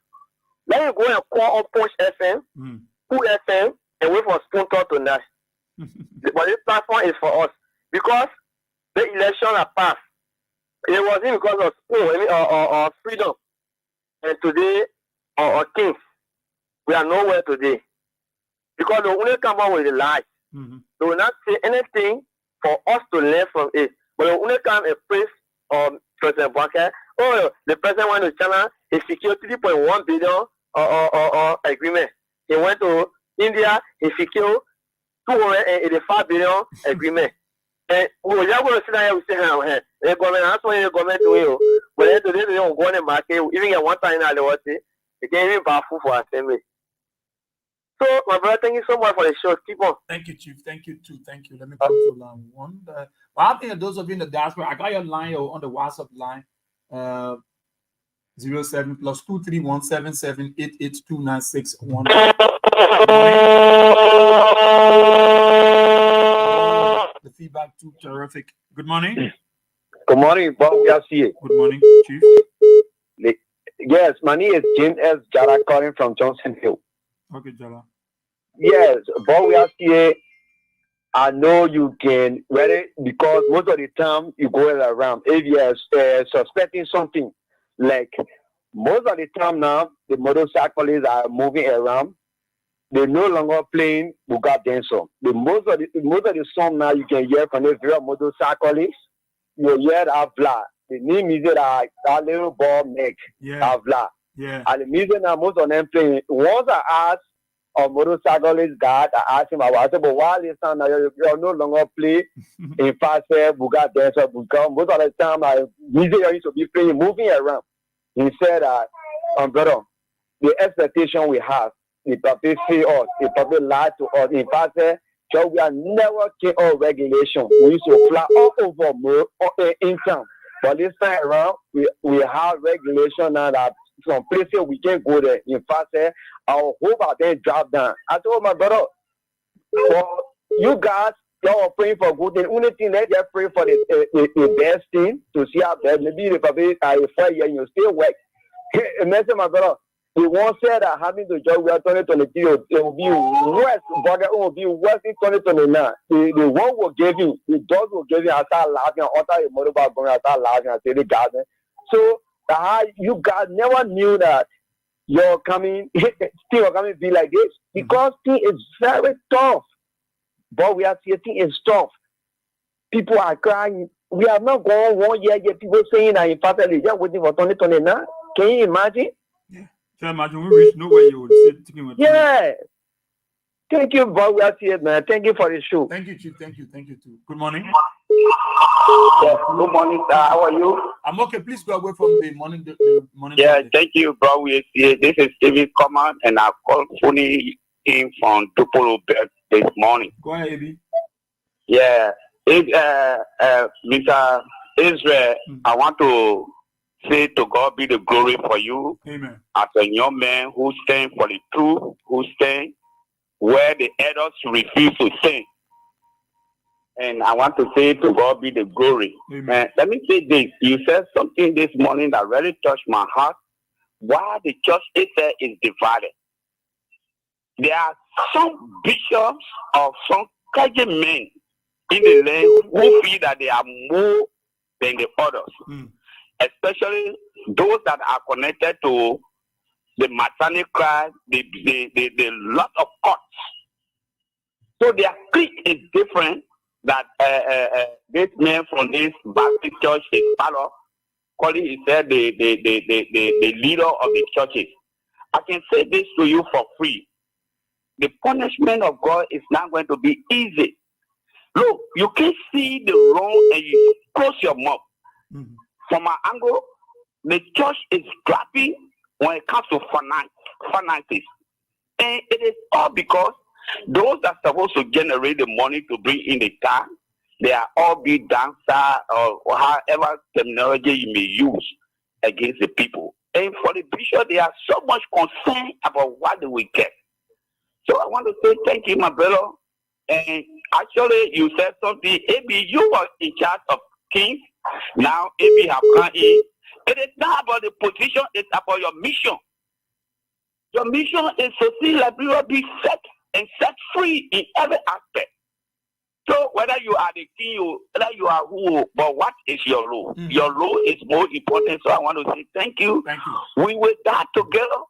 let me go and call on Punch FM, Cool FM, and wait for Spoon Talk tonight. But this platform is for us. Because the election has passed. It wasn't because of Spoon or freedom. And today, or Kings, we are nowhere today. Because they only come out with the lies. They will not say anything for us to learn from it. But they only come and praise President Boye-Weah. Oh, the president went to China, he secured 3.1 billion agreement. He went to India, he secured 285 billion agreement. And we were just going to sit down here and say, the government, that's what the government doing. But then today, they don't go on the market, even at one time, they can't even buy food for assembly. So, my brother, thank you so much for the show. Keep on. Thank you, Chief. Thank you, too. Thank you. Let me come to line one. Well, I think those of you in the diaspora, I got your line on the WhatsApp line. 07 plus 23177882961. The feedback too terrific. Good morning. Good morning, Boye-Weah. Sieh. Good morning, Chief. Yes, my name is James S. Jara calling from Johnson Hill. Okay, Jara. Yes, Boye-Weah Sieh, I know you can read it because most of the time you go around. If you're suspecting something, like most of the time now, the motorcyclists are moving around. They're no longer playing Bugatti Dancer. Most of the song now you can hear from the very motorcyclists. You hear that blah. The new music that little ball make that blah. Yeah. And the music now most of them playing. Once I asked a motorcyclist guy, I asked him, I said, but why this time now you no longer play in fast Bugatti Dancer because most of the time music used to be playing, moving around. He said, brother, the expectation we have, the public say us, the public lie to us. In fact, so we are never king of regulation. We used to fly all over in town. But this time around, we have regulation now that some places we can't go there. In fact, our hope are then drop down. I told my brother, for you guys, y'all are praying for good thing. Only thing that you're praying for the best thing to see how bad. Maybe the public are 4 years and you still work. Imagine my brother. The one said that having the job we are 2023, it will be worse, but it will be worse in 2029. The one will give you, the dog will give you, I start laughing, after a motorbike going, I start laughing, I say the garden. So you guys never knew that you're coming, still coming to be like this, because thing is very tough. But we are seeing it's tough. People are crying. We have not gone 1 year yet. People saying that in fact they're just waiting for 2029. Can you imagine? Can you imagine we reach nowhere you would say yeah. Thank you, but we are here, man. Thank you for the show. Thank you, Chief. Thank you too. Good morning. Yeah, good morning, sir. How are you? I'm okay. Please go away from the morning. The morning. Yeah, Sunday. thank you, bro. We see this is David Command, and I called Funi in from Tupolo this morning. Go ahead, Abi. Yeah, Mr. Israel, I want to say to God be the glory for you. Amen. As a young man who stand for the truth, who stand where the elders refuse to stand. And I want to say to God be the glory. Amen. Let me say this. You said something this morning that really touched my heart. Why the church itself is divided. There are some bishops or some clergymen in the land who feel that they are more than the others. Especially those that are connected to the Masonic Christ, the lot of cults. So their creed is different. That this man from this Baptist church is follow, calling himself the leader of the churches. I can say this to you for free. The punishment of God is not going to be easy. Look, you can see the wrong and you close your mouth. From my angle, the church is dropping when it comes to finances. And it is all because those that are supposed to generate the money to bring in the car, they are all be dancer or however terminology you may use against the people. And for the bishop, they are so much concerned about what they will get. So I want to say thank you, my brother. And actually, you said something. Maybe you were in charge of kings. Now, maybe have come in. It is not about the position, it's about your mission. Your mission is to see that people be set and set free in every aspect. So whether you are the king or whether you are who, but what is your role? Your role is more important. So I want to say thank you. Thank you. We will die together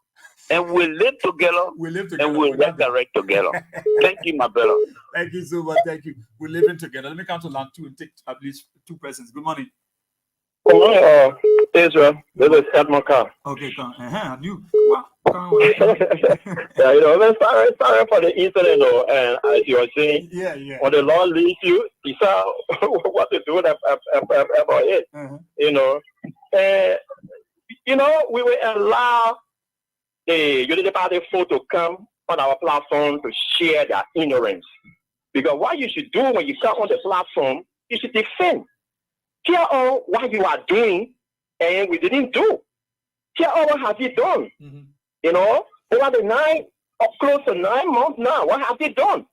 and we live together. And we resurrect together. Thank you, my brother. Thank you so much. Thank you. We're living together. Let me count to line 2 and take at least 2 persons. Good morning. Good morning, Israel. This is Edmond Carr. Okay, come. You. Yeah, sorry for the incident, and as you were saying, when the Lord leads you, you saw what to do about it. We will allow the Unity Party folk to come on our platform to share their ignorance. Because what you should do when you come on the platform, you should defend. Tell all what you are doing and we didn't do. Tell all what have you done. Over the close to 9 months now, what have you done?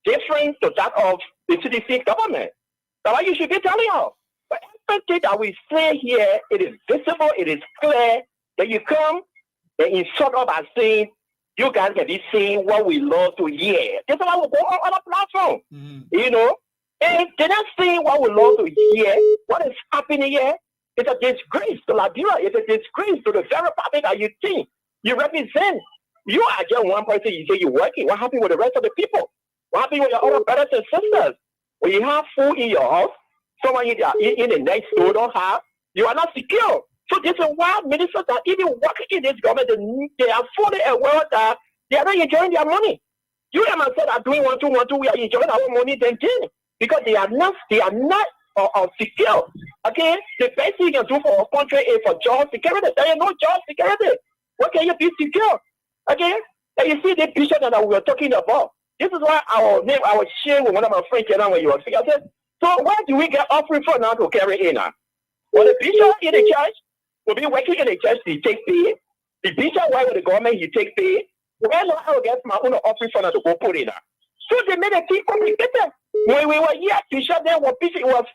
Different to that of the CDC government. That's what you should be telling us. But everything that we say here, it is visible, it is clear that you come and insult us by saying, you guys can be saying what we love to hear. This is why we go on a platform. And they're not saying what we love to hear. What is happening here is a disgrace to Liberia. It's a disgrace to the very public that you think you represent. You are just one person. You say you're working. What happened with the rest of the people? What happened with your other brothers and sisters? When you have food in your house, someone in the next door don't have, you are not secure. So this is why ministers that even working in this government, they are fully aware that they are not enjoying their money. You and myself are doing 1, 2, 1, 2. We are enjoying our money then too. Because they are not secure. Okay? The best thing you can do for a country is for job security. There is no job security. What can you be secure? Okay? And you see the bishop that we were talking about. This is why I was sharing with one of my friends when you were speaking. I said, so where do we get offering for now to carry in? Well, the bishop in the church will be working in the church to take pay. The bishop work with the government, he take pay. Where do I get my own offering for now to go put in? So they made a thing complicated. When we were here, Bishop then was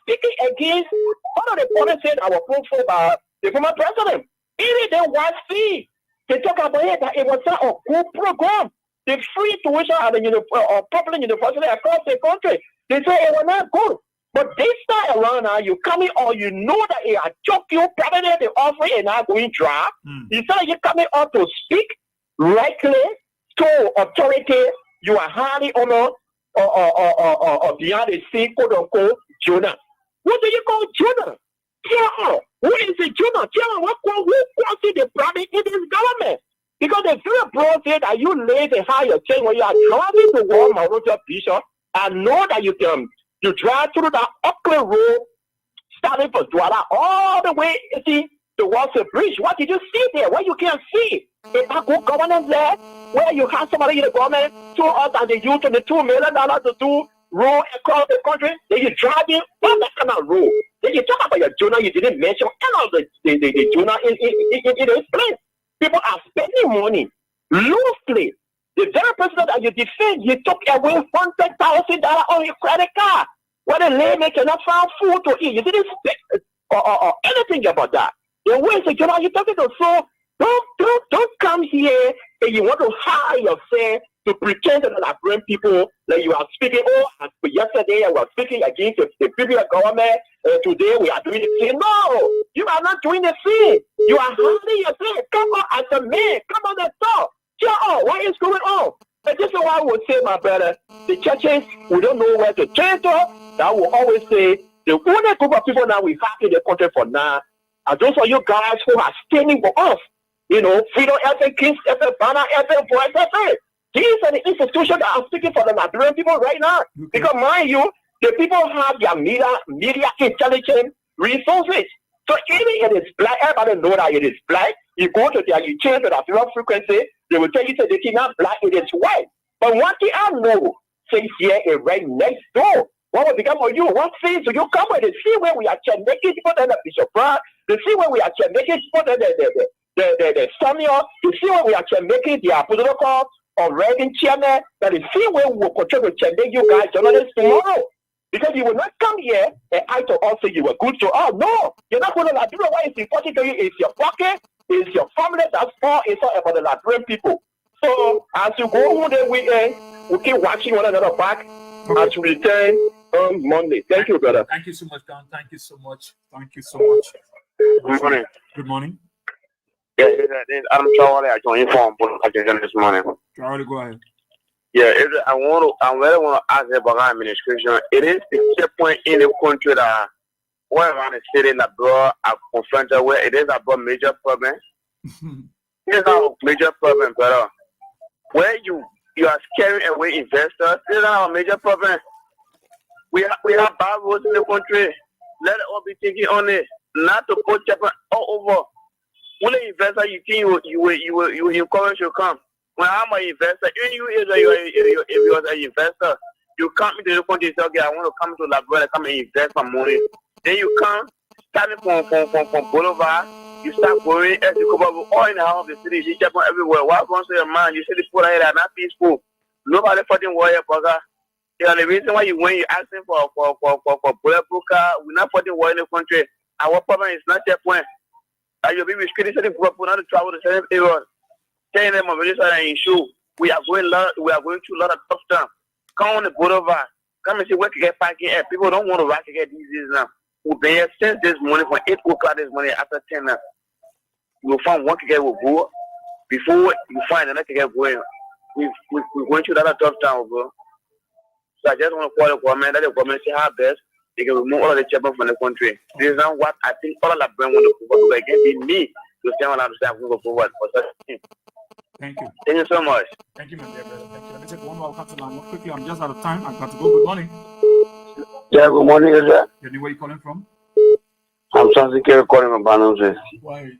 speaking against one of the policies our profile by the former president. Even they was fee. They talk about it that it was a good program. The free tuition at the public university across the country. They say it was not good. But this time around now, you coming or you know that it had choked you, probably the offering and not going dry. Instead of you coming out to speak rightly to authority, you are highly honored or beyond the scene, quote unquote, Jonah. What do you call Jonah? Yeah, who is the Jonah? Who qualifies the private in this government? Because the very broad say that you lay the higher chain when you are driving to war, Maroja Bishop, and know that you drive through that ugly road, starting from Douala all the way, you see, towards the bridge. What did you see there? What you can't see? Is that good governance there? Where you have somebody in the government told us that they use $22 million to do road across the country, then you driving on that kind of road. Then you talk about your Jonah, you didn't mention any of the Jonah in this place. People are spending money loosely. The very person that you defend, you took away $100,000 on your credit card. When the layman cannot find food to eat, you didn't spend or anything about that. The way the Jonah you talking to, so don't come here and you want to hire yourself to pretend that I bring people like you are speaking. Oh, yesterday I was speaking against the previous government. Today we are doing the same. No, you are not doing the same. You are hiding yourself. Come on, as a man, come on and talk. Tell what is going on. And this is why I would say, my brother, the churches, we don't know where to turn to. I will always say the only group of people now we have in the country for now are those of you guys who are standing for us. You know, Freedom FM, Kings FM, Banner FM, Voice FM. These are the institutions that are speaking for the Nigerian people right now. Okay. Because mind you, the people have their media intelligence resources. So even it is black, everybody know that it is black. You go to there, you change to the frequency frequency, they will tell you that it is not black, it is white. But one thing I know, say here is right next door. What will become of you? What things do you come with? The see where we are making people that are Bishop Brad, the see where we are making people that the Samuel, the see where we are making the political or writing chairman, that the see where we will contribute to make you guys journalists tomorrow. Because you will not come here and I to us say you were good to us. No, you're not going to Liberia. What is important to you is your pocket, is your family. That's all. It's all about the Liberian people. So as you go home the weekend, we keep watching one another back as we return on Monday. Thank you, brother. Thank you so much, Don. Thank you so much. Thank you so much. Good morning. Good morning. Yeah, I'm Charlie. I joined for this morning. Charlie, go ahead. Yeah, I really want to ask about administration. It is the checkpoint in the country that where around the city that brought a confronted where it is about major problem. It is our major problem, brother. Where you are scaring away investors, this is our major problem. We have bad roads in the country. Let it all be taken on it, not to put checkpoint all over. When an investor you think you encourage to come. When I'm an investor, if you are an investor, you come into the country and say, okay, I want to come to Liberia, come and invest my money. Then you come, starting from Boulevard, you start going as you come over all in the house of the city, you check on everywhere. What goes to your mind? You see the people here that are not peaceful. Nobody fucking worry about that. You know, the reason why when you're asking for bulletproof car, we're not fucking worry in the country. Our problem is not that point. You'll be restricting certain people not to travel to certain areas. Telling them of this and issue. We are going through a lot of tough stuff. Come on the boulevard. Come and see where to get parking at. People don't want to rush to get these days now. We've been here since this morning from 8 o'clock this morning after 10 now. We'll find one to get will go. Before you find another to get going. We're going through a lot of tough time, bro. So I just want to call the government, let the government see how best they can remove all of the children from the country. This is not what I think all of the brand want to forward. It can be me to stand on the side and forward for such a thing. Thank you. Thank you so much. Thank you, my dear brother. Thank you. Let me take one more country line quickly. I'm just out of time. I've got to go. Good morning. Yeah, good morning, sir. Your name, where you calling from? I'm Sansi Kerry calling from Banose. Why?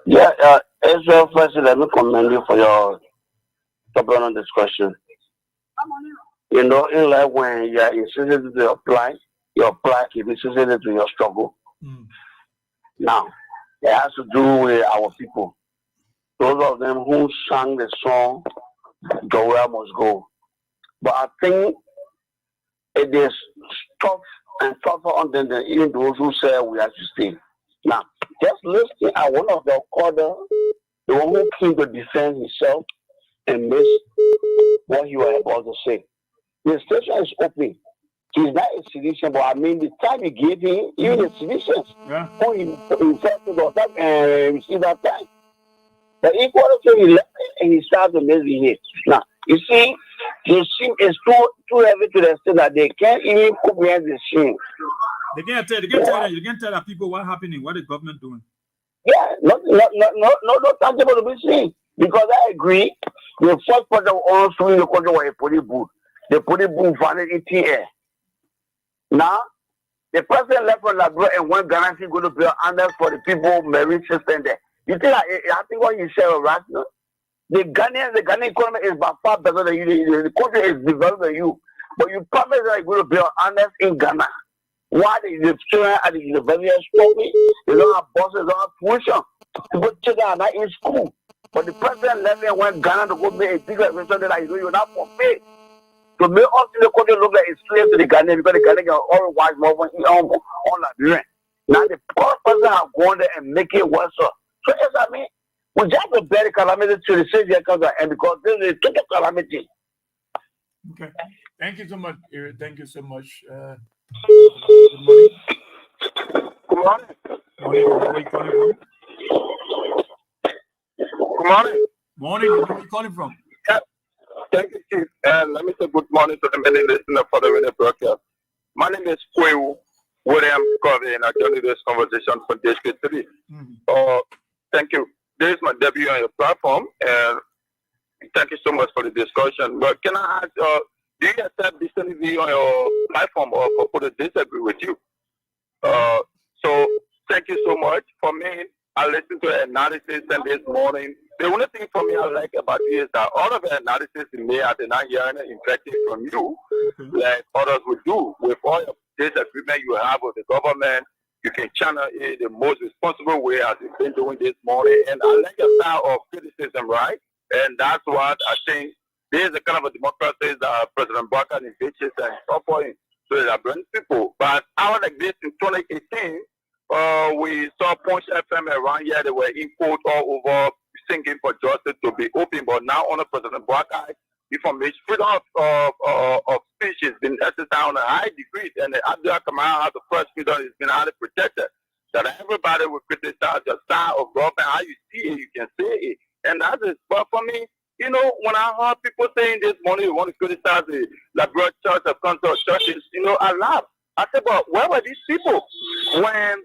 Yeah, Israel, first, let me commend you for your topic on discussion. You know, in life, when you are insisted to apply, you apply, you insisted to your struggle. Now, it has to do with our people. Those of them who sang the song, Boye-Weah must go. But I think it is tough and tougher on them than even those who say we have to stay. Now, just listen at one of the other the one who came to defend himself and miss what he was about to say. The station is open. He's not a citizen, but I mean, the time he gave him, even the citizens, who himself to the top and receive that time. But equal to he left and he started to misbehave. Now, you see, the shame is too heavy to the extent that they can't even comprehend the shame. They can't tell the people what happening, what the government doing. Yeah, not tangible to be seen. Because I agree, the first part of all swing the country was a police booth. The police booth found it in air. Now, the president left for Labrador and one guarantee going to build under for the people married system there. You think I think what you said was rational? The Ghanaian economy is by far better than you. The country is developed than you. But you promise that you're going to build under in Ghana. Why the children at the university are struggling? They don't have bosses, they don't have tuition. People children are not in school. But the president left and went Ghana to go make a bigger representation that you're not for pay. To make us in the country look like a slave to the Ghanaian because the Ghanaian are all white more on Liberia. Now the poor person have gone there and make it worse. So yes, I mean, we just a better calamity to the city and because this is a total calamity. Okay. Thank you so much, Eric. Thank you so much. Good morning. Good morning. Morning. Where are you calling from? Good morning. Morning. Where are you calling from? Thank you, Chief. And let me say good morning to the many listeners for the radio broadcast. My name is Boye-Weah, William Covey, and I joined this conversation from District 3. Thank you. This is my debut on your platform, and thank you so much for the discussion. But can I ask, do you accept this interview on your platform or for people to disagree with you? So thank you so much. For me, I listened to the analysis and this morning. The only thing for me I like about you is that all of the analysis in me, I did not hear any invective from you, like others would do. With all the disagreement you have with the government, you can channel it the most responsible way as you've been doing this morning. And I like your style of criticism, right? And that's what I think. This is a kind of a democracy that President Barker envisages and supporting so that brings people. But hours like this in 2018, we saw Punch FM around here. They were in court all over singing for justice to be open. But now under President Barker, information freedom of speech has been exercised on a high degree, and the Abdul Kamal has the first freedom has been highly protected. That everybody will criticize your style of government, how you see it, you can say it. And that is, but for me, you know, when I heard people saying this morning, you want to criticize the Liberal Church of Consult churches, you know, I laughed. I said, but where were these people when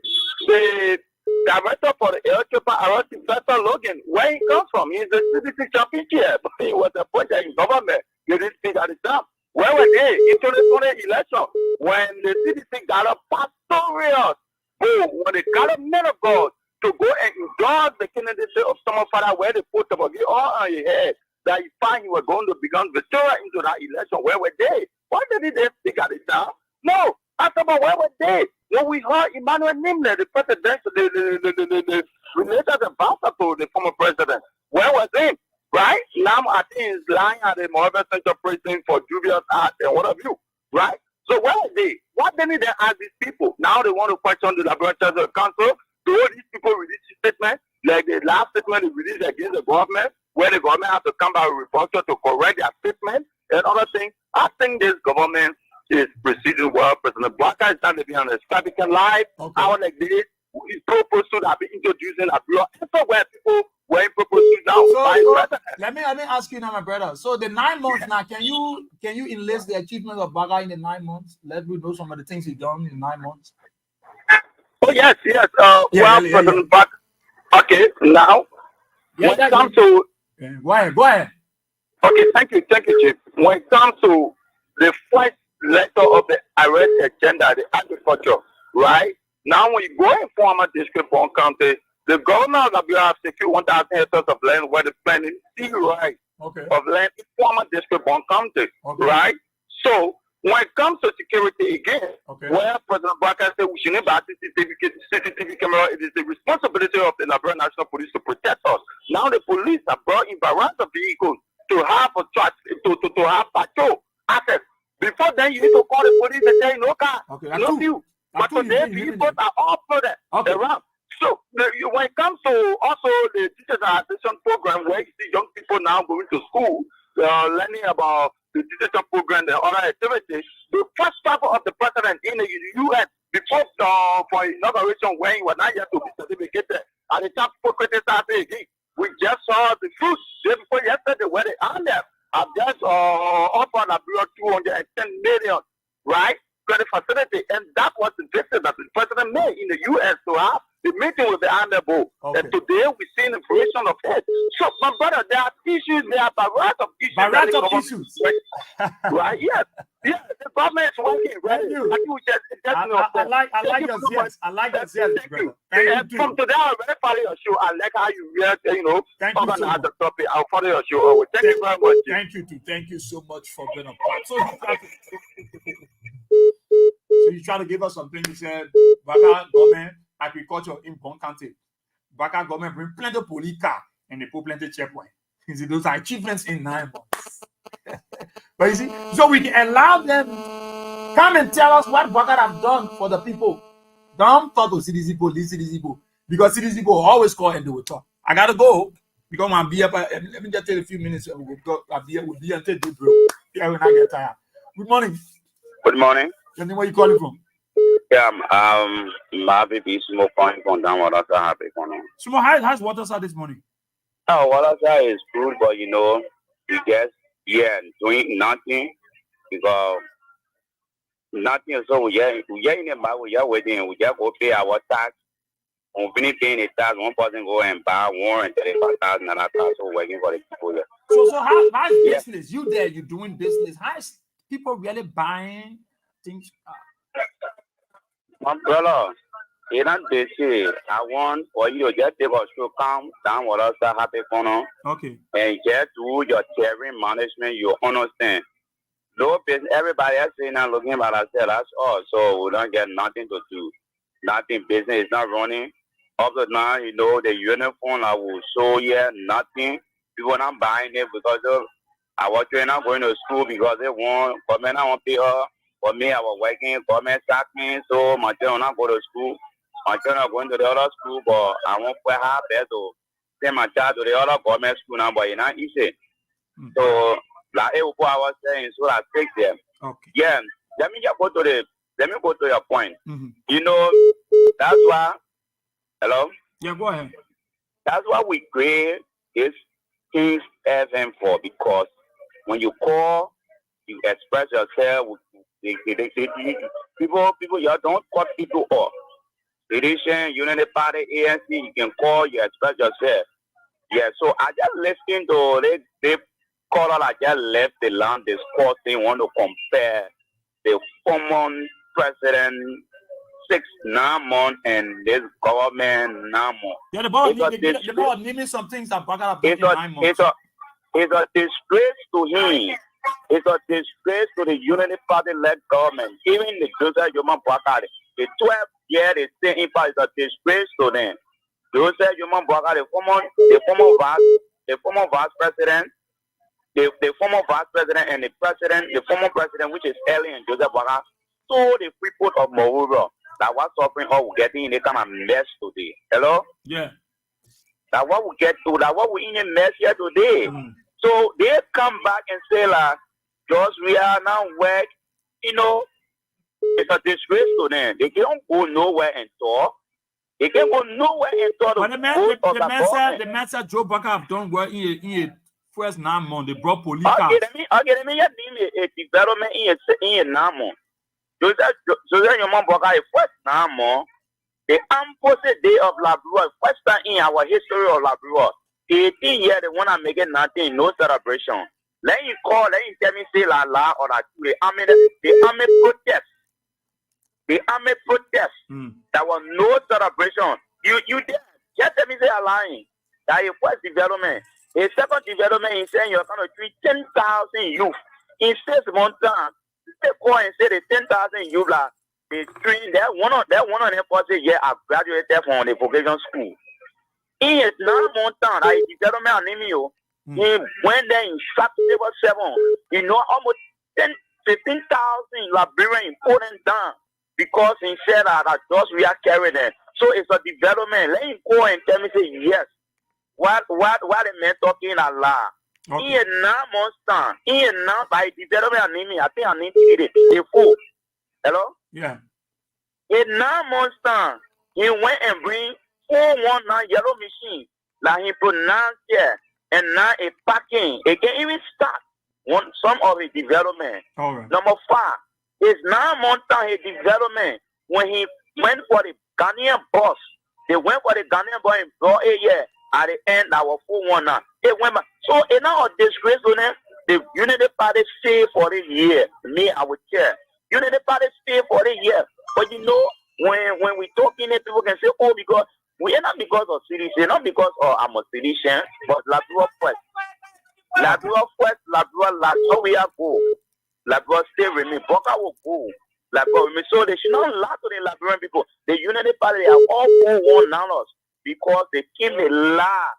the director for the LQPA, Professor Logan, where he come from? He's a CDC championship. He was appointed in government. He didn't speak at the time. Where were they in 2020 election when the CDC got a pastoral vote, when they got a men of God to go and endorse the candidacy of someone father where they put the buggy all on your head that you find you were going to become victorious into that election? Where were they? Why didn't they speak at the time? No. I thought about where were they? When we heard Emmanuel Nimler, the president, the related ambassador to the former president, where was he? Right? Now I think he's lying at the Mohammed Central Prison for dubious acts and what have you. Right? So where are they? Why didn't they ask these people? Now they want to question the Laboratory Council. Do all these people release statements? Like the last statement they released against the government, where the government has to come back with reporter to correct their statement and other things. I think this government is proceeding well. President Barker is not living on a Republican life. How like this, his purpose should have been introducing a law. So where people were proposed now. So let me ask you now, my brother. So the 9 months now, can you enlist the achievements of Barker in the 9 months? Let me know some of the things he's done in 9 months. Oh yes. President Barker. Okay, now when it comes to go ahead. Okay, thank you, Chief. When it comes to the first letter of the arrest agenda, the agriculture, right? Now when you go in former district Bon County, the governor of Liberia have secured 1,000 hectares of land where they're planning right of land in former district Bon County, right? So when it comes to security again, where President Barker said we should never have CCTV camera, it is the responsibility of the Liberia National Police to protect us. Now the police have brought in variants of vehicles to have to have patrol access. Before then, you need to call the police and say no car, no view. But today, vehicles are all flooded around. So when it comes to also the digitalization program, where you see young people now going to school, learning about the digital program, the other activities, the first travel of the president in the U.S. before for inauguration, when he was not yet to be certificated, at the time people criticized again. We just saw the fruit day before yesterday where they are there. I've just offered a 210 million, right? To the facility, and that was the visit that the president made in the U.S. to have the meeting with the honorable. Okay. And today we see the fruition of it. So, my brother, there are issues, there are variety of issues. Variety of issues. Right? Yes. Yes. The government is working. Right? Thank you. Like you just I like your yes. I like your yes, brother. Thank you. From today, I'll really follow your show. I like how you react, Thank you so organize much. the topic. I'll follow your show. Thank you very much. Thank you too. Thank you so much for being a part. So you try to give us something. You said Baka government agriculture in Bon County. Baka government bring plenty of police car and they put plenty of checkpoint. You see, those are achievements in 9 months. But you see, so we can allow them come and tell us what Baka have done for the people. Don't talk to CDC people, because CDC people always call and they will talk. I gotta go because I'm be up. Let me just take a few minutes. We'll go. I'll be until they bro. Yeah, when I get tired. Good morning. Good morning. Tell me where you calling from. Yeah, my baby Sumo calling from down what I have Sumo, how's Waterside this morning? Oh, what I say is good, but we just doing nothing because nothing. So we in the bar, we are waiting. We just go pay our tax. On finish paying the tax, one person go and buy one and 35,000 another tax. So working for the people. So how's business? You there? You doing business? How's people really buying things? My brother, you know they say I want for you to just take us to calm down what else that happen for now. Okay. And just do your terrain management. You understand? No business. Everybody else saying and looking at ourselves. That's all. So we don't get nothing to do. Nothing. Business is not running. Up to now, the uniform I will show here. Nothing. People not buying it because of our children not going to school because they want. Government not want to pay her. For me, I was working. Government sacked me, so my children not go to school. My children are going to the other school, but I won't pay her better to send my child to the other government school now. But it's not easy. So like I was saying, so I take them. Okay. Yeah. Let me go to your point. Mm-hmm. That's why. Hello? Yeah, go ahead. That's why we create this Kings FM for, because when you call, you express yourself. People, you don't cut people off. Edition, Unity Party, ANC, you can call, you express yourself. Yeah, so I just listened to they call out, I just left the land, the sports, they want to compare the common president 9 months and this government 9 months. Yeah, the board naming some things that Baka have done in 9 months. It's a disgrace to him. It's a disgrace to the Unity Party-led government. Even the Joseph Yoman Bwakari, the 12 years they stay in power, is a disgrace to them. Joseph Yoman Bwakari, the former vice president, the former vice president and the former president, which is Eli and Joseph Bwakari, told the people of Mawura that what suffering or we getting in a kind of mess today. Hello? Yeah. That what we get to, that what we in a mess here today. So they come back and say like, just we are now work, it's a disgrace to them. They can't go nowhere and talk. They can't go nowhere and talk. But the man said Joe Baka have done well in a first 9 months. They brought police cars. Okay, let me a development in 9 months. Joseph Yoman Bwakari, first 9 months, the opposite day of Labrador, first time in our history of Labrador. 18 years, they want to make it nothing, no celebration. Let you tell me, say la or la the army protest. The army protest. There was no celebration. You did. Just tell me, say a lying. That is first development. A second development is saying you're going to treat 10,000 youth in 6 months time. They call and say the 10,000 youth they train. That one of them say, yeah, I graduated from the vocational school. In 9 months time, that is development anemia. He went there in shop level 7. Almost 15,000 Liberians put them down because he said that just we are carrying them. So it's a development. Let him go and tell me, say, yes. What the man talking a lot. Okay. He is now months time. He is now by development. I think I need to get it. Full. Hello? Yeah. In 9 months time, he went and bring 419 yellow machine. Like he pronounced here. And now a packing. It can even start some of his development. All right. Number 5. It's 9 months time his development. When he went for the Ghanaian boss, they went for the Ghanaian boss and brought a year. At the end, that was 419. It went back. So in our disgrace, the Unity Party stay for this year. Me, I would care. Unity Party stay for this year. But you know, when we talk in it, people can say, oh, because we are not because of CDC, not because I'm a citizen, but Labrador first. Labrador first, Labrador, we are go. Labrador stay with me. Boca will go. Labrador with me. So they should not lie to the Labradorian people. The Unity Party, they are all 419ers. Because they came with lie.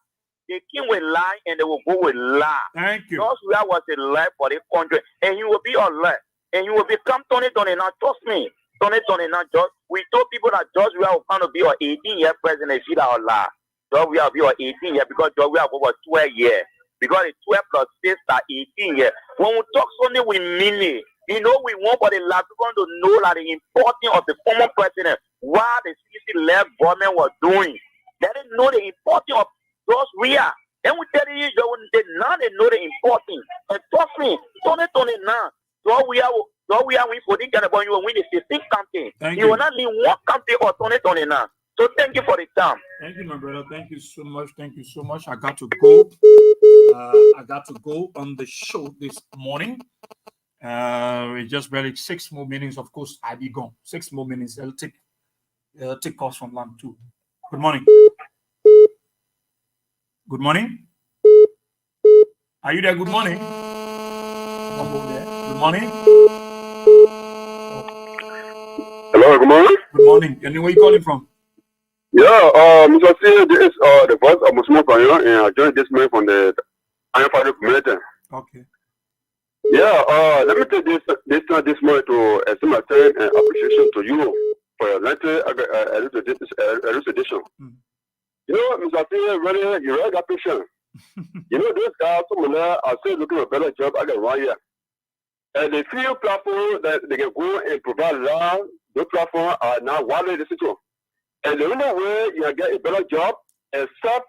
They came with lie and they will go with lie. Thank you. George Weah was a lie for the country. And he will be a lie. And he will become Tony now. Trust me. Tony now. We told people that George Weah was going to be an 18-year president. She that a lie. George Weah will be an 18-year because George Weah was 12 years. Because the 12 plus 6 are 18 years. When we talk something, we mean it. You know, we want for the Labradorian to know that the importance of the former president, what the CC-led government was doing. They didn't know the importance of George Weah. And we tell you, now they know the importance. And trust me, Tony now, George Weah win for this kind of you will win the 16th campaign. You will not need one campaign or Tony now. So thank you for the time. Thank you, my brother. Thank you so much. Thank you so much. I got to go. I got to go on the show this morning. It's just barely 6 more minutes. Of course, I'll be gone. 6 more minutes. I'll take calls from line 2. Good morning. Good morning. Are you there? Good morning. Good morning. Hello, good morning. Good morning. And where are you calling from? Yeah, Mr. Sieh, this is the voice of Muslim Pioneer, and I joined this man from the Iron Father community. Okay. Yeah, let me take this morning to extend my thanks and appreciation to you for your letter elucidation. You know, Mr. Sieh, really, you really got patient. You know, those guys, some of them are still looking for a better job. I got 1 year. And the few platforms that they can go and provide law, those platforms are now widely digital. And the only way you can get a better job except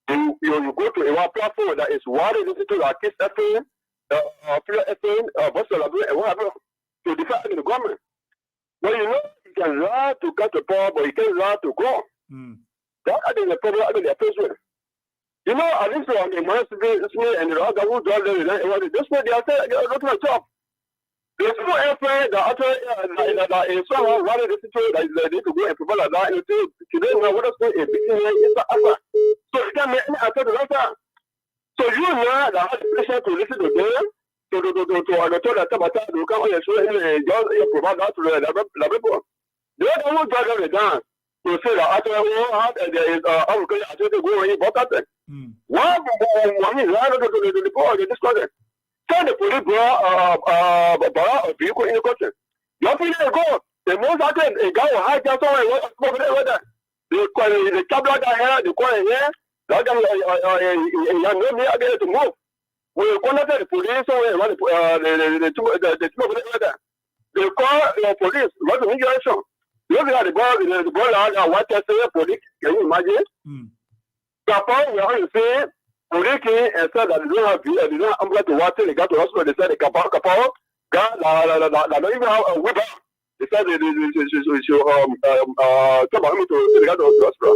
you go to a one platform that is widely digital, like IT-SEPT, FM, Boston, and whatever, to defend the government. Well, you know, you can lie to get the power, but you can't lie to grow. That I think the problem I think they're faced with. You know, at least on the Manchester and the other who drive them, this way they are looking for a job. There's no airplane that actually is someone rather than that they need to go and provide that. And today, now what is going to be is the answer. So you can make any answer to that. So you know that have the pressure to listen to them, to understand that you come on and show him and just provide that to the people. They don't want to drive them down to say that actually there is African actually to go and bought that. Why when you lie to the poor, they discuss. Send the police a vehicle in the country. You think they go? The most I can a guy will hide just over there. The tablet here, the corner here, that guy to move. We contact the police the two over there. They call the police, what the immigration. Look at the ball out what they say police. Can you imagine? Papa, we are say police came and said that they don't have to water, they got to hospital, they said the kapao, God, don't even have a whip. They said they should come on to the hospital.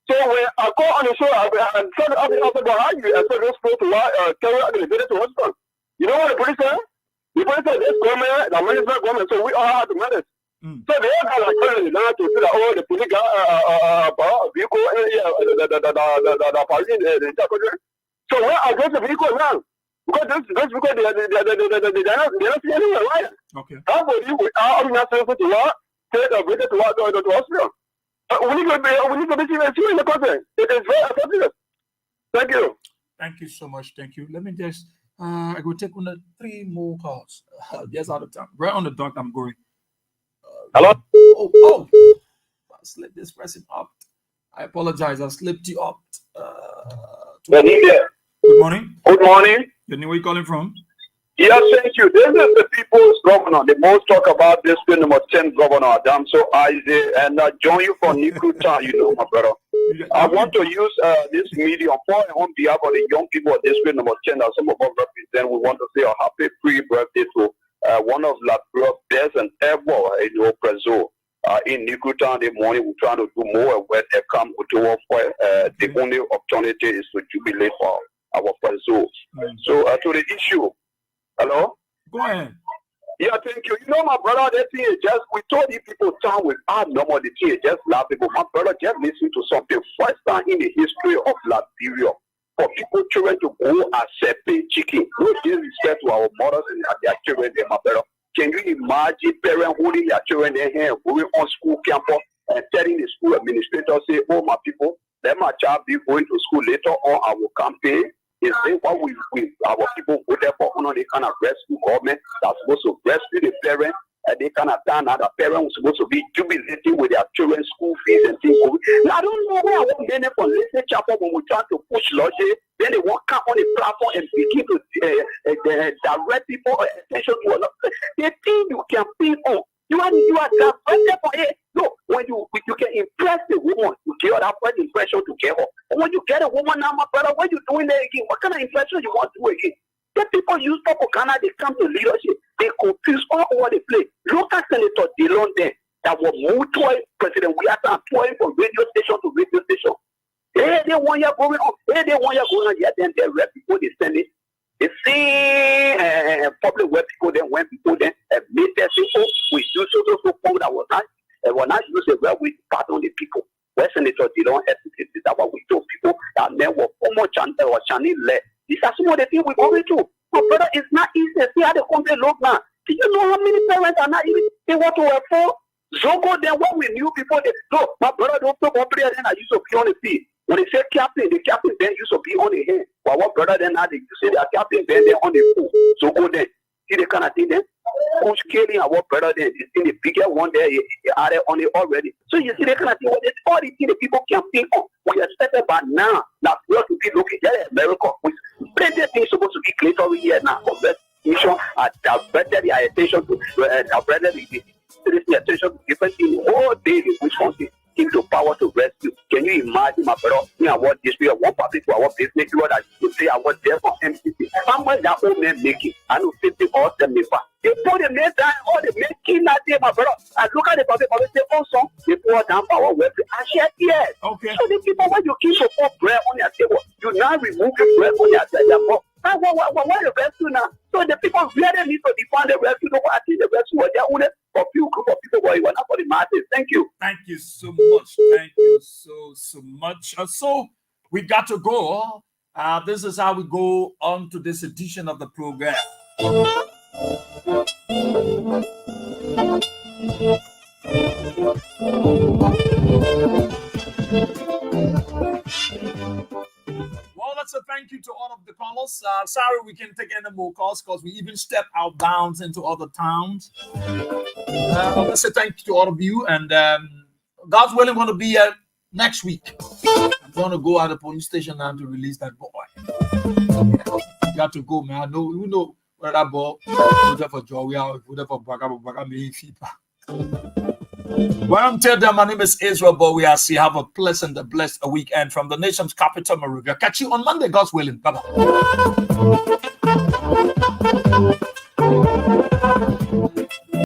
So when I call on the show, I said about how you expect those people to carry out the visit to hospital. You know what the police said? The police said this government, the management government, so we all have to manage. So they all got like now to say that the police got a vehicle the police in the country. So where are those vehicles now? Because those vehicles they're not seeing anywhere, right? Okay. How would you not supposed to work, take a visit to hospital? We need to be in the country. It is very effective. Thank you. Thank you so much. Thank you. Let me just I will take 3 more calls. Just out of time. Right on the dot, I'm going. Hello? Oh. slipped this person up. I apologize. I slipped you up. Good morning. Good morning. Where are you calling from? Yes, thank you. This is the people's governor. They most talk about this thing, number 10 governor, Adamso Isaac, and join you from Nikuta, you know, my brother. I want to use this medium on behalf of the young people of district number 10 that some of us represent. We want to say a happy pre-birthday to one of the best and ever, you know, Brazil. In Nikuta this morning, we're trying to do more when they come to work for. The only opportunity is to jubilate for our Brazil. So to the issue. Hello? Go ahead. Yeah, thank you. You know, my brother, that thing is just, we told you people town with our normal, the thing is just laugh people. My brother, just listen to something. First time in the history of Liberia, for people, children to go and separate chicken. No disrespect to our mothers and their children, my brother. Can you imagine parents holding their children in their hand, going on school campus and telling the school administrator, say, oh, my people, let my child be going to school later on, I will campaign. Is what we our people go there for they kind of rescue government that's supposed to rescue the parents and they kind of turn out the parents supposed to be jubilating with their children's school fees and things. Now, I don't know where I want them from Listening Chapel when we try to push logic, then they want to come on the platform and begin to direct people attention to another. They think you can pay on. You are directed for it. No, when you can impress the woman, you give her that first impression to get her. And when you get a woman now, my brother, what you doing there again? What kind of impression you want to do again? The people use propaganda, they come to leadership, they confuse all over the place. Local Senator Dillon there, that was moved to President Weah touring from radio station to radio station. Hey, they want you going on. Hey, they want you going on. Yeah, then they rep people, they send it. The same public web people then went people then made their people with use so form that was not used as well with pardon the people. Where Senator Dillon hesitated that what we told people that men were former Chinese led. These are some of the things we're going through. My brother, it's not easy. See how the country look now. Do you know how many parents are not even they want to work for? Zogo then when we knew people they no, my brother don't talk about prayer then I used to be on the feet. When they say captain, the captain then used to be on the head. But what brother then had, you say the captain then they're on the foot. So go there. See the kind of thing then? Coach Kelly and what brother then is in the bigger one there, he are on it already. So you see the kind of thing, there's all the things the people can think on. We expect about now, that we have to be looking at America. With plenty of things supposed to be cleared over here now. Mission diverted their attention to diverted the attention to different things all day in Wisconsin. Give the power to rescue. Can you imagine, my brother? Me, I want this. We want public to our business. You know that you say I was there for MCC. How much that old man making? I know 50 or 75. They put the men down, all the men kill that day, my brother. I look at the public, say, oh, son, they pour down power weapon. I share yes. Okay. So the people, when you keep to pour bread on your table, you now remove the bread on your table. What the rescue now? So the people really need to defend the rescue. I think the rescue was their own for few group of people, but it was not for the masses. Thank you. Thank you so much. Thank you so much. So we got to go. This is how we go on to this edition of the program. Well, let's say thank you to all of the callers. Sorry we can't take any more calls because we even step out bounds into other towns. Let's say thank you to all of you. And God's willing, going to be here next week. I'm going to go out of the police station now to release that boy. You got to go, man. I know, you know where that boy was there for Joey, was there for Baga, me feedback. Well, until then, my name is Israel Boye-Weah. Sieh. Have a pleasant, blessed weekend from the nation's capital, Monrovia. Catch you on Monday, God's willing. Bye-bye.